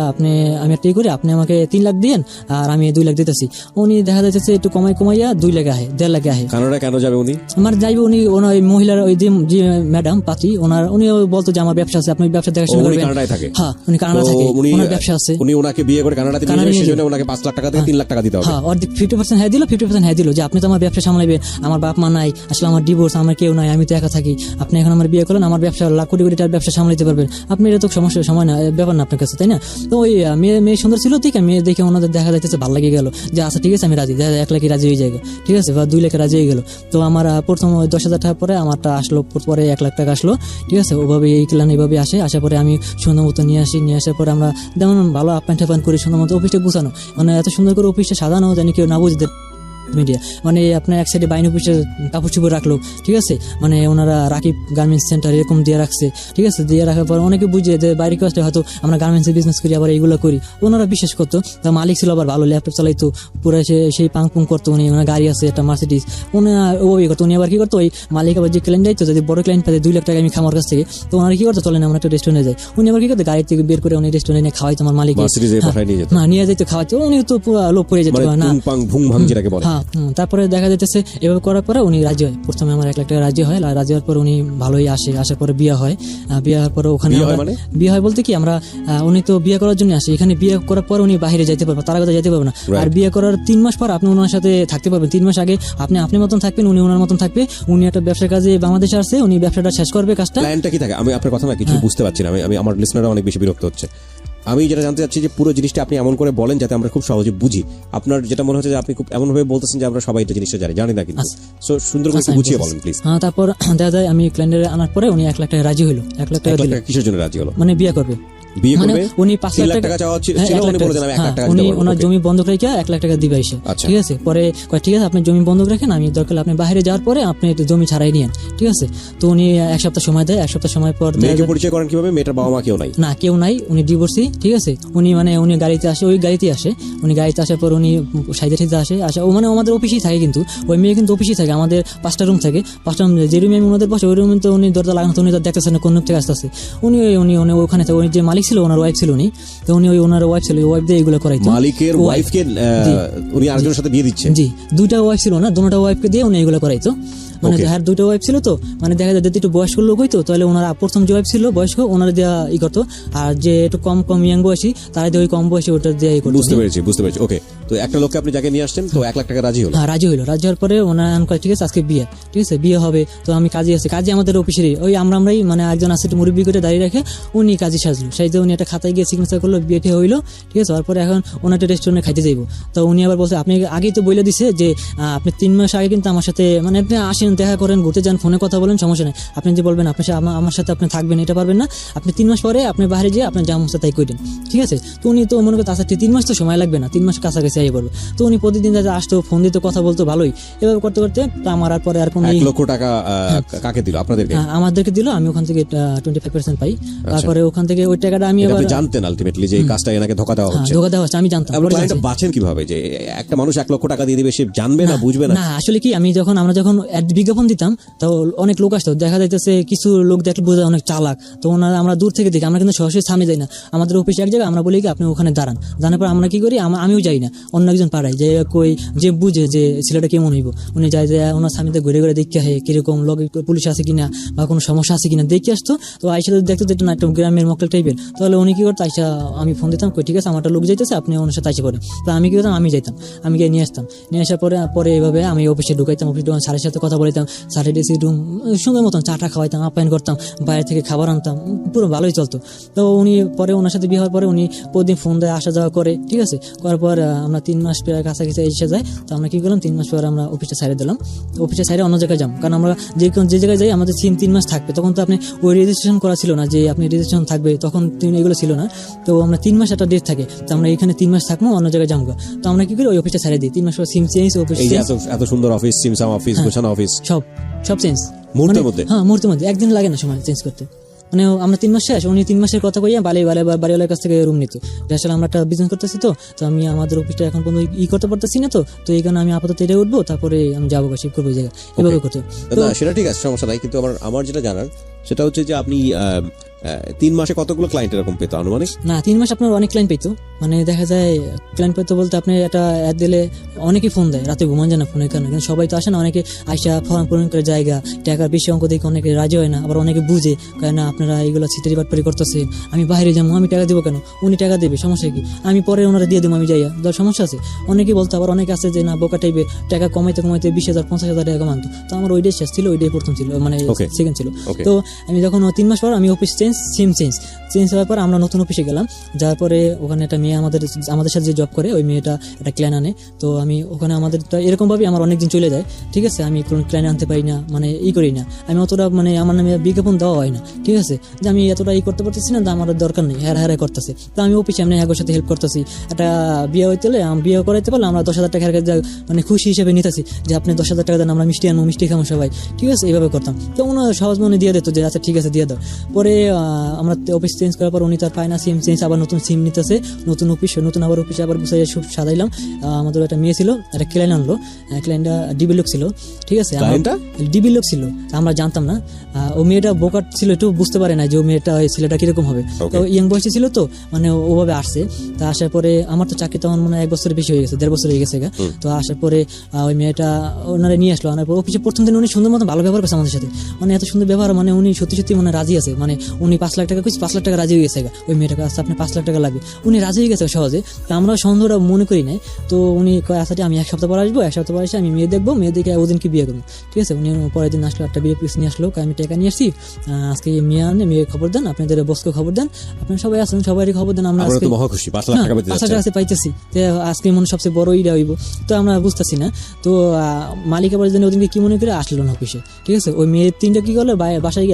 ই করি, আপনি আমাকে 3 লাখ দিয়েন আর আমি 2 লাখ দিতেছি। উনি দেখা যাচ্ছে একটু কমাইয়া 2 লাখে আহে, 1.5 লাখে আহে। কানাডা কেন যাবে উনি? আমার যাইবে উনি, ওনার ওই মহিলার ওই যে ম্যাডাম পাত্রী, উনি বলতো যে আমার ব্যবসা আছে, আপনি ব্যবসা দেখাশোনা উনি করবেন। কানাডায় থাকে? হ্যাঁ, উনি কানাডা থাকে, ওনার ব্যবসা আছে। উনি ওনাকে বিয়ে করে কানাডাতে নিয়ে যাবে, সেজন্য ওনাকে 5 লাখ টাকা থেকে 3 লাখ টাকা দিতে হবে। হ্যাঁ, অর্ধেক 50% হ্যাঁ দিল, 50% হ্যাঁ দিল, যে আপনি তো আমার ব্যবসা সামলাইবেন, আমার বাপ মা নাই, আসলে আমার ডিভোর্স, আমার কেউ নাই, আমি তো একা থাকি, আপনি এখন আমার বিয়ে করলেন, আমার ব্যবসা লাখ কোটি কোটি টাকার ব্যবসা সামলাইতে পারবেন আপনি, এটা তো সমস্যার সময় না, ব্যাপার না আপনার কাছে, তাই না? তো ওই মেয়ে সুন্দর ছিল, ঠিক আছে, মেয়ে দেখে ওনাদের দেখা যাইতেছে ভালো লাগে গেল, যে আচ্ছা ঠিক আছে আমি রাজি, 1 লাখে রাজি হয়ে যায়, ঠিক আছে, বা 2 লাখে রাজি হয়ে গেল। তো আমার প্রথম ওই 10,000 টাকা পরে আমারটা আসলো, পরে 1 লাখ টাকা আসলো, ঠিক আছে। ওভাবে এই ক্লান এইভাবে আসার পরে আমি সুন্দর মতো নিয়ে আসার পরে আমরা যেমন ভালো আপ্যায়ন টাপ্যায়ন করি, সুন্দর মতো অফিসটা গুছানো, মানে এত সুন্দর করে অফিসটা সাজানো জানি কেউ না বুঝতে মিডিয়া, মানে আপনার এক সাইডে বাইন অফিসের কাপড় চুপড় রাখলো, ঠিক আছে, মানে ওনারা রাকিব গার্মেন্টস সেন্টার এরকম দিয়ে রাখছে, ঠিক আছে। দিয়ে রাখার পর অনেকে বুঝে যে বাইরে কাছে হয়তো আমরা গার্মেন্টসের বিজনেস করি, আবার এইগুলো করি, ওনারা বিশ্বাস করতো। তার মালিক ছিল আবার ভালো, ল্যাপটপ চালাইতো, পুরো সেই পাং পুং করতো উনি, ওনার গাড়ি আছে একটা মার্সিডিজ, ওই করতো। উনি আবার কি করতো, ওই মালিক আবার যে ক্লায়েন্ট যাইতো, যদি বড় ক্লায়েন্ট পাতে 2 লাখ টাকা আমি খামার কাছ থেকে, তো ওনারা কি করতো, চলেন আমরা একটা রেস্টুরেন্টে যাই, উনি আবার কি করতো গাড়ি থেকে বের করে উনি রেস্টুরেন্টে খাওয়াইতো আমার মালিক, নিয়ে যেত খাওয়াইতো, উনি তো পুরো লোভ পড়ে যেত না। হ্যাঁ, তারপরে দেখা যাইতেছে এভাবে করার পরে উনি রাজি হয়, প্রথমে আমার 1 লাখ টাকা রাজি হয়, রাজি হওয়ার পর উনি ভালোই আসার পরে বিয়ে হয়, বিয়ে হওয়ার পরে ওখানে বিয়ে হয় বলতে কি আমরা উনি তো বিয়ে করার জন্য আসে, এখানে বিয়ে করার পর উনি বাইরে যাইতে পারবেন, তার আগে যেতে পারবেন না। আর বিয়ে করার 3 মাস পর আপনি ওনার সাথে থাকতে পারবেন, 3 মাস আগে আপনি আপনার মতন থাকবেন, উনি ওনার মতন থাকবে। উনি একটা ব্যবসার কাজে বাংলাদেশে আসছে, উনি ব্যবসাটা শেষ করবে, কাজটা প্ল্যানটা কি থাকে? আমি আপনার কথা না কিছু বুঝতে পারছি না, আমি আমার লিসনাররা অনেক বেশি বিরক্ত হচ্ছে। আমি যেটা জানতে চাচ্ছি যে পুরো জিনিসটা আপনি এমন করে বলেন যাতে আমরা খুব সহজে বুঝি। আপনার যেটা মনে হচ্ছে যে আপনি খুব এমন ভাবে বলতেছেন যে আমরা সবাই এটা জিনিসটা জানি না, কিন্তু সো সুন্দর করে বুঝিয়ে বলেন প্লিজ। হ্যাঁ, তারপর দেখা যায় আমি ক্লায়েন্টের আনার পরে উনি 1 লাখ টাকা রাজি হলো, 1 লাখ টাকা দিল। কিসের জন্য রাজি হলো? মানে বিয়ে করবে, উনি 5 লাখ টাকা চাওয়া ছিল, উনি বলেছেন আমি 1 লাখ টাকা উনি ওনার জমি বন্ধক রেখে 1 লাখ টাকা দিবে এসে, ঠিক আছে। পরে ঠিক আছে আপনি জমি বন্ধক রাখেন, আমি দরকার আপনি বাইরে যাওয়ার পরে আপনি একটু জমি ছাড়াই নিয়েন, ঠিক আছে। তো উনি 1 সপ্তাহ সময় দেয়, 1 সপ্তাহ সময় পর মেয়েকে পরিচয় করেন কিভাবে? মেয়েটার বাবা মা কেউ নাই? না, কেউ নাই, উনি ডিভোর্সি, ঠিক আছে। উনি গাড়িতে আসে, ওই গাড়িতে আসে, উনি গাড়িতে আসার পর উনি সাইডে আসে, ও মানে আমাদের অফিসেই থাকে, কিন্তু ওই মেয়ে কিন্তু অফিসেই থাকে, আমাদের 5টা রুম থাকে, 5টা রুম, যে রুমে আমি ওনাদের বসে ওই রুমে তো উনি দরজা লাগানো, উনি তো দেখতেছেন কোন থেকে আসতেছে, উনি ওখানে থাকে, উনি যে মালিক ছিল ওনার ওয়াইফ ছিল, উনি তো উনি ওনার ওয়াইফ ছিল, ওয়াইফ দিয়ে এগুলো করাইতো। মালিকের ওয়াইফকে উনি আরেকজনের সাথে বিয়ে দিচ্ছেন? জি, 2টা ওয়াইফ ছিল না, 2টা ওয়াইফকে দিয়ে উনি এগুলো করাইতো, মানে যার 2টা ওয়াইফ ছিল, তো মানে দেখা যায় যদি একটু বয়স্ক লোক হইতো তাহলে ওনারা প্রথম যে ওয়াইফ ছিল বয়স্ক, ওনারা দেওয়া করতো, আর যে একটু কম ইয়াং বয়সী তারা দিয়ে ওই কম বয়সী ওটা দিয়ে করতো। বুঝতে পেরেছি। ওকে, তো একটা লোককে আপনি যাকে নিয়ে আসছেন তো 1 লাখ টাকা রাজি হলো। হ্যাঁ, রাজি হলো। রাজি হওয়ার পরে ওনার করে ঠিক আছে আজকে বিয়ে, ঠিক আছে বিয়ে হবে, তো আমি কাজে আছে, কাজে আমাদের অফিসেরই ওই আমরাই মানে একজন আছে একটু মুরব্বি করে দাঁড়িয়ে রেখে উনি কাজে সাজলো, সেই যে উনি একটা খাতায় গিয়ে সিগনেচার করলো, বিয়েটি হইলো, ঠিক আছে। তারপরে এখন ওনার একটা রেস্টুরেন্টে খাইতে যাইবো, তো উনি আবার বলছে আপনি আগেই তো বলে দিছে যে আপনি 3 মাস আগে কিন্তু আমার সাথে মানে আপনি আসেন, দেখা করেন, ঘুরতে যান, ফোনে কথা বলেন, সমস্যা নেই। আপনি যে বলবেন আপনি আমার সাথে আপনি থাকবেন এটা পারবেন না, আপনি 3 মাস পরে আপনি বাইরে যেয়ে আপনার যা মন চায় তাই করেন, ঠিক আছে। তো উনি তো মনে করতে আচ্ছা 3 মাস তো সময় লাগবে না, 3 মাস কাছাকাছি আই পড়বে। তো উনি প্রতিদিন যা আসতো, ফোন দিতে, কথা বলতো ভালোই, এভাবে করতে করতে আমার আর পরে আর কোনো 1 লক্ষ টাকা কাকে দিল? আপনাদেরকে? আমাদেরকে দিল, আমি ওখান থেকে 25% পাই। তারপরে ওখান থেকে ওই টাকাটা আমি এটা আবার আপনি জানতেন আলটিমেটলি যে এই কাজটা এনাকে ধোকা দেওয়া হচ্ছে? ধোকা দেওয়া হচ্ছে আমি জানতাম। আপনারা পরে ক্লায়েন্টটা জানছি। বাঁচেন কিভাবে যে একটা মানুষ 1 লক্ষ টাকা দিয়ে দিবে, সে জানবে না, বুঝবে না? না আসলে কি আমি যখন বিজ্ঞাপন দিতাম তো অনেক লোক আসতো, দেখা যাইতেছে কিছু লোক দেখলে বোঝা অনেক চালাক, তো ওনারা আমরা দূর থেকে দেখি, আমরা কিন্তু সরাসরি সামনে যাই না, আমাদের অফিস এক জায়গায়, আমরা বলি কি আপনি ওখানে দাঁড়ান, জানার পর আমরা কি করি আমিও যাই না, অন্য একজন পাড়ায় যে কই যে বুঝে যে ছেলেটা কেমন হইব, উনি যায় যে ওনার সামনে ঘুরে ঘুরে দেখতে হয় কিরকম লগে পুলিশ আছে কিনা বা কোনো সমস্যা আছে কিনা দেখে আসতো। তো আইসা যদি দেখতো যেটা না একটু গ্রামের মক্কেল টাইপের, তাহলে উনি কি করতো আইসা আমি ফোন দিতাম, কই ঠিক আছে আমারটা লোক যাইতেছে আপনি ওনার সাথে আইসা পড়েন। তো আমি কি করতাম আমি যাইতাম, আমি গিয়ে নিয়ে আসতাম, নিয়ে আসার পরে এইভাবে আমি অফিসে ঢুকাইতাম, অফিসে ঢুকান স্যারের সাথে কথা বলতাম, স্যারের এসি রুম সুন্দর মতন চাটা খাওয়াইতাম, আপ্যায়ন করতাম, বাইরে থেকে খাবার আনতাম, পুরো ভালোই চলতো। তো উনি পরে ওনার সাথে বিয়ে হওয়ার পরে উনি প্রতিদিন ফোন দেয়, আসা যাওয়া করে, ঠিক আছে। করার পর আমরা 3 মাস প্রায় কাছাকাছি এসে যাই। তো আমরা কি করলাম 3 মাস পর আমরা অফিসটা ছাড়ে দিলাম, অফিসটা ছাড়ে অন্য জায়গায় যাম, কারণ আমরা যে জায়গায় যাই আমাদের সিম 3 মাস থাকবে, তখন তো আপনি ওই রেজিস্ট্রেশন করা ছিল না যে আপনি রেজিস্ট্রেশন থাকবে, তখন এগুলো ছিল না। তো আমরা 3 মাস একটা ডেট থাকে, তো আমরা এখানে 3 মাস থাকবো, অন্য জায়গায় যাবো। তো আমরা কি করি ওই অফিসটা ছাড়ে দিই, 3 মাস পর সিম চেঞ্জ, অফিস এই যে এত সুন্দর অফিস, সিমসাম অফিস, গোছানো অফিস, সব চেঞ্জ মুহূর্তের মধ্যে? হ্যাঁ মুহূর্তের মধ্যে, একদিন লাগে না সময় চেঞ্জ করতে। মানে আমরা 3 মাস শেষ, উনি 3 মাসের কথা কইয়া বাড়িওয়ালার কাছ থেকে রুম নিত। আসলে আমরা একটা বিজনেস করতেছি, তো আমি আমাদের অফিসটা এখন পর্যন্ত করতে পারতেছি না, তো এই কারণে আমি আপাতত এটা উঠবো, তারপরে আমি যাবো বা শিফট করবো এই জায়গায়, এভাবে করতে। না সেটা ঠিক আছে, সমস্যা নাই, কিন্তু আমার যেটা জানার সেটা হচ্ছে যে আপনি 3 মাসে কতগুলো ক্লায়েন্ট এরকম পেতো আনুমানিক? না 3 মাস আপনার অনেক ক্লায়েন্ট পেতো, মানে দেখা যায় ক্লায়েন্ট পেতো বলতে আপনি একটা অ্যাড দিলে অনেকেই ফোন দেয়, রাতে ঘুমান যায় না ফোনের কারণে, কিন্তু সবাই তো আসে না, অনেকে আইসা ফর্ম পূরণ করে জায়গা, টাকার বেশি অঙ্ক দেখে অনেকে রাজি হয় না, আবার অনেকে বুঝে কেন আপনারা এইগুলো ছিটারি বাটপারি করতেছে, আমি বাইরে যাবো, আমি টাকা দেবো কেন, উনি টাকা দেবে, সমস্যা কি, আমি পরে ওনারা দিয়ে দেবো, আমি যাইয়া ধর সমস্যা আছে। অনেকেই বলতো, আবার অনেকে আছে যে না বোকা টাইপের, টাকা কমাইতে 20,000 50,000 টাকা মানতো। তো আমার ওইটাই শেষ ছিল, ওইটাই প্রথম ছিল, মানে সেকেন্ড ছিল। তো আমি যখন 3 মাস পর আমি অফিস সিম চেঞ্জ হওয়ার পর আমরা নতুন অফিসে গেলাম, যার পরে ওখানে একটা মেয়ে আমাদের সাথে যে জব করে, ওই মেয়েটা একটা ক্লায়েন্ট আনে। তো আমি ওখানে আমাদের এরকম ভাবে আমার অনেকদিন চলে যায়, ঠিক আছে। আমি কোনো ক্লায়েন্ট আনতে পারি না, মানে করি না আমি অতটা, মানে আমার নামে বিজ্ঞাপন দেওয়া হয় না, ঠিক আছে, যে আমি এতটা করতে পারতেছি না, আমার দরকার নেই, হেরা করতেছে। তো আমি অফিসে এমনি একর সাথে হেল্প করতেছি, একটা বিয়ে হইতে বিয়ে করাইতে পারলে আমরা 10,000 টাকা মানে খুশি হিসেবে নিতেছি, যে আপনি 10,000 টাকা দেন, আমরা মিষ্টি আনবো, মিষ্টি খাবো সবাই, ঠিক আছে, এইভাবে করতাম। তো ওনার সহজ মনে দিয়ে দিত যে আচ্ছা ঠিক আছে দিয়ে দাও। পরে আমরা অফিস চেঞ্জ করার পর উনি তার পায় না, সিম চেঞ্জ, আবার নতুন সিম নিতেছে, নতুন অফিসে আবার গুছাই সব সাজাইলাম। আমাদের একটা মেয়ে ছিল, একটা ক্লায়েন্ট আনলো, ক্লায়েন্টটা ডিবি লোক ছিল, ঠিক আছে, ডিবি লোক ছিল, আমরা জানতাম না। ও মেয়েটা বোকাট ছিল, একটু বুঝতে পারে না যে ও মেয়েটা ছেলেটা কিরকম হবে, তো ইয়াং বয়সে ছিল, তো মানে ওভাবে আসছে। তা আসার পরে আমার তো চাকরি তখন মানে 1 বছরের বেশি হয়ে গেছে, 1.5 বছর হয়ে গেছে। তো আসার পরে ওই মেয়েটা ওনারা নিয়ে আসলো, আনার পর অফিসে প্রথম দিন উনি সুন্দর মতো ভালো ব্যবহার করছে আমাদের সাথে, মানে এত সুন্দর ব্যবহার, মানে উনি সত্যি মানে রাজি আছে, মানে উনি 5 লাখ টাকা 5 লাখ টাকা রাজি হয়ে গেছে ওই মেয়েটাকে, আচ্ছা আপনি 5 লাখ টাকা লাগবে, উনি রাজি হয়ে গেছে সহজে। তো আমরা সন্দেহটা মনে করি নাই। তো উনি কয় আচ্ছা আমি 1 সপ্তাহ পর আসবো, 1 সপ্তাহ পর এসে আমি মেয়ে দেখবো, মেয়ে দেখে ওদিনকে বিয়ে করবো, ঠিক আছে। উনি পরের দিন আসলো, একটা বিয়ে পিস নিয়ে আসলো, আমি টাকা নিয়ে আসছি, আজকে মেয়ে আনে, মেয়ে খবর দেন, আপনাদের বসকে খবর দেন, আপনারা সবাই আসেন, সবারই খবর দেন, আমরা আজকে 5 লাখ টাকা পাইতেছি, আজকে মনে সবচেয়ে বড় ইটা হইব। তো আমরা বুঝতেছি না, তো মালিক আবার ওদিনকে কি মনে করে আসলো না অফিসে, ঠিক আছে। ওই মেয়ের 3টা কি করলো, বাসায়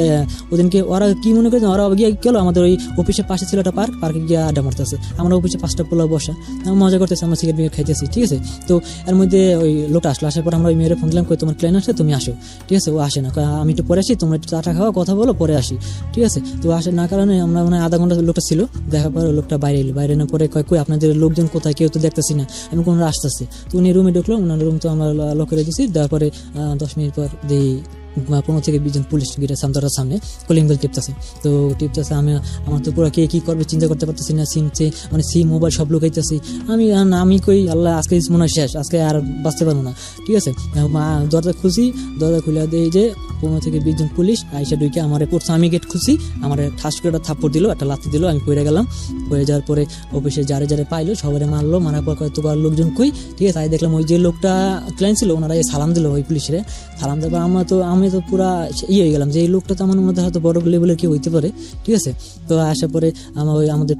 ওদিনকে ওরা কি মনে করে, ওরা গিয়ে গেলো আমাদের ওই অফিসের পাশে ছিল একটা পার্কে গিয়ে আড্ডা মারতেছে, আমরা অফিসে 5টা পোলা বসা মজা করতেছি, আমরা সিগারেট খাইতেছি, ঠিক আছে। তো এর মধ্যে ওই লোকটা আসলো, আসার পর আমরা ওই মেয়ের ফোন দিলাম, কই তোমার ক্লায়েন্ট আসে, তুমি আসো, ঠিক আছে। ও আসে না, আমি একটু পরে আসি, তোমরা একটু চাটা খাওয়া, কথা বলো, পরে আসি, ঠিক আছে। তো আসে না কারণে আমরা মানে আধা ঘন্টা লোকটা ছিল, দেখার পর লোকটা বাইরে এলো, বাইরে না পরে কই আপনাদের লোকজন কোথায়, কেউ তো দেখতেছি না, আমি কোনরা আসতেছি। তো উনি রুমে ঢুকলো, ওনার রুম তো আমরা লক করে দিয়েছি, দেওয়ার পরে 10 মিনিট পর দিই 15 থেকে 20 জন পুলিশ গেটের সামনে কলিং বেল টিপতেছে। তো টিপতেছে, আমার তো পুরো কে কি করবে চিন্তা করতে পারতেছি না। সিম মোবাইল সব লুকাইতেছি। আমি কই আল্লাহ আজকে মনে হয় শেষ, আজকে আর বাঁচতে পারবো না। ঠিক আছে, দরজা খুলে দেই যে 15 থেকে 20 জন পুলিশ আইসা ঢুকে আমারে পড়ছে। আমি গেট খুলছি, আমার ঠাস করে একটা থাপ্পড় দিল, একটা লাথি দিল, আমি পড়ে গেলাম। পড়ে যাওয়ার পরে অফিসে যারে পাইলো সবারে মারলো, মারার পর কয়েকটা লোকজন কই। ঠিক আছে, তাই দেখলাম ওই যে লোকটা ক্লায়েন্ট ছিল ওনারা সালাম দিল ওই পুলিশের। সালাম দেওয়ার পর আমি তো পুরা হয়ে গেলাম যে এই লোকটা তো আমার মধ্যে হয়তো বড় লেভেলের কেউ হইতে পারে। ঠিক আছে, তো আসার পরে আমাদের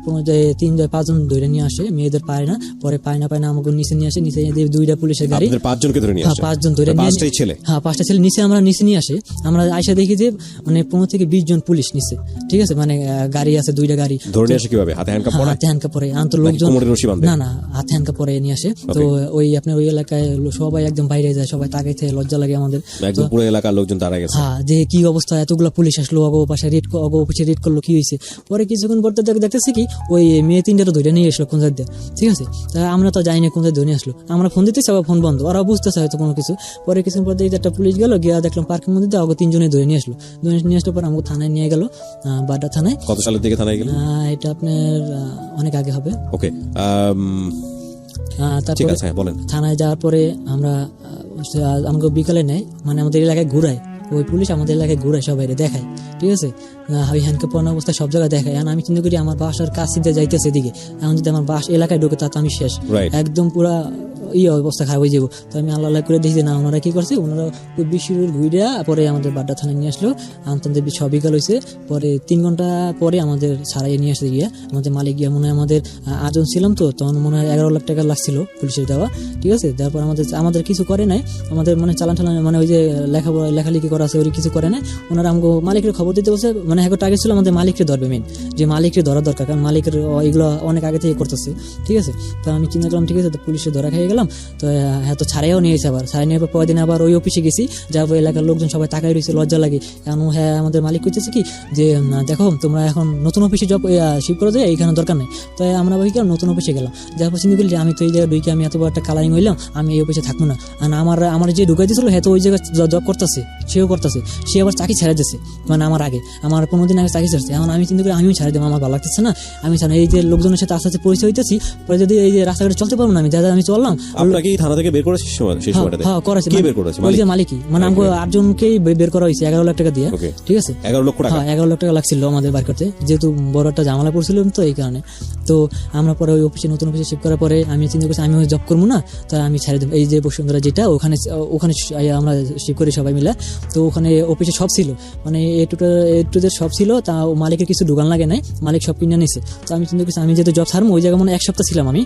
3-5 জন ধরে নিয়ে আসে, মেয়েদের পায় না, পরে পায় না আমাকে নিচে নিয়ে আসে। নিচে 2টা পুলিশের গাড়ি, 5 জনকে ধরে নিয়ে আসে। 5 জন ধরে নিয়ে, 5টাই ছেলে। হ্যাঁ 5টা ছেলে নিচে নিয়ে আসে। আমরা আইসা দেখি যে মানে 15 থেকে 20 জন পুলিশ নিচে। ঠিক আছে, মানে গাড়ি আছে, 2টা গাড়ি। ধরে নিয়ে আসে কিভাবে? হাতে হ্যান্ডকাপ পরে লোকজন না হাতে হ্যান্ডকাপ পরে নিয়ে আসে। তো ওই আপনার ওই এলাকায় সবাই একদম বাইরে যায়, সবাই তাকাইতে লজ্জা লাগে আমাদের, একদম পুরো এলাকার লোকজন তারা গেছে। হ্যাঁ, যে কি অবস্থা, এতগুলা পুলিশ আসলো, অফিসে রেড করলো, কি হয়েছে। পরে কিছুক্ষণ পর দেখতেছি কি ওই মেয়ে 3টারও ধরে নিয়ে আসলো কোন জায়গা। ঠিক আছে, আমরা তো যাইনি কোন জায়গায় ধরে নিয়ে আসলো। আমরা ফোন দিতেছি, আবার ফোন বন্ধ, ওরা বুঝতেছে হয়তো কোনো কিছু। পরে কিছুক্ষণ পর দেখি একটা পুলিশ গেল, গিয়ে দেখলাম পার্কের মধ্যে 3 জনে ধরে নিয়ে আসলো। নিয়ে আসার পর আমাকে থানায় নিয়ে গেল, বাড্ডা থানায়। কত সালের দিকে থানায় গেল? এটা আপনার অনেক আগে হবে। ওকে, তারপরে থানায় যাওয়ার পরে আমাকে বিকালে নেয়, মানে আমাদের এলাকায় ঘুরায়। ওই পুলিশ আমাদের এলাকায় ঘুরায়, সবাই দেখায়। ঠিক আছে, ওই হ্যান্ডকাপ পরানো অবস্থা সব জায়গায় দেখায়। এখন আমি চিন্তা করি আমার বাসার কাজ চিন্তা যাইতেছে এদিকে, এখন যদি আমার এলাকায় ঢুকে তা তো আমি শেষ, একদম পুরা অবস্থা খারাপ হয়ে যাবো। তো আমি আল্লাহ করে দেখি না ওনারা কি করছে, ওনারা ওই বিশ্বরুর ঘুরিয়া পরে আমাদের বাড্ডা থানায় নিয়ে আসলো। আমাদের সব বিকাল হয়েছে। পরে 3 ঘন্টা পরে আমাদের ছাড়াই নিয়ে আসতে গিয়া আমাদের মালিক গিয়া মনে হয় আমাদের 8 জন ছিলাম, তো তখন মনে হয় 11 লাখ টাকা লাগছিল পুলিশের দেওয়া। ঠিক আছে, তারপর আমাদের কিছু করে নাই, আমাদের মানে চালান মানে ওই যে লেখালেখি করা আছে ওই কিছু করে নাই। ওনারা আমাকে মালিকের খবর দিতে বলছে, মানে এখন টার্গেট ছিল আমাদের মালিককে ধরবে, মেন যে মালিককে ধরা দরকার, কারণ মালিকের এগুলো অনেক আগে থেকে করতেছে। ঠিক আছে, তো আমি চিন্তা করলাম ঠিক আছে, তো পুলিশে ধরা খেয়ে গেলাম। তো হ্যাঁ, তো ছাড়াইও নিয়েছে। আবার ছাড়াই নেওয়ার পর দিন আবার ওই অফিসে গেছি, যাবো এলাকার লোকজন সবাই তাকাই রয়েছে, লজ্জা লাগে। এখন হ্যাঁ, আমাদের মালিক করতেছে কি যে দেখো তোমরা এখন নতুন অফিসে জব শিফট করে দেয়, এইখানে দরকার নেই। তো আমরা ভাবি গেলাম নতুন অফিসে গেলাম, যার পর চিন্তা করলি আমি তো এই জায়গায় ঢুকে আমি এত বড় একটা কালারিং হইলাম, আমি এই অফিসে থাকবো না। আর আমার যে ঢুকাই দিয়েছিল হ্যাঁ, তো ওই জায়গায় জব করতেছে, সেও করতেছে, সে আবার চাকরি ছেড়ে দিচ্ছে, মানে আমার 15 দিন আগে চাকরি ছাড়ছে। এখন আমি চিন্তা করি আমিও ছেড়ে দেবো, আমার ভালো লাগতেছে না, আমি এই যে লোকজনের সাথে আস্তে আস্তে পরিচয় হইতেছি, পরে যদি এই যে রাস্তাঘাটে চলতে পারবো না, আমি আমি চললাম। আপনাকে থানা থেকে বের করেছে সেই সময়টাতে? হ্যাঁ, করেছে। কে বের করেছে? ওই যে মালিকই, মানে আমাকে 8 জনকেই বের করা হয়েছে 11 লাখ টাকা দিয়ে। ঠিক আছে, 11 লক্ষ টাকা? হ্যাঁ, 11 লাখ টাকা লাগছিল আমাদের বার করতে, যেহেতু বড় একটা ঝামেলা পড়ছিল তো এই কারণে। তো আমরা পরে ওই নতুন অফিসে শিফট করার পরে আমি চিন্তা করছি আমি জব করবো না, তাই আমি ছেড়ে দেবো। এই যে বসুন্ধরা যেটা ওখানে আমরা শিফট করি সবাই মিলে। তো ওখানে অফিসে সব ছিল, মানে এ টু জেড সব ছিল, তা মালিকের কিছু দোকান লাগে নাই, মালিক সব কিনে নিছে। তো আমি চিন্তা করছি আমি যেহেতু জব ছাড়বো, ওই জায়গায় মানে 1 সপ্তাহ ছিলাম আমি।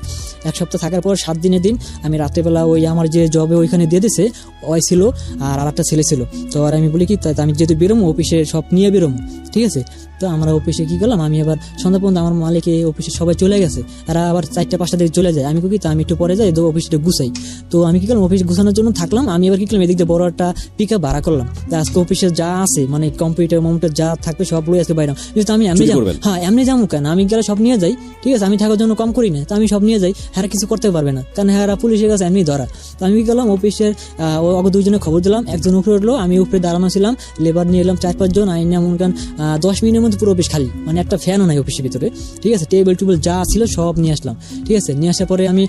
1 সপ্তাহ থাকার পর 7 দিনের দিন আমি রাত্রেবেলা ওই আমার যে জবে ওইখানে দিয়ে দিছে ওই ছিল, আর আরেকটা ছেলে ছিল। তো আর আমি বলি কি আমি যেহেতু বেরোবো অফিসে সব নিয়ে বেরোবো। ঠিক আছে, তো আমরা অফিসে কি করলাম, আমি আবার সন্ধ্যা পর্যন্ত আমার মালিকে অফিসে সবাই চলে গেছে, এরা আবার 4টা-5টা দিকে চলে যায়। আমি কি আমি একটু পরে যাই, তো অফিসটা গুছাই। তো আমি কি করলাম, অফিস গুছানোর জন্য থাকলাম। আমি এবার কি করলাম, এদিক দিয়ে বড় একটা পিকআপ ভাড়া করলাম। আজকে অফিসে যা আছে মানে কম্পিউটার মম্পিউটার যা থাকবে সবগুলো আজকে বাইরে, যেহেতু আমি এমনি যাবো। হ্যাঁ, এমনি যাবো কেন, আমি গেলে সব নিয়ে যাই। ঠিক আছে, আমি থাকার জন্য কম করি না, তো আমি সব নিয়ে যাই। হ্যাঁ, কিছু করতে পারবে না, কারণ হ্যাঁ পুলিশের কাছে এমনি ধরা। তো আমি কি করলাম, অফিসের 2 জনের খবর দিলাম, একজন উপরে উঠলো, আমি উপরে দাঁড়ানো ছিলাম, লেবার নিয়ে এলাম 4-5 জন। আইন এমন কারণ 10 মিনিটের মধ্যে পুরো অফিস খালি, মানে একটা ফ্যানও নাই অফিসের ভিতরে। ঠিক আছে, টেবিল যা ছিল সব নিয়ে আসলাম। ঠিক আছে, নিয়ে আসার পরে আমি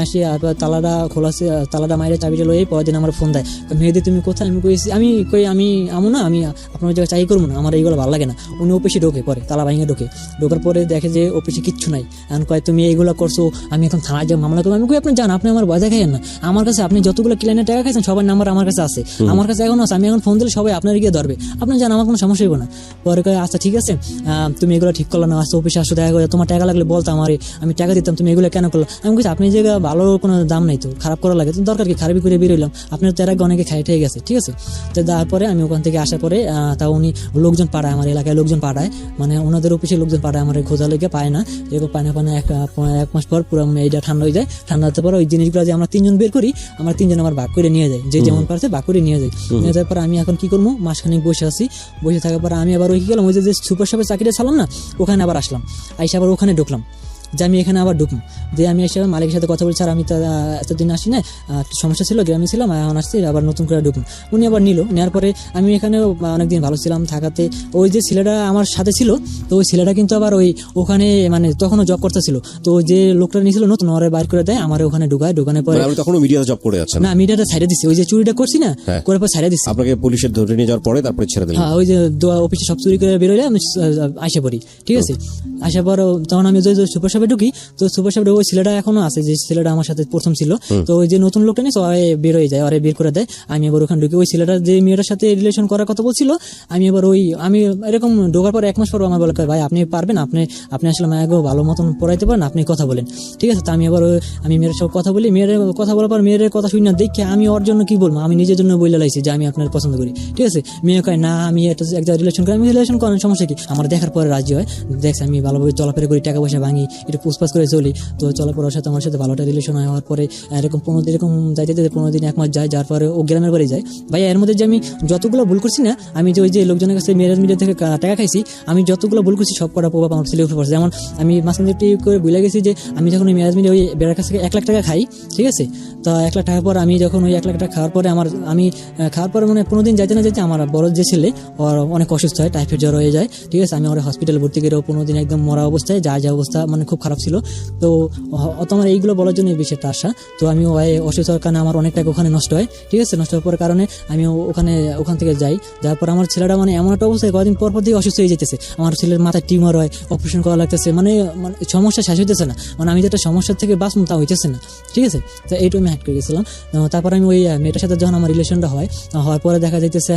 আসি, তালাটা খোলাছে, তালাটা মাইরে চাবিটা লই। পরের দিন আমার ফোন দেয়, মেয়েদি তুমি কোথায়? আমি আমো না, আমি আপনার জায়গায় চাকরি করবো না, আমার এইগুলো ভালো লাগে না। উনি অফিসে ঢোকে, পরে তালা ভাঙে ঢোকার পরে দেখে যে অফিসে কিচ্ছু নাই। এখন কয় তুমি এইগুলো করছো, আমি এখন থানায় যাবো, মামলা করবো। আমি কই আপনি যান, আপনি আমার ভয় দেখাইন না, আমার কাছে আপনি যতগুলো ক্লায়েন্টের টাকা খাইছেন সবার নাম্বার আমার কাছে আছে, আমার কাছে এখন আছে, আমি এখন ফোন দিলে সবাই আপনার গিয়ে ধরবে, আপনি জান, আমার কোনো সমস্যা হইব না। পরে কয় আচ্ছা ঠিক আছে, তুমি এগুলো ঠিক করলো না, আচ্ছা অফিসে আসো, দেখা করে তোমার টাকা লাগলে বলতো আমারে, আমি টাকা দিতাম, তুমি এগুলো কেন করলো? আমি বলছি আপনি জায়গা ভালো কোনো দাম নাই, তো খারাপ করা লাগে, তো দরকার কি, খারাপই করে বেরোলাম, আপনার তো এর আগে অনেকে খাই ঠেয়ে গেছে। ঠিক আছে, তো তারপরে আমি ওখান থেকে আসার পরে তা উনি লোকজন পাঠায়, আমার এলাকায় লোকজন পাঠায়, মানে ওনাদের অফিসে লোকজন পাঠায়, আমার খোঁজা লেগে পায় না, এরকম পায় না 1 মাস পর পুরো এইটা ঠান্ডা হয়ে যায়। ঠান্ডা হতে পারে ওই জিনিসগুলো যে আমরা 3 জন বের করি, আমরা 3 জন আমার ভাগ করে নিয়ে যাই, যে যেমন পারছে ভাগ করে নিয়ে যাই। নিয়ে যাওয়ার পর আমি এখন কি করবো, মাসখানিক বসে আছি। বসে থাকার পর আমি আবার ওই কি গেলাম, ওই যে সুপার শপের চাকরিটা ছিলাম না, ওখানে আবার আসলাম, আইসা আবার ওখানে ঢুকলাম। যে আমি এখানে আবার ঢুকবো। দিয়ে আমি এসে মালিকের সাথে কথা বলছি, আর আমি তো এতদিন আসি না, একটু সমস্যা ছিল, গ্রামে ছিলাম, এখন আসছি আবার নতুন করে ঢুকবো। উনি আবার নিল, নেওয়ার পরে আমি এখানে অনেকদিন ভালো ছিলাম থাকাতে। ওই যে ছেলেটা আমার সাথে ছিল, তো ওই ছেলেটা কিন্তু আবার ওখানে মানে তখনও জব করতেছিল, তো যে লোকটা নিয়েছিল নতুন ওরে বাইর করে দেয়, আমার ওখানে ঢুকানোর পরে আপনি তখনও মিডিয়াতে জব করে যাচ্ছেন? না, মিডিয়াটা ছাইড়ে দিচ্ছে, ওই যে চুরিটা করছি না, করার পর ছাইড়ে দিচ্ছে। আপনাকে পুলিশের ধরে নিয়ে যাওয়ার পরে তারপরে ছেড়ে দিলেন? হ্যাঁ, ওই যে অফিসে সব চুরি করে বেরোলে আমি আসে পড়ি, ঠিক আছে। আসার পর তখন আমি যে সুপার শপে ঢুকি, তো সুপার শপে ওই ছেলেটা এখনো আছে, যে ছেলেটা আমার সাথে প্রথম ছিল, তো ওই যে নতুন লোকটা নিয়ে বের হয়ে যায়, ওরে বের করে দেয়। আমি এবার ওখানে ঢুকি, ওই ছেলেটা যে মেয়েটার সাথে রিলেশন করার কথা বলছিল, আমি এবার আমি এরকম ঢোকার পর 1 মাস পর আমার বলে, ভাই আপনি পারবেন, আপনি আসলে মায়াকেও ভালো মতন পড়াইতে পারেন, আপনি কথা বলেন, ঠিক আছে। তো আমি এবার আমি মেয়ের সব কথা বলি, মেয়ের কথা বলার পর মেয়ের কথা শুনি না দেখে আমি ওর জন্য কি বলবো, আমি নিজের জন্য বলে লাইছি যে আমি আপনার পছন্দ করি, ঠিক আছে। মেয়ে কয় না, আমি একটা রিলেশন করি, আমি রিলেশন করেন, সমস্যা কি। আমার দেখার পরে রাজি হয়, দেখছে আমি ভালোভাবে চলাফেরা করি, টাকা পয়সা ভাঙি, একটু পুষপাস করে চলি, তো চলার পর ওর সাথে আমার সাথে ভালো একটা রিলেশন হয়। হওয়ার পরে এরকম 15 যাইতে 15 দিন 1 মাস যায়, যার পরে ও গ্রামের বাড়ি যায়। ভাই এর মধ্যে যে আমি যতগুলো ভুল করছি না, আমি যে ওই যে লোকজনের কাছে মেরাজ মিডিয়া থেকে টাকা খাইছি, আমি যতগুলো ভুল করছি সব কটা প্রভাব আমার ছেলের উপর পড়ছে। যেমন আমি মাঝখানে করে ভুলে গেছি যে আমি যখন ওই মেরাজ মিডিয়া ওই বেড়ার কাছ থেকে 1 লাখ টাকা খাই, ঠিক আছে। তো 1 লাখ টাকার পর আমি যখন ওই 1 লাখ টাকা খাওয়ার পরে আমি খাওয়ার পরে মানে 15 দিন যাইতে না যাইতে আমার বড় যে ছেলে ওর অনেক অসুস্থ হয়, টাইফয়েড জ্বর হয়ে যায়, ঠিক আছে। আমি ওর হসপিটালে ভর্তি করে 15 দিন একদম মরা অবস্থায়, যা অবস্থা মানে খুব খারাপ ছিল। তো আমার এইগুলো বলার জন্য এই বিষয়টা আসা। তো আমি অসুস্থ হওয়ার কারণে আমার অনেক টাকা ওখানে নষ্ট হয়, ঠিক আছে। নষ্ট হওয়ার কারণে আমি ওখান থেকে যাই, যার পর আমার ছেলেটা মানে এমন একটা অবস্থায় কয়েকদিন পর দিয়ে অসুস্থ হয়ে যেতেছে। আমার ছেলের মাথায় টিউমার হয়, অপারেশন করা লাগতেছে, মানে সমস্যা শেষ হইতেছে না, মানে আমি যেটা সমস্যার থেকে বাঁচবো তা হইতেছে না, ঠিক আছে। তো এইটু আমি হাইট করে গেছিলাম। তারপর আমি ওই মেয়েটার সাথে যখন আমার রিলেশনটা হওয়ার পরে দেখা যাইতেছে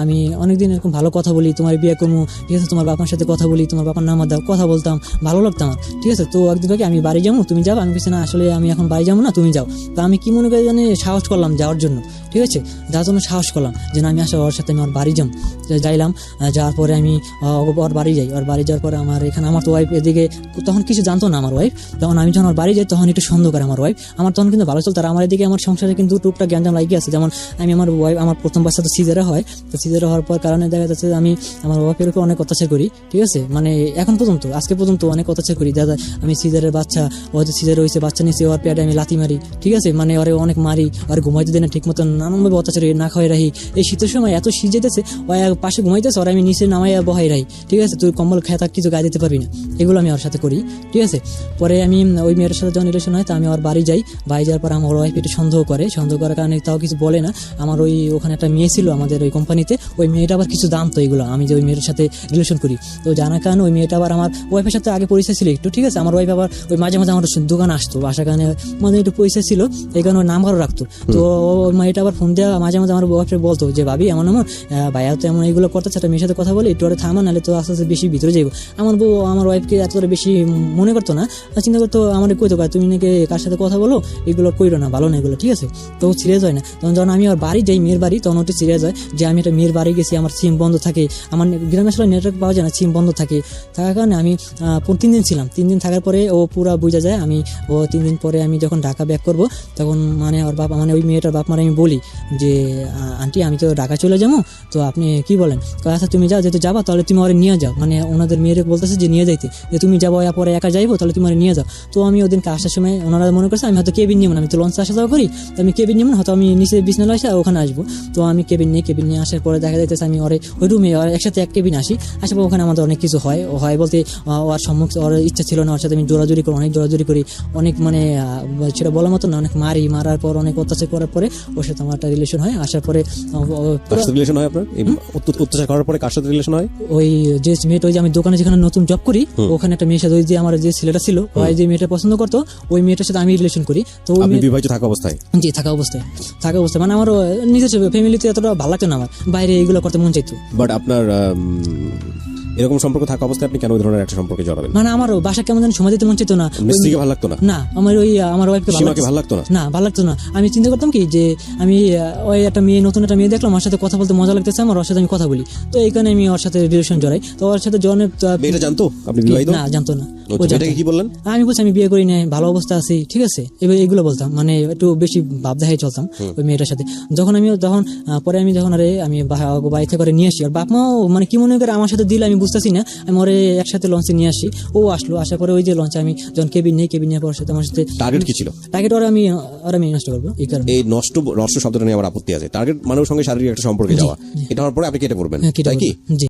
আমি অনেকদিন এরকম ভালো কথা বলি, তোমার বিয়ে করবো, ঠিক আছে, তোমার বাবার সাথে কথা বলি, তোমার বাবার নাম্বার দাও, কথা বলতাম, ভালো লাগতো আমার, ঠিক আছে। তো একদিন থেকে আমি বাড়ি যাবো, তুমি যাও, আমি কিছু না, আসলে আমি এখন বাড়ি যাবো না, তুমি যাও। তো আমি কি মনে করি জানি সাহস করলাম যাওয়ার জন্য, ঠিক আছে, যার জন্য সাহস করলাম যে না, আমি আসলে ওর সাথে আমি ওর বাড়ি যাইলাম। যাওয়ার পরে আমি ওর বাড়ি যাই, ওর বাড়ি যাওয়ার পরে আমার এখানে আমার তো ওয়াইফ এদিকে তখন কিছু জানতো না আমার ওয়াইফ। তখন আমি যখন ওর বাড়ি যাই তখন একটু সন্দেহ করে আমার ওয়াইফ, আমার তখন কিন্তু ভালো চলতো, আর আমার এদিকে আমার সংসারে কিন্তু টুকটাক গ্যাঞ্জাম লাগিয়ে আছে। যেমন আমার ওয়াইফ, আমার প্রথম বাচ্চা তো সিজারে হয়, তো সিজারে হওয়ার পর কারণে দেখা যাচ্ছে আমি আমার ওয়াইফের উপর অনেক অত্যাচার করি, ঠিক আছে, মানে এখন পর্যন্ত আজকে পর্যন্ত অনেক অত্যাচার করি। দাদা আমি সিজারের বাচ্চা, হয়তো সিজার হয়েছে, বাচ্চা নিয়েছে, ওর পেটে আমি লাথি মারি, ঠিক আছে, মানে ওরে অনেক মারি, আর ঘুমাইতে দিই না ঠিক মতন, নানানভাবে অত্যাচার না খাওয়াই রাখি। এই শীতের সময় এত শীত যেতেছে, ওই পাশে ঘুমাইতেছে, ওর আমি নিচে নামাইয়া বহাই রাখি, ঠিক আছে, তুই কম্বল খেয়ে থাক, কিছু গায়ে দিতে পারবি না, এগুলো আমি ওর সাথে করি, ঠিক আছে। পরে আমি ওই মেয়ের সাথে যখন রিলেশন হয়, তা আমি ওর বাড়ি যাই, বাড়ি যাওয়ার পর আমার ওয়াইফ একটু সন্দেহ করার কারণে তাও কিছু বলে না। আমার ওখানে একটা মেয়ে ছিল আমাদের ওই কোম্পানিতে, ওই মেয়েটা আবার কিছু জানতো এগুলো, আমি যে ওই মেয়ের সাথে রিলেশন করি, তো জানার কারণে ওই মেয়েটা আবার আমার ওয়াইফের সাথে আগে পরিচয় ছিল একটু, ঠিক আছে। আমার ওয়াইফ আবার ওই মাঝে মাঝে আমার দোকানে আসতো, আসার কারণে মানে একটু পরিচয় ছিল, এই কারণে ওর নাম্বারও রাখতো। তো ওই মেয়েটা আবার ফোন দেওয়া মাঝে মাঝে আমার ওয়াইফে বলতো যে ভাবি এমন ভাইয়া তো এমন এইগুলো করতেছে, একটা মেয়ের সাথে কথা বলে একটু ওরা থামা, নাহলে তো আস্তে আস্তে বেশি ভিতরে যাইব। আমার বউ আমার ওয়াইফকে এতটা বেশি মনে করতো না, চিন্তা করতো আমার কইতো তুমি নাকি কার সাথে কথা বলো, এগুলো কইরো না, ভালো না এগুলো, ঠিক আছে। তো সিরিয়াস হয় না। তখন যখন আমি ওর বাড়ি যাই, মেয়ের বাড়ি, তখন ওটা সিরিয়াস হয় যে আমি একটা মেয়ের বাড়ি গেছি, আমার সিম বন্ধ থাকে, আমার গ্রামে আসলে নেটওয়ার্ক পাওয়া যায় না, সিম বন্ধ থাকার কারণে আমি 3 দিন ছিলাম। 3 দিন থাকার পরে ও পুরা বুঝা যায়। 3 দিন পরে আমি যখন ঢাকা ব্যাক করবো, তখন মানে ওর বাপ, মানে ওই মেয়েটার বাপ মারে আমি বলি যে আন্টি আমি তো ঢাকা চলে যাবো, তো আপনি কি বলেন। আচ্ছা তুমি যাও, যেহেতু যাবা তাহলে তুমি ওরে নিয়ে যাও, মানে ওনাদের মেয়েরে বলতেছে যে নিয়ে যাইতে, যে তুমি যাবো পরে একা যাইবো, তাহলে তুমি ওরে নিয়ে যাও। তো আমি ওদিনকে আসার সময় ওনারা মনে করছে আমি হয়তো কেবিন নিব না, আমি তো লঞ্চে আসা যাওয়া করি, তো আমি কেবিন নিব না, হয়তো আমি নিচে বিছনালে আসে ওখানে আসবো। তো আমি কেবিন নিয়ে আসার পরে দেখা যাইতেছে আমি ওই রুমে একসাথে এক কেবিন আসার পর ওখানে আমাদের অনেক কিছু হয় বলতে ওর সম্মুখ ওর ইচ্ছা ছিল না, ওর সাথে আমি অনেক জোরাজুরি করি, অনেক মানে সেটা বলার মতো না, অনেক মারার পর অনেক অত্যাচার করার পরে ওর সাথে আমার একটা রিলেশন হয়। আসার পরে রিলেশন হয় আপনার অত্যাচার করার পরে কার সাথে রিলেশন হয়? ওই যে মেয়েটা, ওই যে আমি দোকানে যেখানে নতুন জব করি, ওখানে একটা মেয়ের সাথে, ওই যে আমার যে ছেলেটা ছিল, ওই যে মেয়েটা পছন্দ করতো, ওই মেয়েটার সাথে আমি রিলেশন করি। তো আপনি বিবাহিত থাকা অবস্থায়? জি, থাকা অবস্থায় মানে আমার নিজের ফ্যামিলিতে এতটা ভালো লাগতো না, আমার বাইরে এইগুলো করতে মন চাইতো। বাট আপনার এরকম সম্পর্ক থাকা অবস্থায় আপনি কেন ওই ধরনের একটা সম্পর্কে জড়াবেন? মানে আমার বাসা কেমন যেন সময় দিতে মন চাইতো না, স্ত্রীকে ভালো লাগতো না, না আমার ওয়াইফকে ভালো লাগতো না, ভালো লাগতো না। আমি চিন্তা করতাম কি যে আমি ওই নতুন একটা মেয়ে দেখলাম, ওর সাথে কথা বলতে মজা লাগতেছে আমার, ওর সাথে আমি কথা বলি, তো এই কারণে আমি ওর সাথে রিলেশন জড়াই। তো ওর সাথে মেয়েটা জানতো আপনি বিবাহিত? না, জানতো না। কি বললেন? আমি বলছি আমি বিয়ে করি নাই, ভালো অবস্থা আছি, ঠিক আছে, এগুলো বলতাম, মানে একটু বেশি ভাব দেখাই চলতাম ওই মেয়েটার সাথে। পরে আমি যখন আমি বাড়ি থেকে করে নিয়ে আসি, আর বাপ মাও মানে কি মনে করে আমার সাথে দিল আমি বুঝতেছি না, আমি ওরে একসাথে লঞ্চে নিয়ে আসি, ও আসলো, আসার পরে ওই যে লঞ্চে আমি যখন কেবিন নেওয়ার পর সাথে আমার সাথে টার্গেট কি ছিল? টার্গেট ওরা আমি নষ্ট করবো এই কারণে। এই নষ্ট শব্দটা নিয়ে আমার আপত্তি আছে। টার্গেট মানুষের সঙ্গে শারীরিক একটা সম্পর্কে যাওয়া, এটা হওয়ার পরে আপনি কেটে পড়বেন, হ্যাঁ, তাই কি? জি।